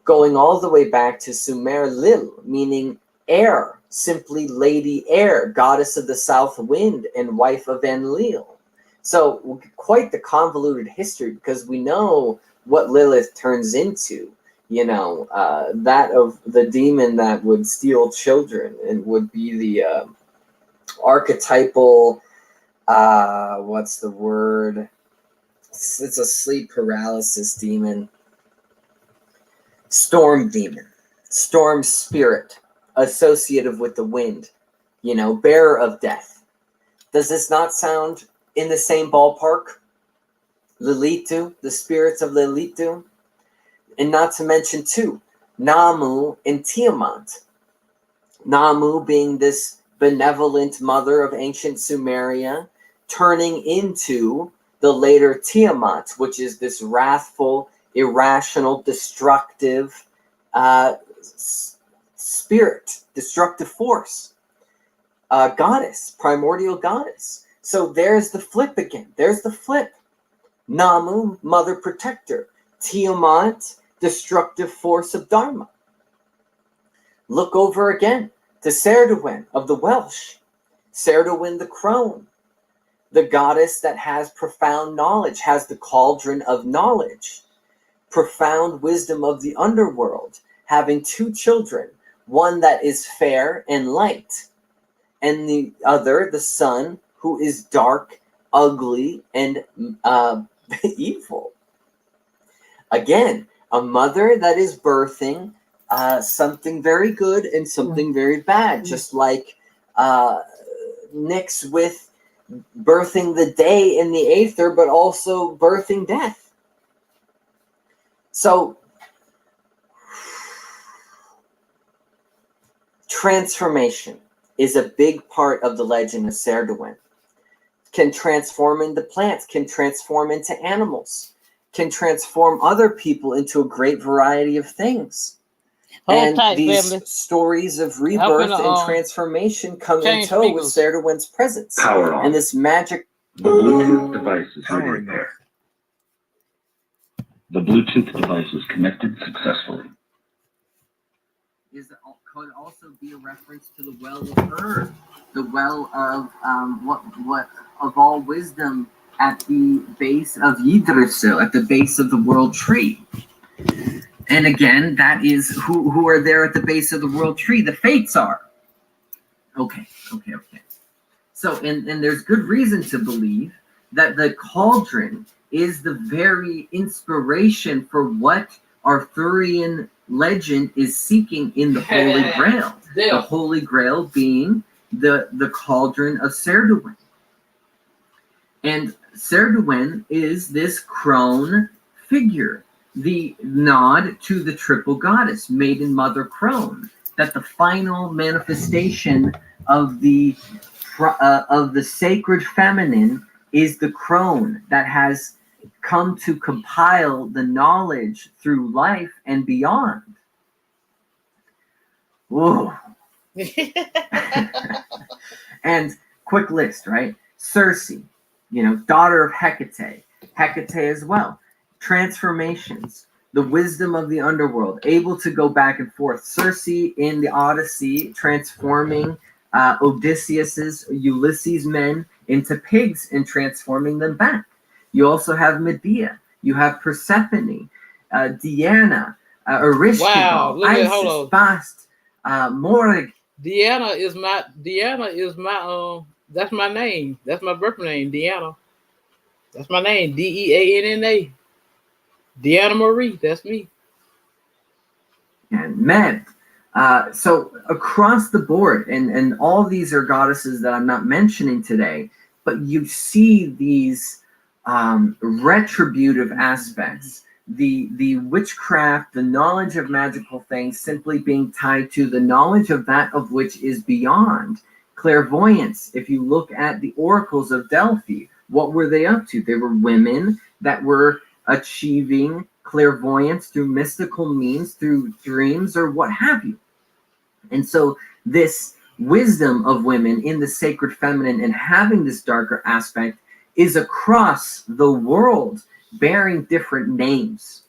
Going all the way back to Sumer Lil, meaning air, simply Lady Air, goddess of the south wind and wife of Enlil. So quite the convoluted history, because we know what Lilith turns into. That of the demon that would steal children and would be the archetypal, what's the word? It's a sleep paralysis demon. Storm demon. Storm spirit associated with the wind. Bearer of death. Does this not sound in the same ballpark? Lilitu, the spirits of Lilitu. And not to mention, too, Namu and Tiamat. Namu being this benevolent mother of ancient Sumeria, turning into the later Tiamat, which is this wrathful, irrational, destructive spirit, destructive force. Goddess, primordial goddess. So there's the flip again. There's the flip. Namu, mother protector. Tiamat, destructive force of Dharma. Look over again to Cerduwen of the Welsh. Cerduwen the crone, the goddess that has profound knowledge, has the cauldron of knowledge, profound wisdom of the underworld, having two children, one that is fair and light, and the other, the son, who is dark, ugly, and evil. Again, a mother that is birthing something very good and something very bad, just like Nyx with birthing the day in the Aether, but also birthing death. So, transformation is a big part of the legend of Cerduwen. Can transform into plants, can transform into animals, can transform other people into a great variety of things. And these stories of rebirth and transformation come in tow with Cerduwen's presence. Power on. And this magic... The Bluetooth device is ready there. The Bluetooth device is connected successfully. Could also be a reference to the well of Ur, the well of what of all wisdom at the base of Yggdrasil, at the base of the World Tree. And again, that is who are there at the base of the World Tree? The Fates are. Okay. So, and there's good reason to believe that the cauldron is the very inspiration for what Arthurian legend is seeking in the Holy Grail. The Holy Grail being the cauldron of Cerduin. And Cerduin is this crone figure, the nod to the triple goddess, Maiden Mother Crone, that the final manifestation of the sacred feminine is the crone that has come to compile the knowledge through life and beyond. Whoa. And quick list, right? Circe, daughter of Hecate. Hecate as well. Transformations, the wisdom of the underworld, able to go back and forth. Circe in the Odyssey, transforming Ulysses' men into pigs and transforming them back. You also have Medea. You have Persephone, Diana, Ereshkigal, Isis, Bast, Morag. Deanna is my that's my name. That's my birth name, Deanna. That's my name, Deanna. Deanna Marie, that's me. And Med. So across the board, and all these are goddesses that I'm not mentioning today, but you see these retributive aspects, the witchcraft, the knowledge of magical things simply being tied to the knowledge of that of which is beyond. Clairvoyance, if you look at the oracles of Delphi, what were they up to? They were women that were achieving clairvoyance through mystical means, through dreams or what have you. And so this wisdom of women in the sacred feminine and having this darker aspect is across the world, bearing different names.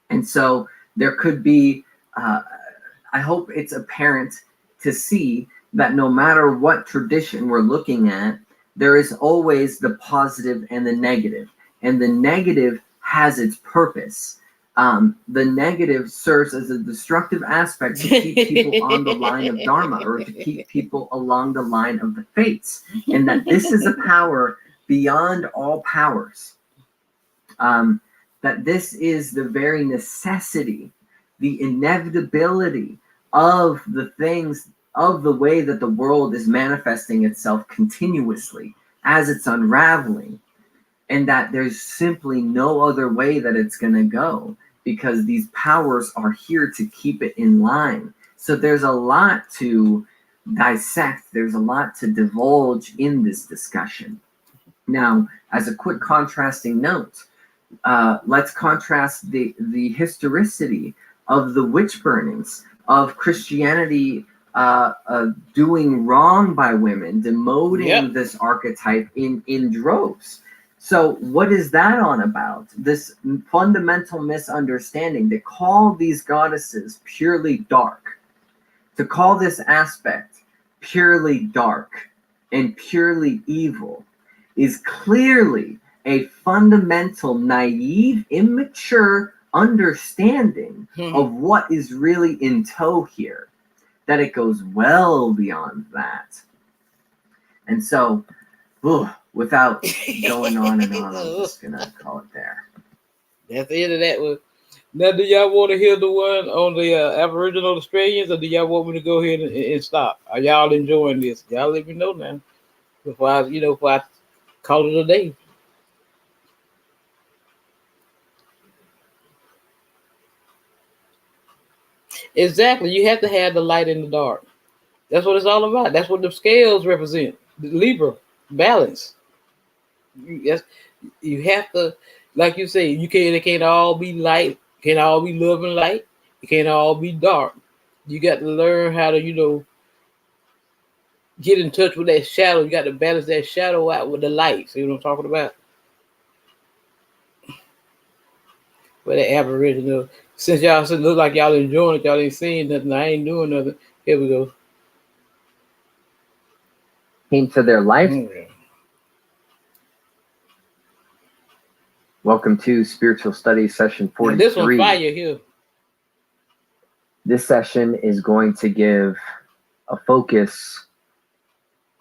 And so there could be, I hope it's apparent to see that no matter what tradition we're looking at, there is always the positive and the negative. And the negative has its purpose. The negative serves as a destructive aspect to keep people on the line of Dharma, or to keep people along the line of the fates. And that this is a power beyond all powers. That this is the very necessity, the inevitability of the things, of the way that the world is manifesting itself continuously as it's unraveling. And that there's simply no other way that it's going to go, because these powers are here to keep it in line. So there's a lot to dissect. There's a lot to divulge in this discussion. Now, as a quick contrasting note, let's contrast the historicity of the witch burnings, of Christianity doing wrong by women, demoting this archetype in droves. So what is that on about? This fundamental misunderstanding to call these goddesses purely dark, to call this aspect purely dark and purely evil, is clearly a fundamental, naive, immature understanding of what is really in tow here, that it goes well beyond that. And so, without going on and on, I'm just gonna call it there. That's the end of that one. Now, do y'all want to hear the one on the Aboriginal Australians, or do y'all want me to go ahead and stop? Are y'all enjoying this? Y'all let me know now before I call it a day. Exactly. You have to have the light in the dark. That's what it's all about. That's what the scales represent. The Libra, balance. Yes, you have to, like you say, it can't all be light, can't all be love and light, it can't all be dark. You got to learn how to, get in touch with that shadow. You got to balance that shadow out with the light. See what I'm talking about? For the Aboriginal. Since y'all look like y'all enjoying it, y'all ain't saying nothing. I ain't doing nothing. Here we go. Into their life. Welcome to Spiritual Studies Session Now, 43. this one fire here. This session is going to give a focus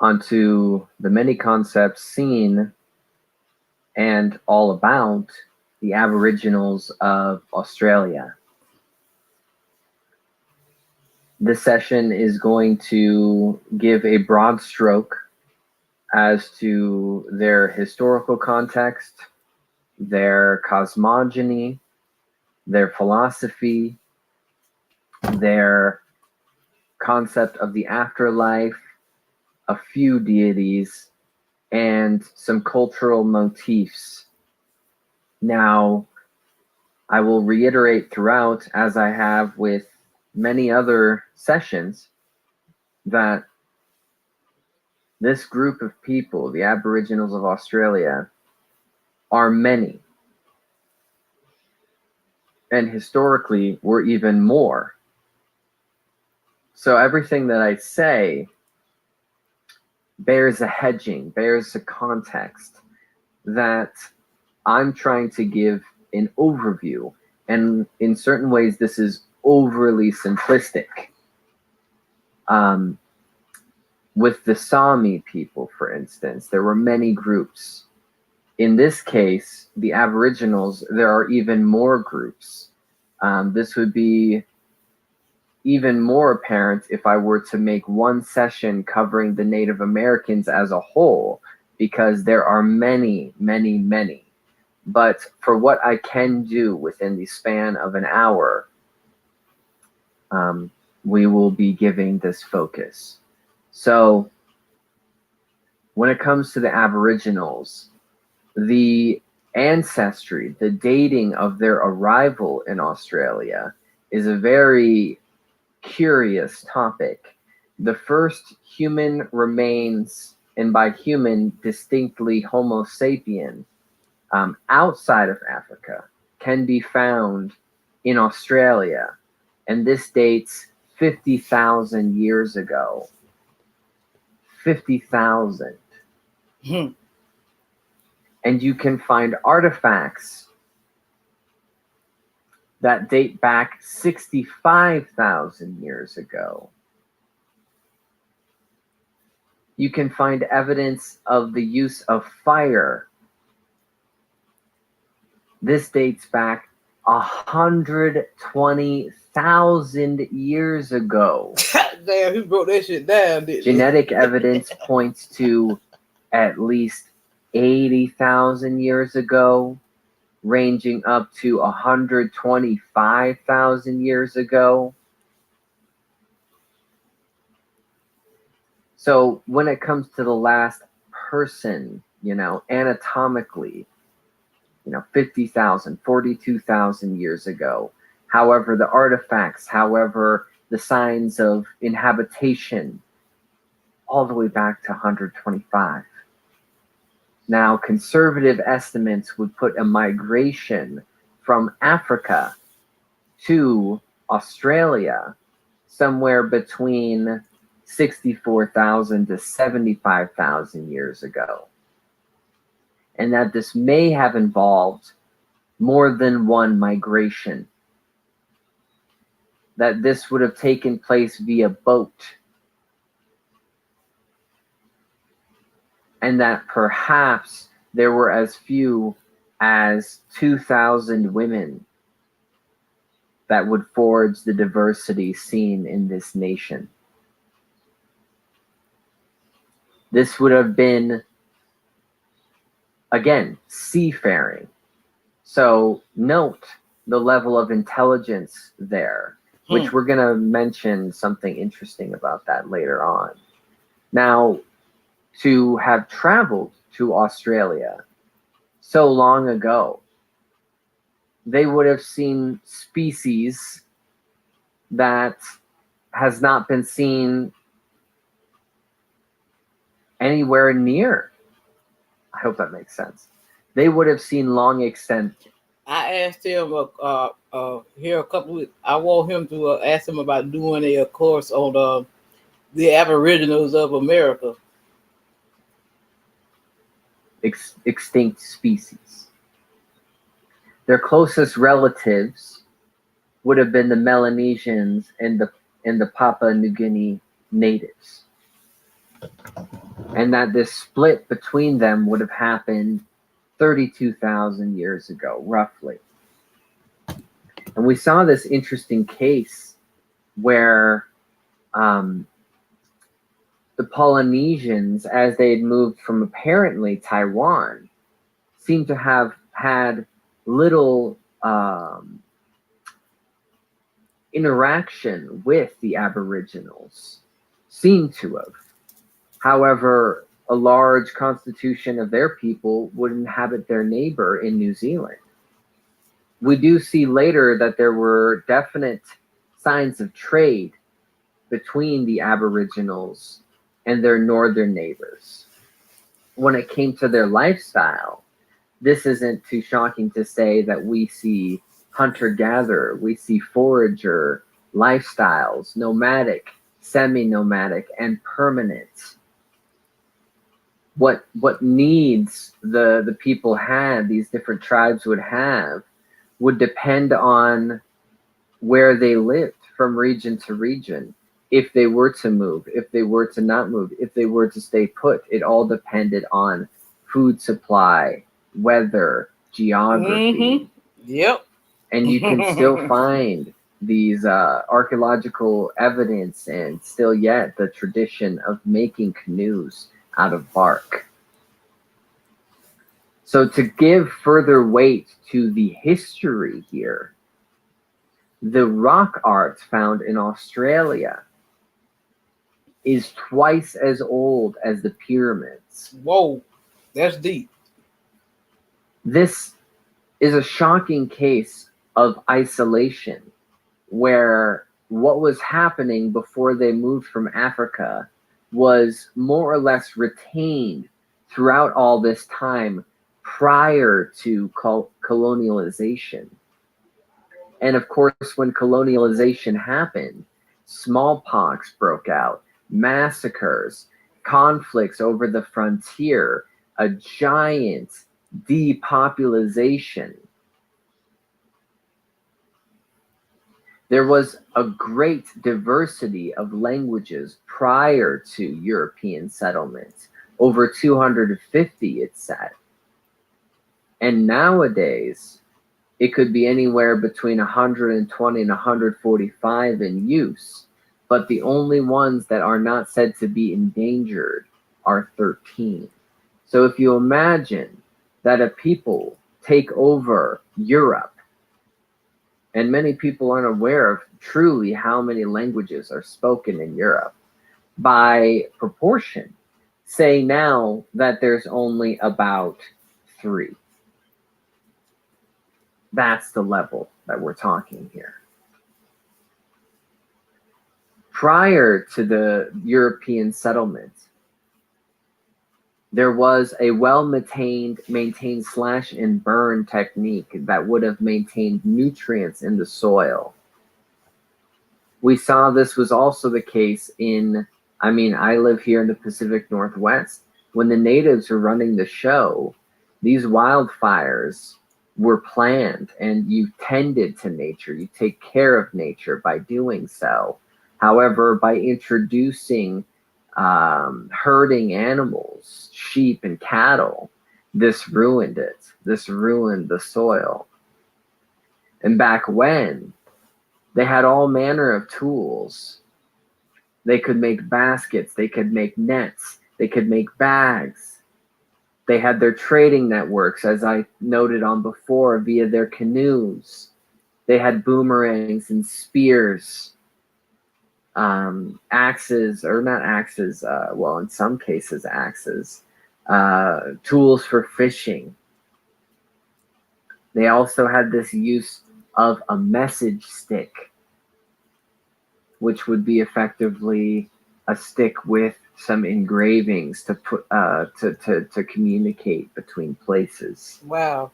onto the many concepts seen and all about the Aboriginals of Australia. This session is going to give a broad stroke as to their historical context, their cosmogony, their philosophy, their concept of the afterlife, a few deities, and some cultural motifs. Now, I will reiterate throughout, as I have with many other sessions, that this group of people, the Aboriginals of Australia, are many. And historically, were even more. So everything that I say bears a hedging, bears a context that I'm trying to give an overview. And in certain ways, this is overly simplistic. With the Sami people, for instance, there were many groups. In this case, the Aboriginals, there are even more groups. This would be even more apparent if I were to make one session covering the Native Americans as a whole, because there are many, many, many. But for what I can do within the span of an hour, we will be giving this focus. So when it comes to the Aboriginals, the ancestry, the dating of their arrival in Australia is a very curious topic. The first human remains, and by human, distinctly Homo sapien, outside of Africa, can be found in Australia, and this dates 50,000 years ago. 50,000. And you can find artifacts that date back 65,000 years ago. You can find evidence of the use of fire. This dates back 120,000 years ago. Damn, he broke that shit down, didn't he? Genetic evidence points to at least 80,000 years ago, ranging up to 125,000 years ago. So when it comes to the last person, anatomically, 50,000, 42,000 years ago. However, the artifacts, however, the signs of inhabitation, all the way back to 125. Now, conservative estimates would put a migration from Africa to Australia somewhere between 64,000 to 75,000 years ago. And that this may have involved more than one migration. That this would have taken place via boat. And that perhaps there were as few as 2,000 women that would forge the diversity seen in this nation. This would have been, again, seafaring. So note the level of intelligence there, which we're going to mention something interesting about that later on. Now, to have traveled to Australia so long ago, they would have seen species that has not been seen anywhere near. I hope that makes sense. They would have seen long extent. I asked him here a couple weeks. I want him to ask him about doing a course on the Aboriginals of America. Extinct species. Their closest relatives would have been the Melanesians and the Papua New Guinea natives. And that this split between them would have happened 32,000 years ago, roughly. And we saw this interesting case where the Polynesians, as they had moved from apparently Taiwan, seemed to have had little interaction with the Aboriginals. Seemed to have. However, a large constitution of their people would inhabit their neighbor in New Zealand. We do see later that there were definite signs of trade between the Aboriginals and their northern neighbors. When it came to their lifestyle, this isn't too shocking to say that we see hunter-gatherer, we see forager lifestyles, nomadic, semi-nomadic, and permanent. What needs the people had, these different tribes would have, would depend on where they lived from region to region. If they were to move, if they were to not move, if they were to stay put, it all depended on food supply, weather, geography. Yep. And you can still find these archaeological evidence and still yet the tradition of making canoes out of bark. So to give further weight to the history here, the rock art found in Australia is twice as old as the pyramids. Whoa, that's deep. This is a shocking case of isolation where what was happening before they moved from Africa was more or less retained throughout all this time prior to colonialization. And of course, when colonialization happened, smallpox broke out, massacres, conflicts over the frontier, a giant depopulation. There was a great diversity of languages prior to European settlement, over 250 it said. And nowadays, it could be anywhere between 120 and 145 in use, but the only ones that are not said to be endangered are 13. So if you imagine that a people take over Europe, and many people aren't aware of truly how many languages are spoken in Europe, by proportion, say now that there's only about 3. That's the level that we're talking here. Prior to the European settlement, there was a well-maintained slash and burn technique that would have maintained nutrients in the soil. We saw this was also the case I live here in the Pacific Northwest. When the natives were running the show, these wildfires were planned and you tended to nature. You take care of nature by doing so. However, by introducing herding animals, sheep and cattle, this ruined it. This ruined the soil. And back when, they had all manner of tools. They could make baskets, they could make nets, they could make bags. They had their trading networks, as I noted on before, via their canoes. They had boomerangs and spears. Axes, or not axes, in some cases axes, tools for fishing. They also had this use of a message stick, which would be effectively a stick with some engravings to put to communicate between places. Wow.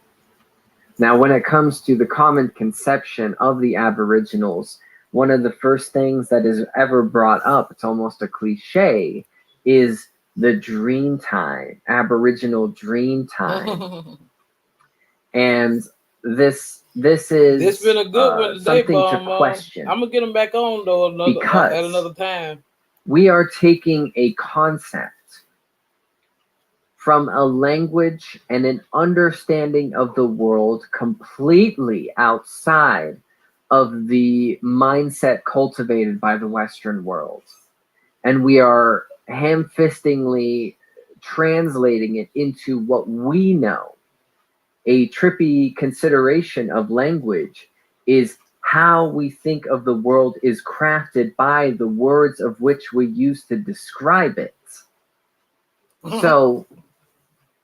Now, when it comes to the common conception of the Aboriginals, one of the first things that is ever brought up, it's almost a cliche, is the dream time, Aboriginal dream time. And this is This been a good one today, something Bomb. to question. I'm gonna get them back on though at another time. We are taking a concept from a language and an understanding of the world completely outside of the mindset cultivated by the Western world. And we are ham-fistingly translating it into what we know. A trippy consideration of language is how we think of the world is crafted by the words of which we use to describe it. So,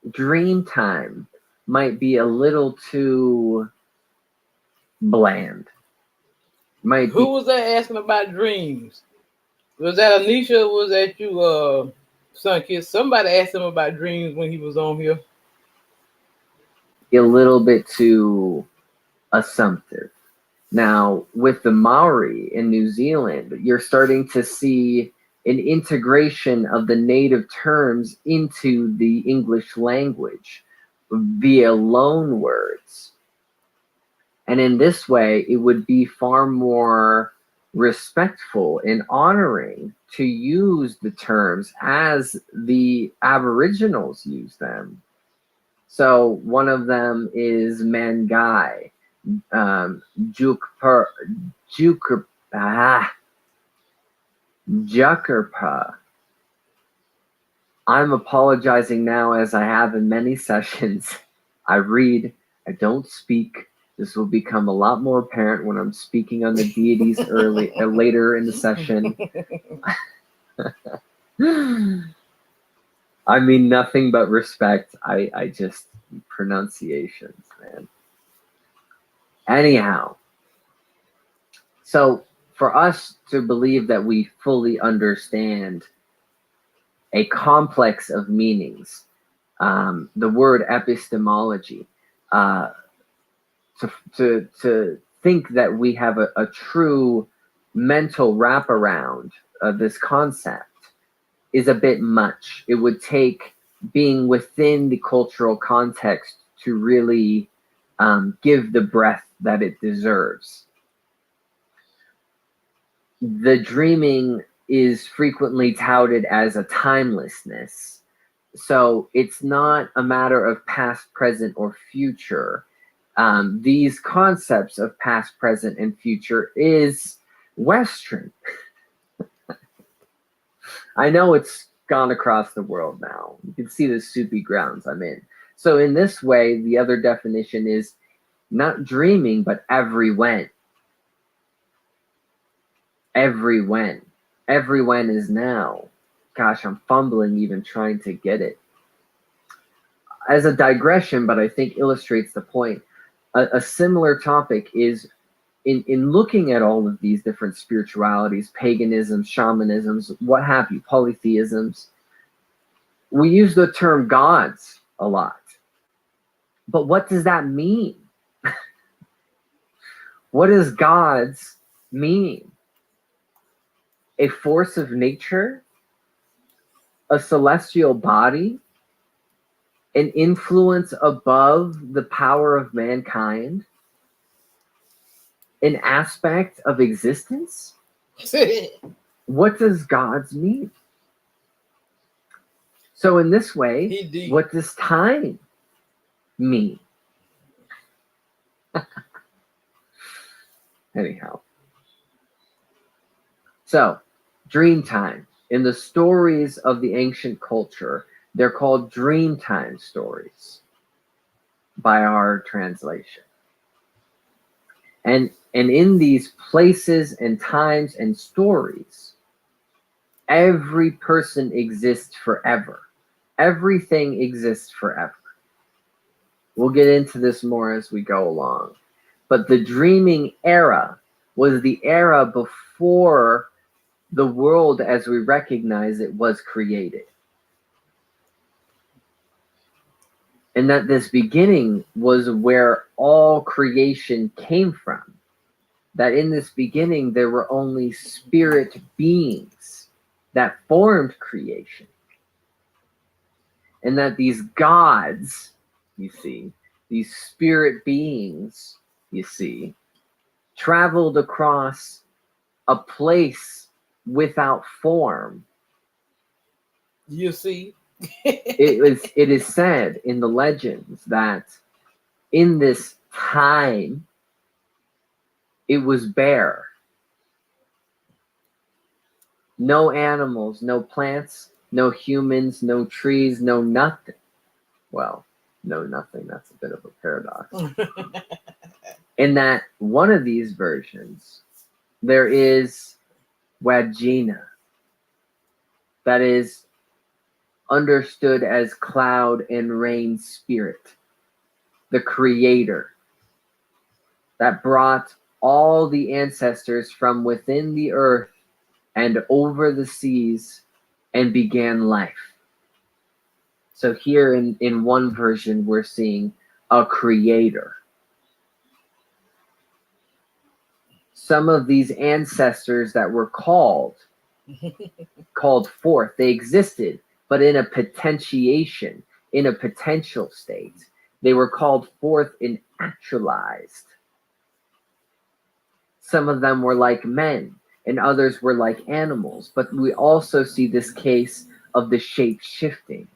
dream time might be a little too bland. Who was that asking about dreams? Was that Anisha or was that you, Son Kid? Somebody asked him about dreams when he was on here. A little bit too assumptive. Now, with the Maori in New Zealand, you're starting to see an integration of the native terms into the English language via loan words. And in this way, it would be far more respectful and honoring to use the terms as the Aboriginals use them. So one of them is Mangai, Jukurpa. I'm apologizing now, as I have in many sessions. I read, I don't speak. This will become a lot more apparent when I'm speaking on the deities later in the session. I mean nothing but respect. I just pronunciations, man. Anyhow, so for us to believe that we fully understand a complex of meanings, the word epistemology, to think that we have a true mental wraparound of this concept is a bit much. It would take being within the cultural context to really give the breadth that it deserves. The dreaming is frequently touted as a timelessness. So it's not a matter of past, present, or future. These concepts of past, present, and future is Western. I know it's gone across the world now. You can see the soupy grounds I'm in. So in this way, the other definition is not dreaming, but every when. Every when. Every when is now. Gosh, I'm fumbling even trying to get it. As a digression, but I think illustrates the point, a similar topic is in looking at all of these different spiritualities, paganisms, shamanisms, what have you, polytheisms, we use the term gods a lot. But what does that mean? What does gods mean? A force of nature? A celestial body? An influence above the power of mankind? An aspect of existence? What does gods mean? So in this way, what does time mean? Anyhow. So, dream time. In the stories of the ancient culture, they're called dream time stories by our translation. And in these places and times and stories, every person exists forever. Everything exists forever. We'll get into this more as we go along. But the dreaming era was the era before the world as we recognize it was created. And that this beginning was where all creation came from. That in this beginning, there were only spirit beings that formed creation. And that these gods, you see, these spirit beings, you see, traveled across a place without form. You see, It is said in the legends that in this time it was bare. No animals, no plants, no humans, no trees, no nothing. Well, no nothing, that's a bit of a paradox. In that one of these versions, there is Wagina, that is understood as cloud and rain spirit, the creator that brought all the ancestors from within the earth and over the seas and began life. So here in one version, we're seeing a creator. Some of these ancestors that were called forth, they existed, but in a potentiation, in a potential state. They were called forth and actualized. Some of them were like men, and others were like animals. But we also see this case of the shape shifting.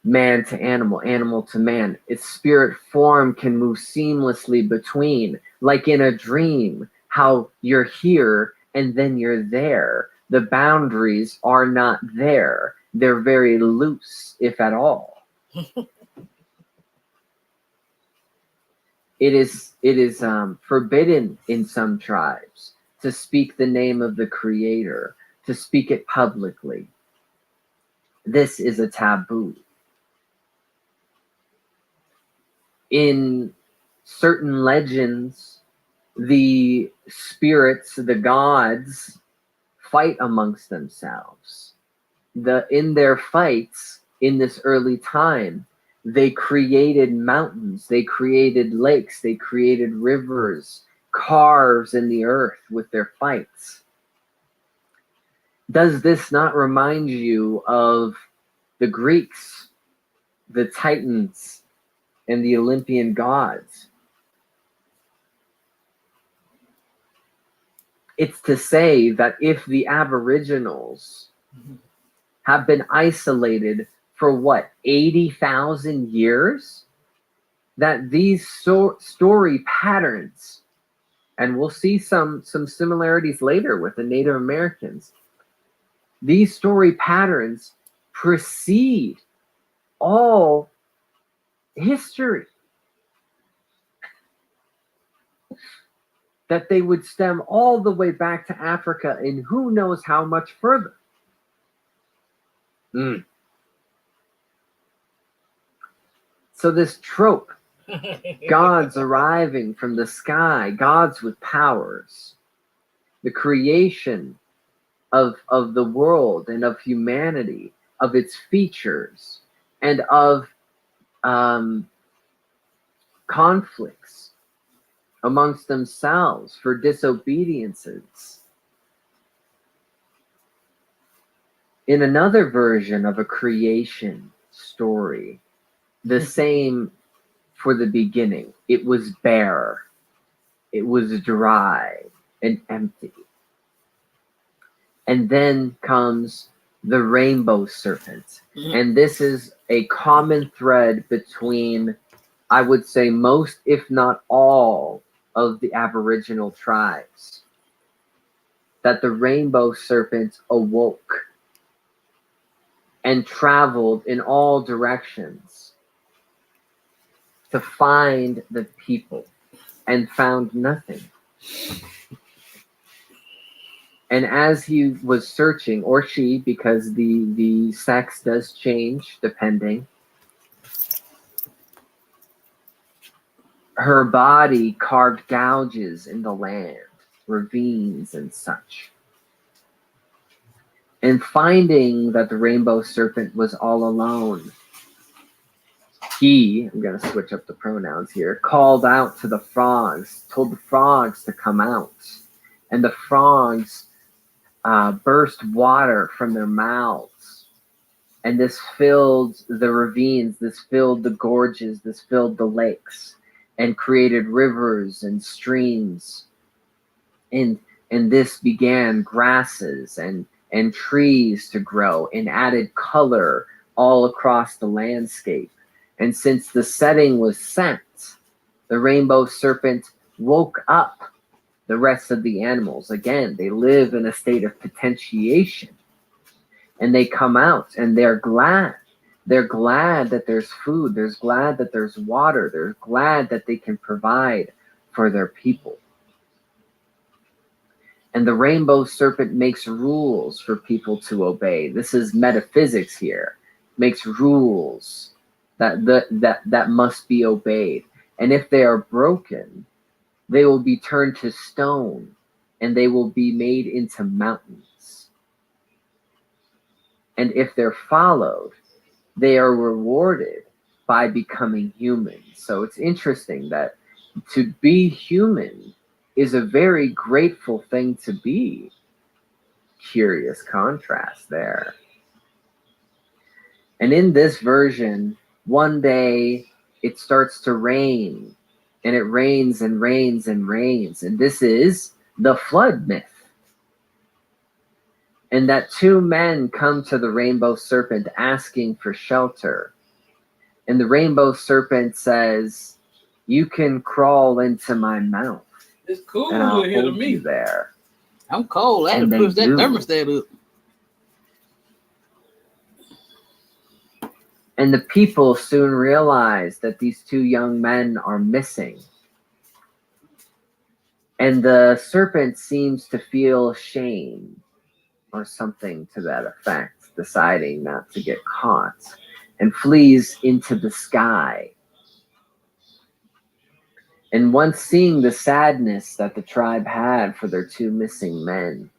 Man to animal, animal to man. Its spirit form can move seamlessly between, like in a dream, how you're here and then you're there. The boundaries are not there. They're very loose, if at all. It is forbidden in some tribes to speak the name of the Creator, to speak it publicly. This is a taboo. In certain legends, the spirits, the gods, fight amongst themselves. In their fights in this early time, they created mountains, they created lakes, they created rivers, carves in the earth with their fights. Does this not remind you of the Greeks, the Titans, and the Olympian gods? It's to say that if the Aboriginals have been isolated for what, 80,000 years, that these story patterns, and we'll see some similarities later with the Native Americans, these story patterns precede all history. That they would stem all the way back to Africa and who knows how much further. So this trope, gods arriving from the sky, gods with powers, the creation of the world and of humanity, of its features, and of conflicts amongst themselves for disobediences. In another version of a creation story, the same for the beginning. It was bare, it was dry and empty. And then comes the rainbow serpent. And this is a common thread between, I would say, most, if not all, of the Aboriginal tribes. That the rainbow serpent awoke and traveled in all directions to find the people and found nothing. And as he was searching, or she, because the sex does change depending, her body carved gouges in the land, ravines and such. And finding that the rainbow serpent was all alone, he, I'm going to switch up the pronouns here, called out to the frogs, told the frogs to come out. And the frogs burst water from their mouths And this filled the ravines, this filled the gorges, this filled the lakes, and created rivers and streams. And this began grasses and trees to grow and added color all across the landscape. And since the setting was set, the rainbow serpent woke up the rest of the animals. Again, they live in a state of potentiation. And they come out and they're glad. They're glad that there's food. They're glad that there's water. They're glad that they can provide for their people. And the rainbow serpent makes rules for people to obey. This is metaphysics here. Makes rules that must be obeyed. And if they are broken, they will be turned to stone and they will be made into mountains. And if they're followed, they are rewarded by becoming human. So it's interesting that to be human is a very grateful thing to be. Curious contrast there. And in this version, one day it starts to rain, and it rains and rains and rains. And this is the flood myth. And that two men come to the rainbow serpent asking for shelter. And the rainbow serpent says, "You can crawl into my mouth. It's cool And I'll here to hold me. you there." I'm cold. I had And to they push that do. thermostat up. And the people soon realize that these two young men are missing. And the serpent seems to feel shame or something to that effect, deciding not to get caught, and flees into the sky. And once seeing the sadness that the tribe had for their two missing men,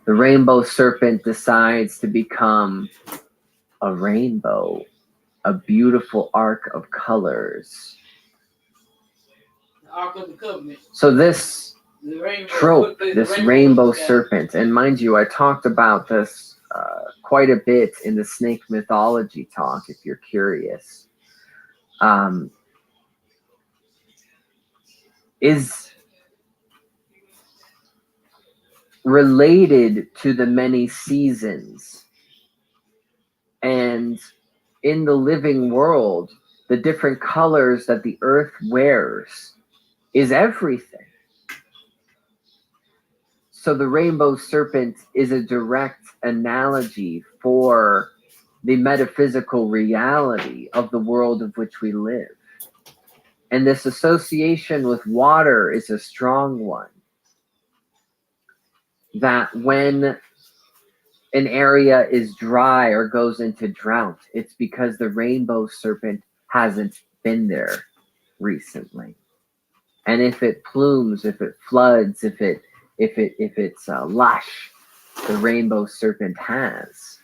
the rainbow serpent decides to become a rainbow, a beautiful arc of colors. The Ark of the Covenant. So this The rainbow, trope, the this rainbow rainbow sky. serpent, and mind you, I talked about this quite a bit in the snake mythology talk, if you're curious, is related to the many seasons. And in the living world, the different colors that the earth wears is everything. So the rainbow serpent is a direct analogy for the metaphysical reality of the world of which we live. And this association with water is a strong one. That when an area is dry or goes into drought, it's because the rainbow serpent hasn't been there recently. And if it plumes, if it floods, if it's lush, the rainbow serpent has.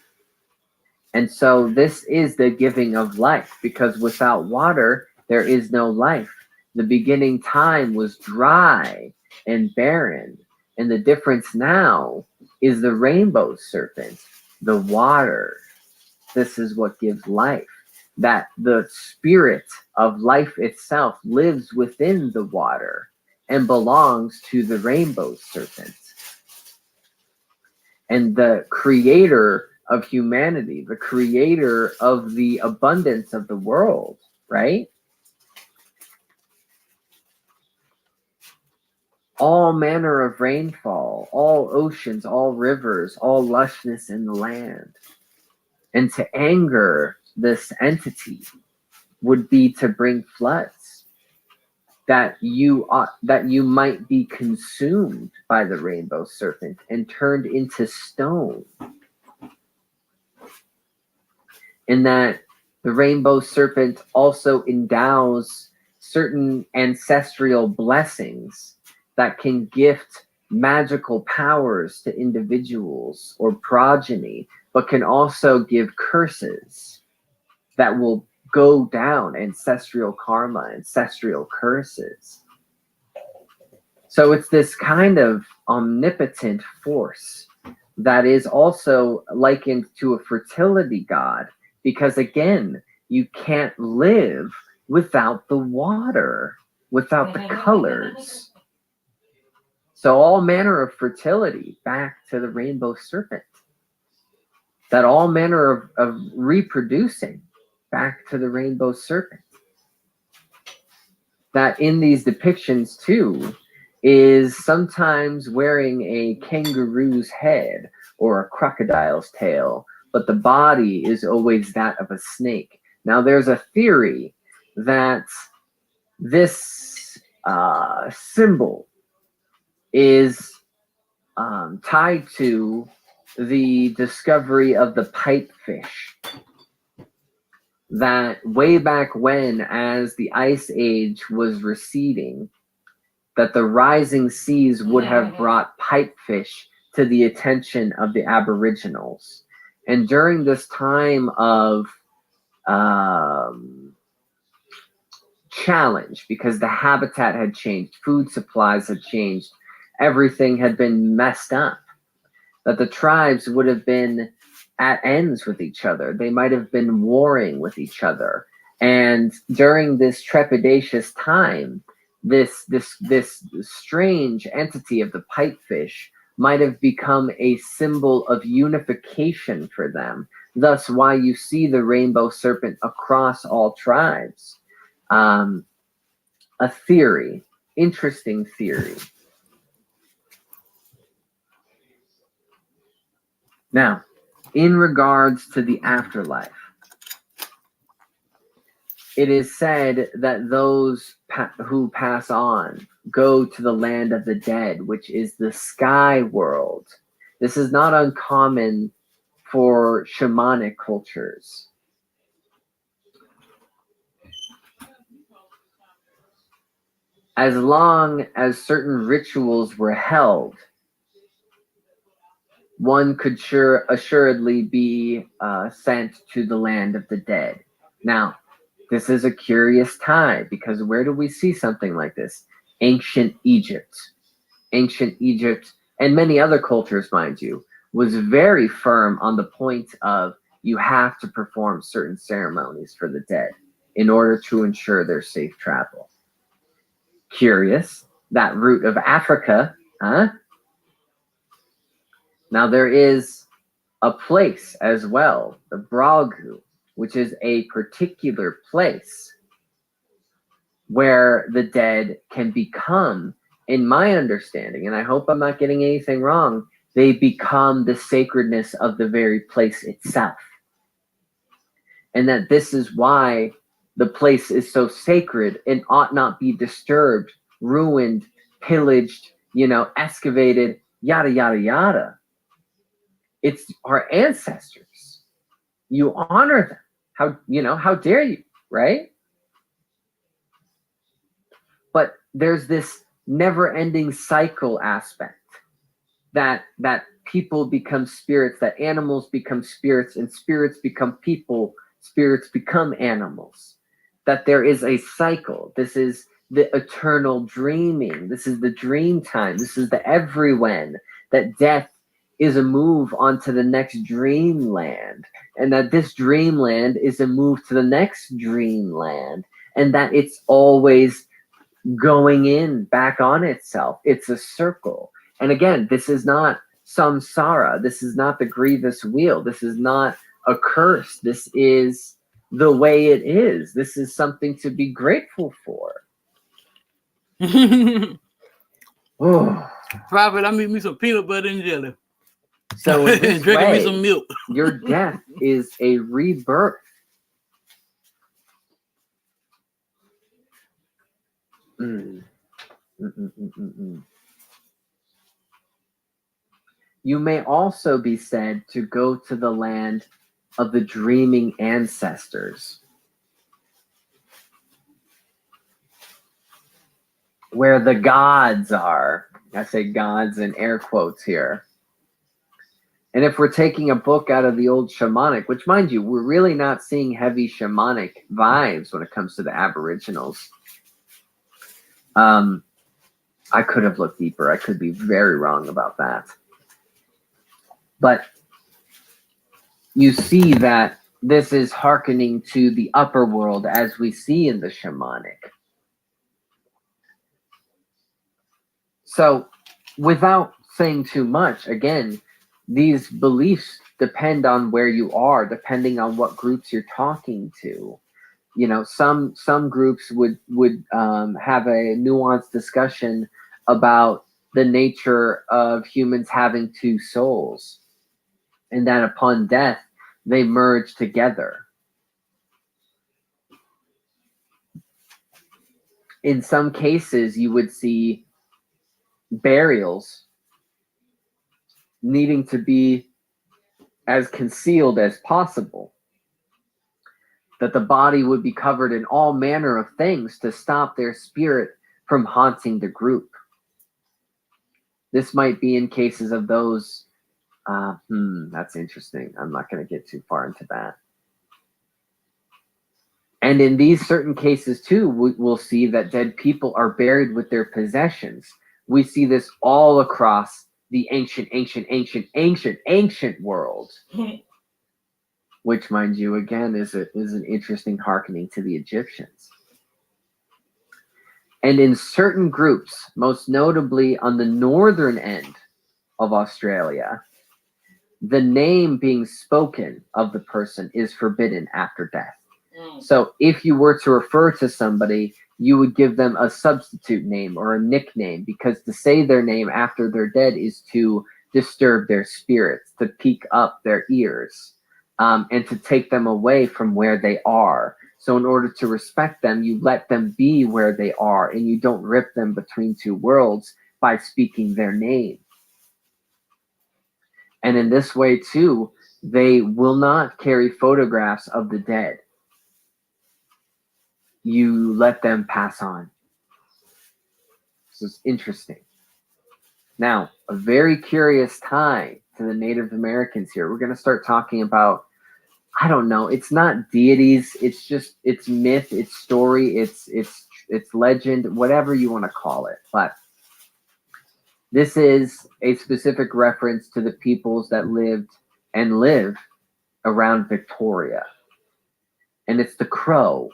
And so this is the giving of life, because without water, there is no life. The beginning time was dry and barren. And the difference now is the rainbow serpent, the water. This is what gives life. That the spirit of life itself lives within the water and belongs to the rainbow serpent. And the creator of humanity, the creator of the abundance of the world, right? All manner of rainfall, all oceans, all rivers, all lushness in the land. And to anger this entity would be to bring floods, that you might be consumed by the rainbow serpent and turned into stone. And that the rainbow serpent also endows certain ancestral blessings that can gift magical powers to individuals or progeny, but can also give curses that will go down, ancestral karma, ancestral curses. So it's this kind of omnipotent force that is also likened to a fertility god, because again, you can't live without the water, without the colors. So all manner of fertility, back to the rainbow serpent. That all manner of reproducing, back to the rainbow serpent. That in these depictions too, is sometimes wearing a kangaroo's head or a crocodile's tail, but the body is always that of a snake. Now there's a theory that this symbol is tied to the discovery of the pipefish. That way back when, as the ice age was receding, that the rising seas would have brought pipefish to the attention of the Aboriginals. And during this time of challenge, because the habitat had changed, food supplies had changed, everything had been messed up, that the tribes would have been at ends with each other. They might have been warring with each other. And during this trepidatious time, this strange entity of the pipefish might have become a symbol of unification for them. Thus, why you see the rainbow serpent across all tribes. A theory, interesting theory. Now, in regards to the afterlife, it is said that those who pass on go to the land of the dead, which is the sky world. This is not uncommon for shamanic cultures. As long as certain rituals were held, one could assuredly be sent to the land of the dead. Now, this is a curious tie, because where do we see something like this? Ancient Egypt. Ancient Egypt, and many other cultures, mind you, was very firm on the point of you have to perform certain ceremonies for the dead in order to ensure their safe travel. Curious, that root of Africa, huh? Now there is a place as well, the Bragu, which is a particular place where the dead can become, in my understanding, and I hope I'm not getting anything wrong, they become the sacredness of the very place itself. And that this is why the place is so sacred and ought not be disturbed, ruined, pillaged, excavated, yada, yada, yada. It's our ancestors. You honor them. How dare you, right? But there's this never-ending cycle aspect that people become spirits, that animals become spirits, and spirits become people, spirits become animals. That there is a cycle. This is the eternal dreaming. This is the dream time. This is the everywhen. That death is a move onto the next dreamland, and that this dreamland is a move to the next dreamland, and that it's always going back on itself. It's a circle. And again, this is not samsara. This is not the grievous wheel. This is not a curse. This is the way it is. This is something to be grateful for. Oh. Prophet, I need me some peanut butter and jelly. So in this drinking way, me some milk. your death is a rebirth. You may also be said to go to the land of the dreaming ancestors, where the gods are. I say gods in air quotes here. And if we're taking a book out of the old shamanic, which mind you, we're really not seeing heavy shamanic vibes when it comes to the Aboriginals. I could have looked deeper. I could be very wrong about that. But you see that this is hearkening to the upper world as we see in the shamanic. So without saying too much, again, these beliefs depend on where you are, depending on what groups you're talking to. You know, some groups would have a nuanced discussion about the nature of humans having two souls, and that upon death they merge together. In some cases, you would see burials needing to be as concealed as possible, that the body would be covered in all manner of things to stop their spirit from haunting the group. This might be in cases of those, that's interesting. I'm not going to get too far into that. And in these certain cases too, we'll see that dead people are buried with their possessions. We see this all across the ancient world. Which, mind you, again, is an interesting hearkening to the Egyptians. And in certain groups, most notably on the northern end of Australia, the name being spoken of the person is forbidden after death. So if you were to refer to somebody, you would give them a substitute name or a nickname, because to say their name after they're dead is to disturb their spirits, to pique up their ears. And to take them away from where they are. So in order to respect them, you let them be where they are, and you don't rip them between two worlds by speaking their name. And in this way, too, they will not carry photographs of the dead. You let them pass on. This is interesting. Now, a very curious tie to the Native Americans here. We're going to start talking about, I don't know, it's not deities, it's just, it's myth, it's story, it's legend, whatever you want to call it. But this is a specific reference to the peoples that lived and live around Victoria. And it's the Crow.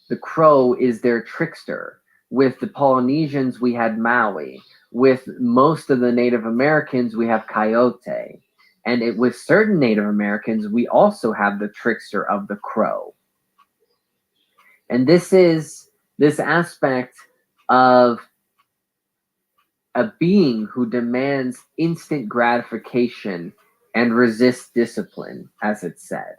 The Crow is their trickster. With the Polynesians, we had Maui. With most of the Native Americans, we have Coyote. And with certain Native Americans, we also have the trickster of the Crow. And this is this aspect of a being who demands instant gratification and resists discipline, as it's said.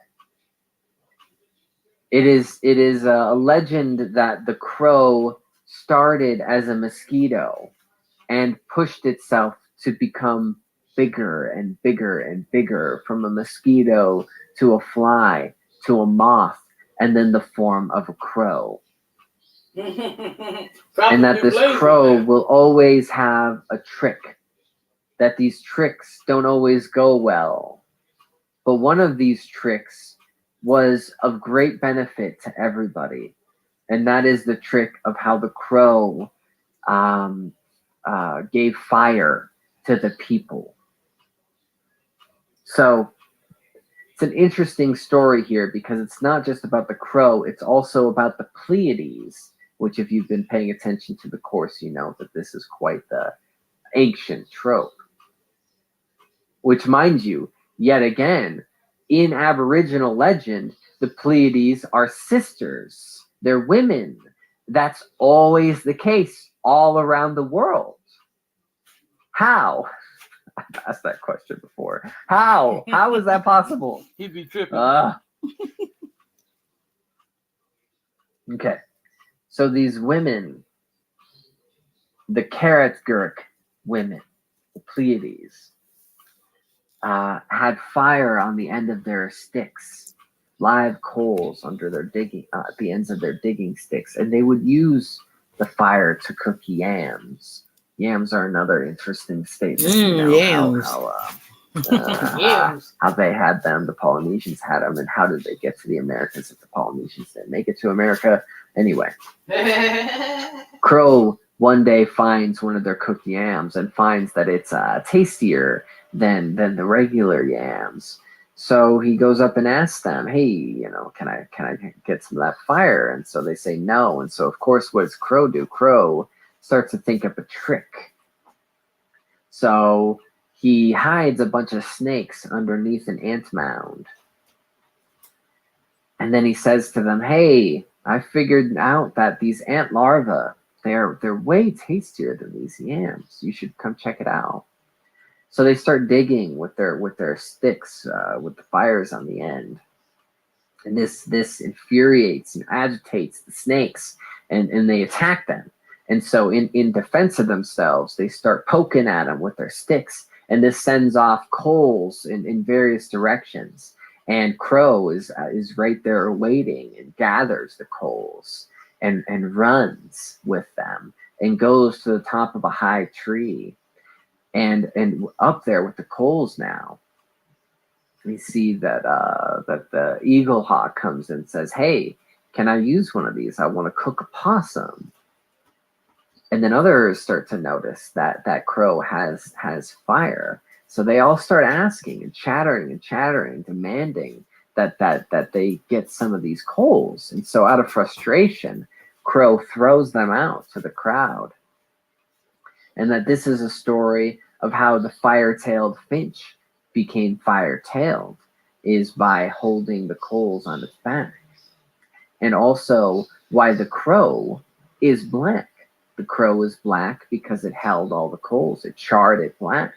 It is a legend that the Crow started as a mosquito and pushed itself to become bigger and bigger and bigger, from a mosquito to a fly to a moth, and then the form of a crow. And that this crow will always have a trick, that these tricks don't always go well. But one of these tricks was of great benefit to everybody, and that is the trick of how the crow gave fire to the people. So it's an interesting story here, because it's not just about the crow, it's also about the Pleiades, which, if you've been paying attention to the course, you know that this is quite the ancient trope. Which, mind you, yet again, in Aboriginal legend, the Pleiades are sisters. They're women. That's always the case all around the world. How? I've asked that question before. How? How is that possible? He'd be tripping. Okay. So these women, the Karatgurk women, the Pleiades, had fire on the end of their sticks, live coals under their digging, at the ends of their digging sticks, and they would use the fire to cook yams. Yams are another interesting statement. Yams. How they had them, the Polynesians had them, and how did they get to the Americans if the Polynesians didn't make it to America? Anyway, Crow one day finds one of their cooked yams and finds that it's tastier than the regular yams. So he goes up and asks them, "Hey, you know, can I get some of that fire?" And so they say no. And so of course, what does Crow do? Crow starts to think up a trick. So he hides a bunch of snakes underneath an ant mound. And then he says to them, "Hey, I figured out that these ant larvae, they're way tastier than these yams. You should come check it out." So they start digging with their sticks with the fires on the end. And this infuriates and agitates the snakes, and they attack them. And so in defense of themselves, they start poking at them with their sticks, and this sends off coals in various directions. And Crow is right there waiting and gathers the coals and runs with them and goes to the top of a high tree. And up there with the coals now, we see that the eagle hawk comes and says, "Hey, can I use one of these? I want to cook a possum." And then others start to notice that Crow has fire. So they all start asking and chattering, demanding that they get some of these coals. And so out of frustration, Crow throws them out to the crowd. And that this is a story of how the fire-tailed finch became fire-tailed, is by holding the coals on its back. And also why the crow is black. The crow is black because it held all the coals. It charred it black.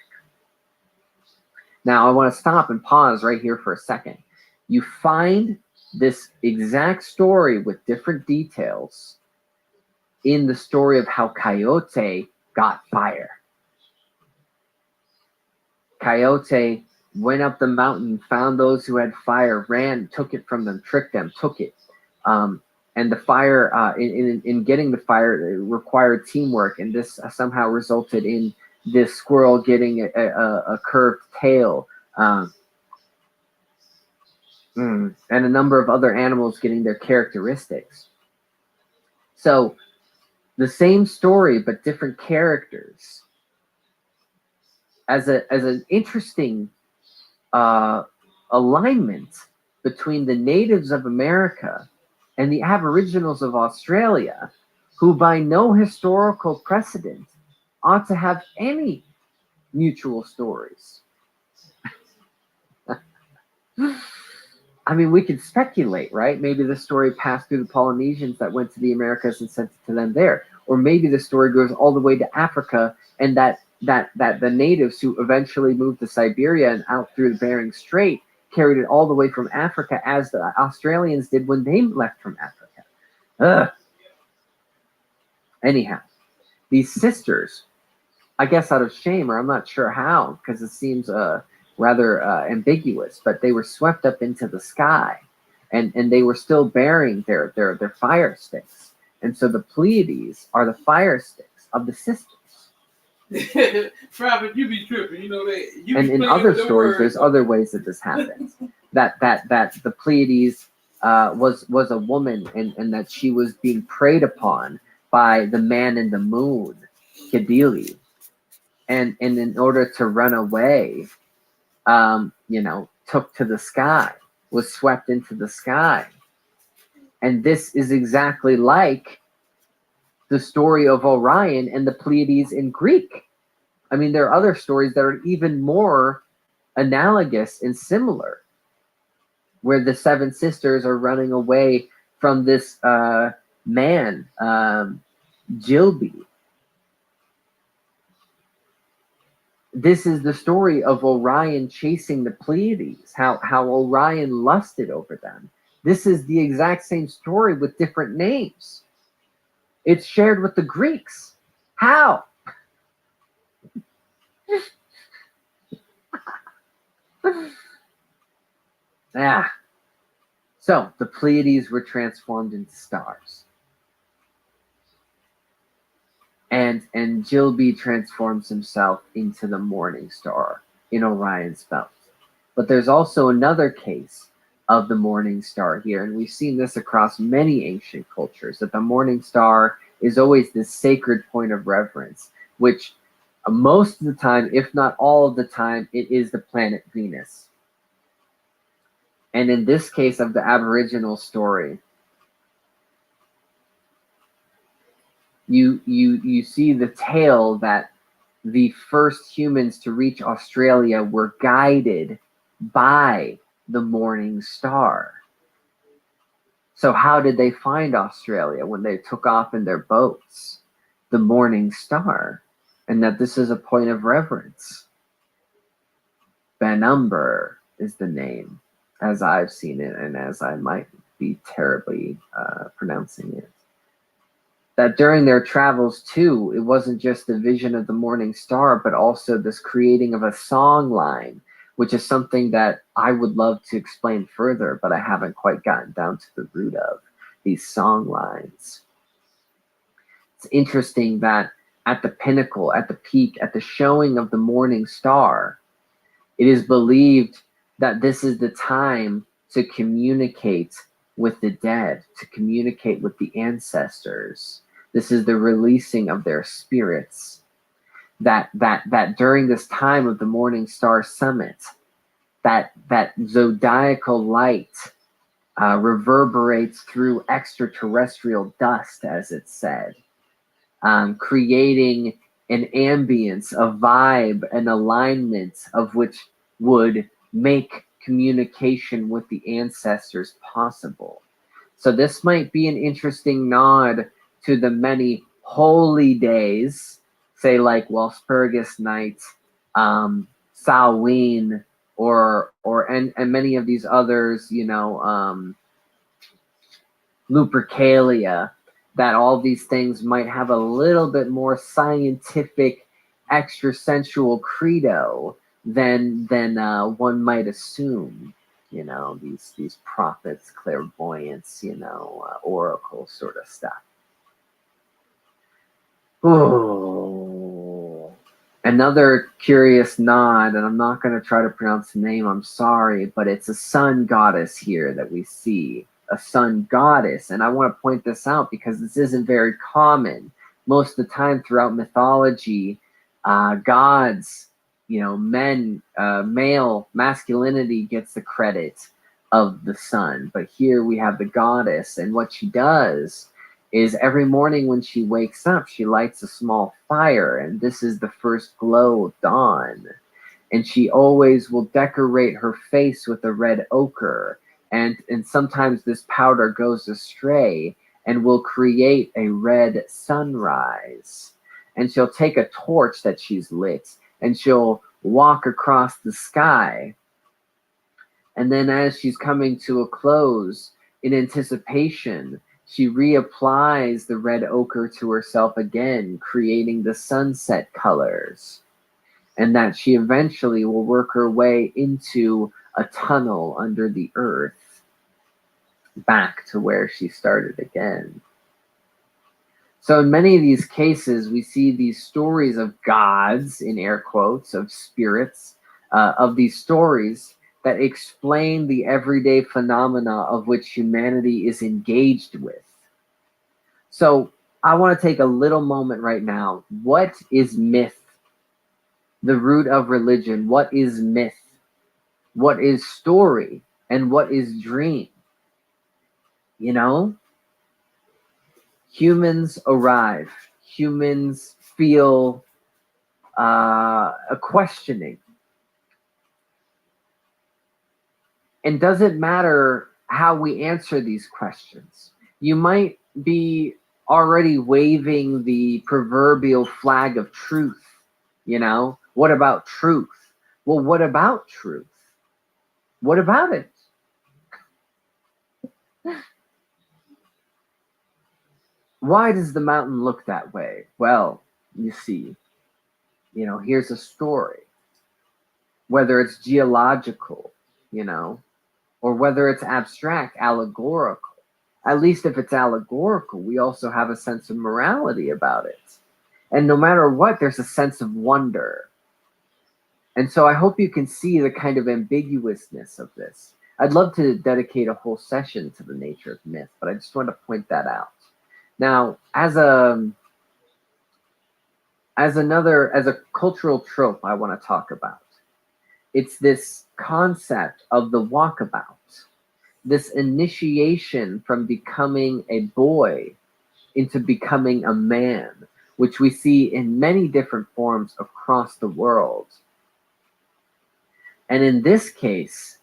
Now I want to stop and pause right here for a second. You find this exact story with different details in the story of how Coyote got fire. Coyote went up the mountain, found those who had fire, ran, took it from them, tricked them, took it. And the fire, in getting the fire, it required teamwork, and this somehow resulted in this squirrel getting a curved tail, and a number of other animals getting their characteristics. So the same story, but different characters. As an interesting alignment between the natives of America and the Aboriginals of Australia, who by no historical precedent ought to have any mutual stories. I mean, we could speculate, right? Maybe the story passed through the Polynesians that went to the Americas and sent it to them there. Or maybe the story goes all the way to Africa, and that the natives who eventually moved to Siberia and out through the Bering Strait carried it all the way from Africa, as the Australians did when they left from Africa. Ugh. Anyhow, these sisters, I guess out of shame, or I'm not sure how, because it seems rather ambiguous, but they were swept up into the sky, and they were still bearing their fire sticks. And so the Pleiades are the fire sticks of the sisters. Private, you be tripping, you know that. And in other stories, there's other ways that this happens. that the Pleiades was a woman, and that she was being preyed upon by the man in the moon, Kadili, and in order to run away, took to the sky, was swept into the sky. And this is exactly like the story of Orion and the Pleiades in Greek. I mean, there are other stories that are even more analogous and similar, where the seven sisters are running away from this man, Gilby. This is the story of Orion chasing the Pleiades, how Orion lusted over them. This is the exact same story with different names. It's shared with the Greeks. How? So the Pleiades were transformed into stars. And Gilby transforms himself into the morning star in Orion's belt. But there's also another case of the morning star here, and we've seen this across many ancient cultures, that the morning star is always this sacred point of reverence, which Most of the time, if not all of the time, it is the planet Venus. And in this case of the Aboriginal story, you see the tale that the first humans to reach Australia were guided by the morning star. So how did they find Australia when they took off in their boats? The morning star. And that this is a point of reverence. Banumber is the name, as I've seen it, and as I might be terribly pronouncing it. That during their travels too, it wasn't just the vision of the morning star, but also this creating of a song line, which is something that I would love to explain further, but I haven't quite gotten down to the root of these song lines. It's interesting that at the pinnacle, at the peak, at the showing of the morning star, it is believed that this is the time to communicate with the dead, to communicate with the ancestors. This is the releasing of their spirits. That during this time of the Morning Star Summit, that zodiacal light reverberates through extraterrestrial dust, as it's said, creating an ambience, a vibe, an alignment of which would make communication with the ancestors possible. So this might be an interesting nod to the many holy days, say like Walpurgis Night, Samhain, and many of these others, Lupercalia, that all these things might have a little bit more scientific, extra-sensual credo than one might assume. These prophets, clairvoyance, oracle sort of stuff. Oh, another curious nod, and I'm not going to try to pronounce the name, I'm sorry, but it's a sun goddess here that we see. A sun goddess, and I want to point this out because this isn't very common. Most of the time throughout mythology, gods, men, male masculinity gets the credit of the sun, but here we have the goddess, and what she does is every morning when she wakes up, she lights a small fire, and this is the first glow of dawn, and she always will decorate her face with a red ochre. And sometimes this powder goes astray and will create a red sunrise. And she'll take a torch that she's lit and she'll walk across the sky. And then as she's coming to a close, in anticipation, she reapplies the red ochre to herself again, creating the sunset colors. And that she eventually will work her way into a tunnel under the earth, back to where she started again. So in many of these cases, we see these stories of gods, in air quotes, of spirits, of these stories that explain the everyday phenomena of which humanity is engaged with. So I want to take a little moment right now. What is myth? The root of religion. What is myth? What is story? And what is dream? Humans arrive. Humans feel a questioning. And doesn't matter how we answer these questions. You might be already waving the proverbial flag of truth. What about truth? Well, what about truth? What about it? Why does the mountain look that way? Well, you see, here's a story. Whether it's geological, or whether it's abstract, allegorical. At least if it's allegorical, we also have a sense of morality about it. And no matter what, there's a sense of wonder. And so I hope you can see the kind of ambiguousness of this. I'd love to dedicate a whole session to the nature of myth, but I just want to point that out. Now, as a as a cultural trope I want to talk about. It's this concept of the walkabout, this initiation from becoming a boy into becoming a man, which we see in many different forms across the world. And in this case,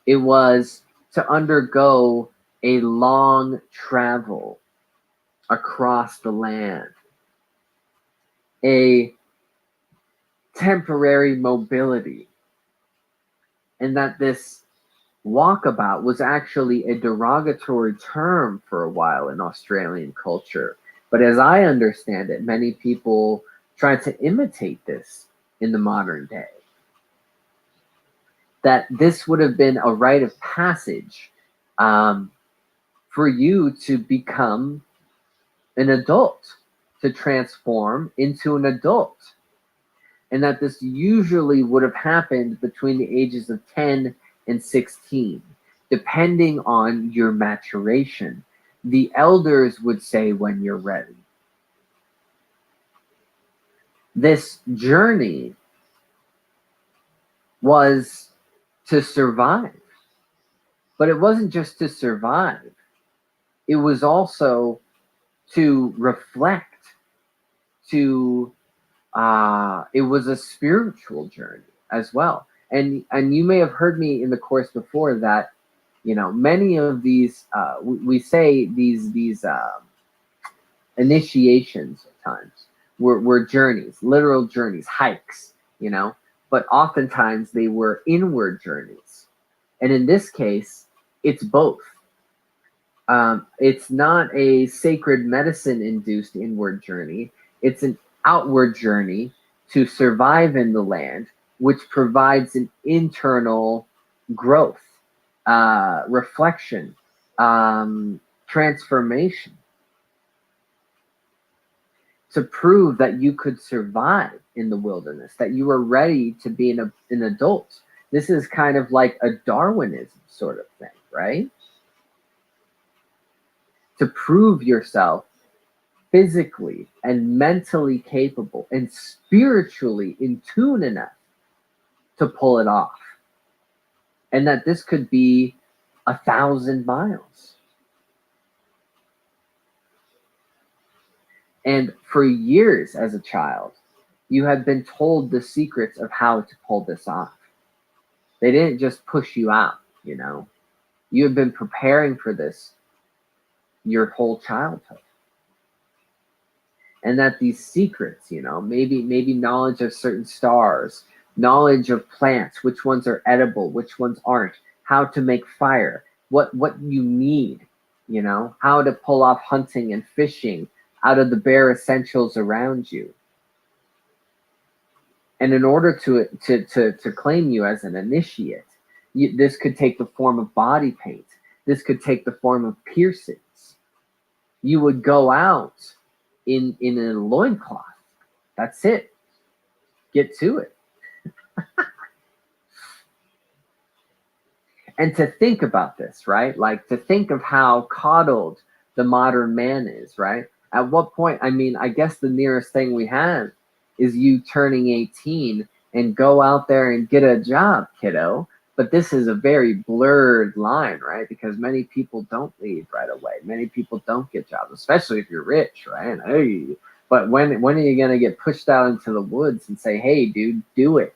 it was to undergo a long travel across the land, a temporary mobility, and that this walkabout was actually a derogatory term for a while in Australian culture. But as I understand it, many people try to imitate this in the modern day. That this would have been a rite of passage for you to become an adult, to transform into an adult. And that this usually would have happened between the ages of 10 and 16, depending on your maturation. The elders would say when you're ready. This journey was to survive. But it wasn't just to survive. It was also to reflect, it was a spiritual journey as well. And you may have heard me in the course before that, many of these, we say these initiations at times were journeys, literal journeys, hikes, but oftentimes they were inward journeys. And in this case, it's both. It's not a sacred medicine induced inward journey. It's an outward journey to survive in the land, which provides an internal growth, reflection, transformation, to prove that you could survive in the wilderness, that you were ready to be an adult. This is kind of like a Darwinism sort of thing, right? To prove yourself physically and mentally capable and spiritually in tune enough to pull it off. And that this could be 1,000 miles. And for years as a child, you had been told the secrets of how to pull this off. They didn't just push you out, You had been preparing for this your whole childhood. And that these secrets, maybe knowledge of certain stars, knowledge of plants, which ones are edible, which ones aren't, how to make fire, what you need, how to pull off hunting and fishing out of the bare essentials around you. And in order to claim you as an initiate, this could take the form of body paint. This could take the form of piercings. You would go out in a loincloth. That's it. Get to it. And to think about this, right? Like to think of how coddled the modern man is, right? At what point, I guess the nearest thing we have is you turning 18 and go out there and get a job, kiddo. But this is a very blurred line, right? Because many people don't leave right away. Many people don't get jobs, especially if you're rich, right? Hey, but when are you going to get pushed out into the woods and say, hey, dude, do it,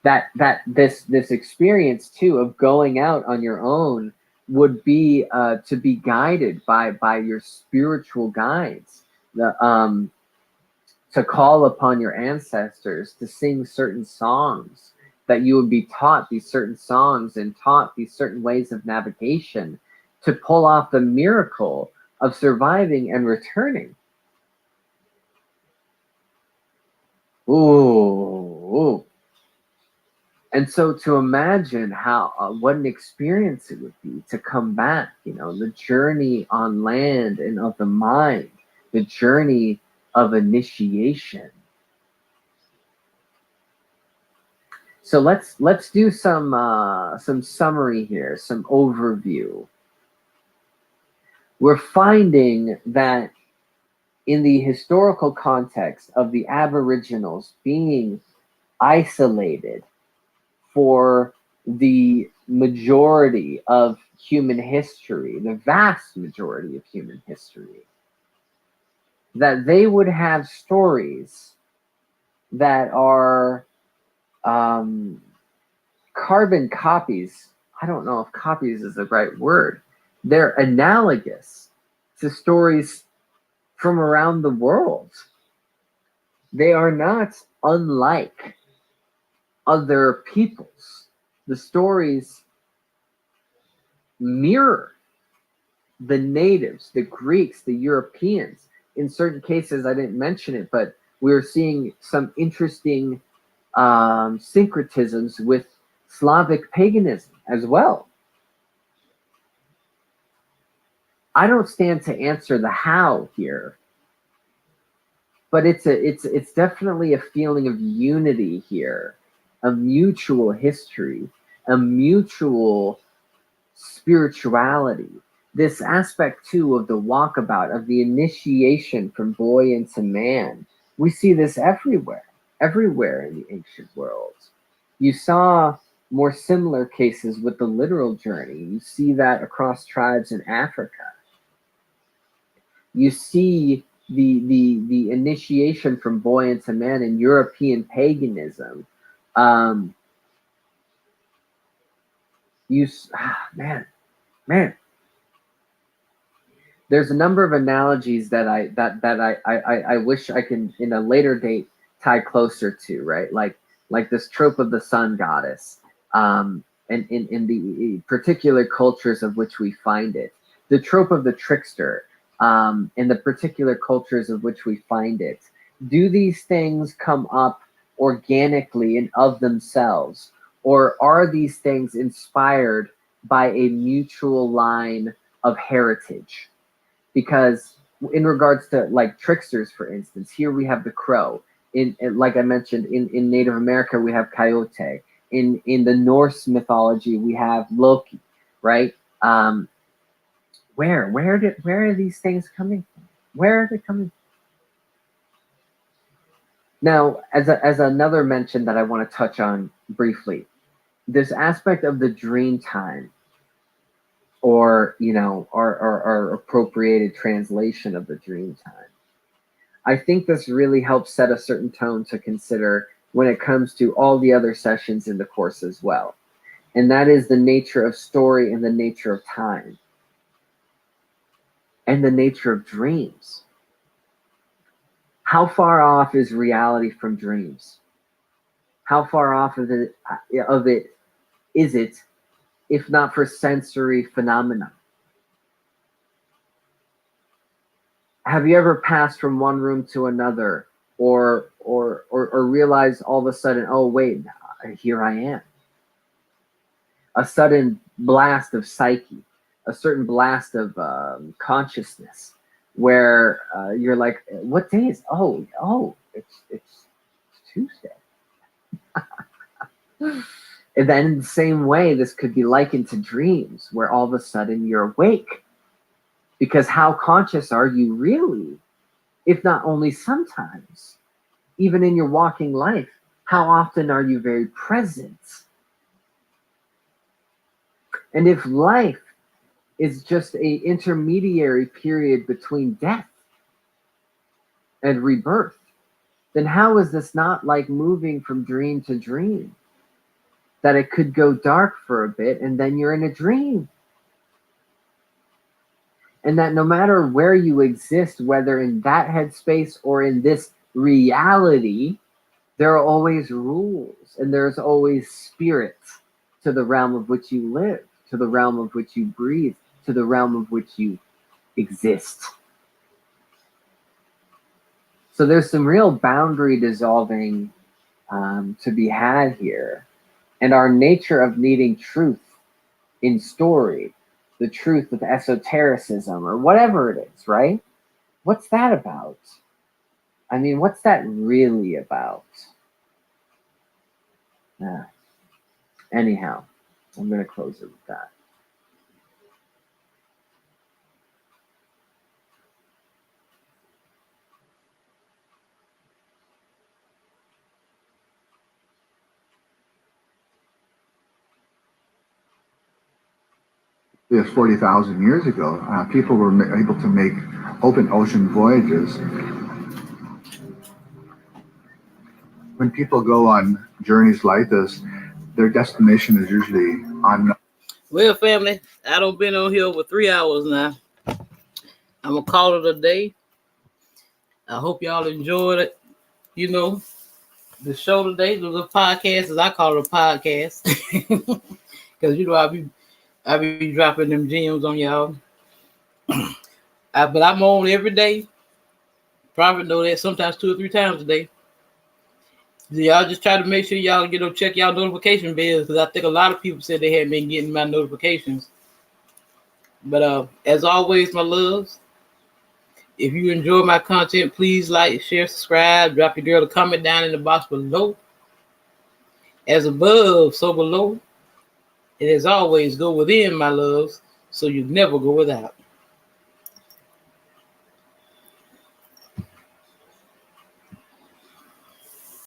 that this experience too of going out on your own would be to be guided by your spiritual guides, to call upon your ancestors to sing certain songs, that you would be taught these certain songs and taught these certain ways of navigation to pull off the miracle of surviving and returning. Ooh. And so to imagine how, what an experience it would be to come back, the journey on land and of the mind, the journey of initiation. So let's do some summary here, some overview. we're finding that in the historical context of the Aboriginals being isolated for the majority of human history, the vast majority of human history, that they would have stories that are carbon copies. I don't know if copies is the right word. They're analogous to stories from around the world. They are not unlike other peoples. The stories mirror the natives, the Greeks, the Europeans. In certain cases, I didn't mention it, but we're seeing some interesting syncretisms with Slavic paganism as well. I don't stand to answer the how here, but it's definitely a feeling of unity here, a mutual history, a mutual spirituality. This aspect too of the walkabout, of the initiation from boy into man. We see this everywhere in the ancient world. You saw more similar cases with the literal journey. You see that across tribes in Africa. You see the initiation from boy into man in European paganism. Man, there's a number of analogies that I wish I can in a later date tie closer to, right? Like this trope of the sun goddess, and in the particular cultures of which we find it, the trope of the trickster, in the particular cultures of which we find it. Do these things come up organically and of themselves, or are these things inspired by a mutual line of heritage? Because in regards to like tricksters, for instance, here we have the crow. In like I mentioned, in Native America we have coyote. In the Norse mythology we have Loki, right? Where are these things coming from? Where are they coming from? Now, as another mention that I want to touch on briefly, this aspect of the dream time, or our appropriated translation of the dream time. I think this really helps set a certain tone to consider when it comes to all the other sessions in the course as well. And that is the nature of story and the nature of time and the nature of dreams. How far off is reality from dreams? How far off of it is it, if not for sensory phenomena? Have you ever passed from one room to another, or realized all of a sudden, oh wait, here I am? A sudden blast of psyche, a certain blast of consciousness, where you're like, what day is? Oh, it's Tuesday. And then in the same way, this could be likened to dreams, where all of a sudden you're awake. Because how conscious are you really? If not only sometimes, even in your walking life, how often are you very present? And if life is just a intermediary period between death and rebirth, then how is this not like moving from dream to dream? That it could go dark for a bit and then you're in a dream. And that no matter where you exist, whether in that headspace or in this reality, there are always rules and there's always spirit to the realm of which you live, to the realm of which you breathe, to the realm of which you exist. So there's some real boundary dissolving to be had here. And our nature of needing truth in story, the truth of esotericism, or whatever it is, right? What's that about? I mean, what's that really about? Anyhow, I'm going to close it with that. 40,000 years ago, people were able to make open ocean voyages. When people go on journeys like this, their destination is usually unknown. Well, family, I done been on here over 3 hours now. I'm gonna call it a day. I hope y'all enjoyed it. You know, the show today, the little podcast, as I call it, a podcast, because you know I be dropping them gems on y'all. But I'm on every day. Probably know that sometimes 2 or 3 times a day. So y'all just try to make sure y'all check y'all notification bells, because I think a lot of people said they hadn't been getting my notifications. But as always, my loves, if you enjoy my content, please like, share, subscribe, drop your girl a comment down in the box below. As above, so below. And as always, go within, my loves, so you never go without.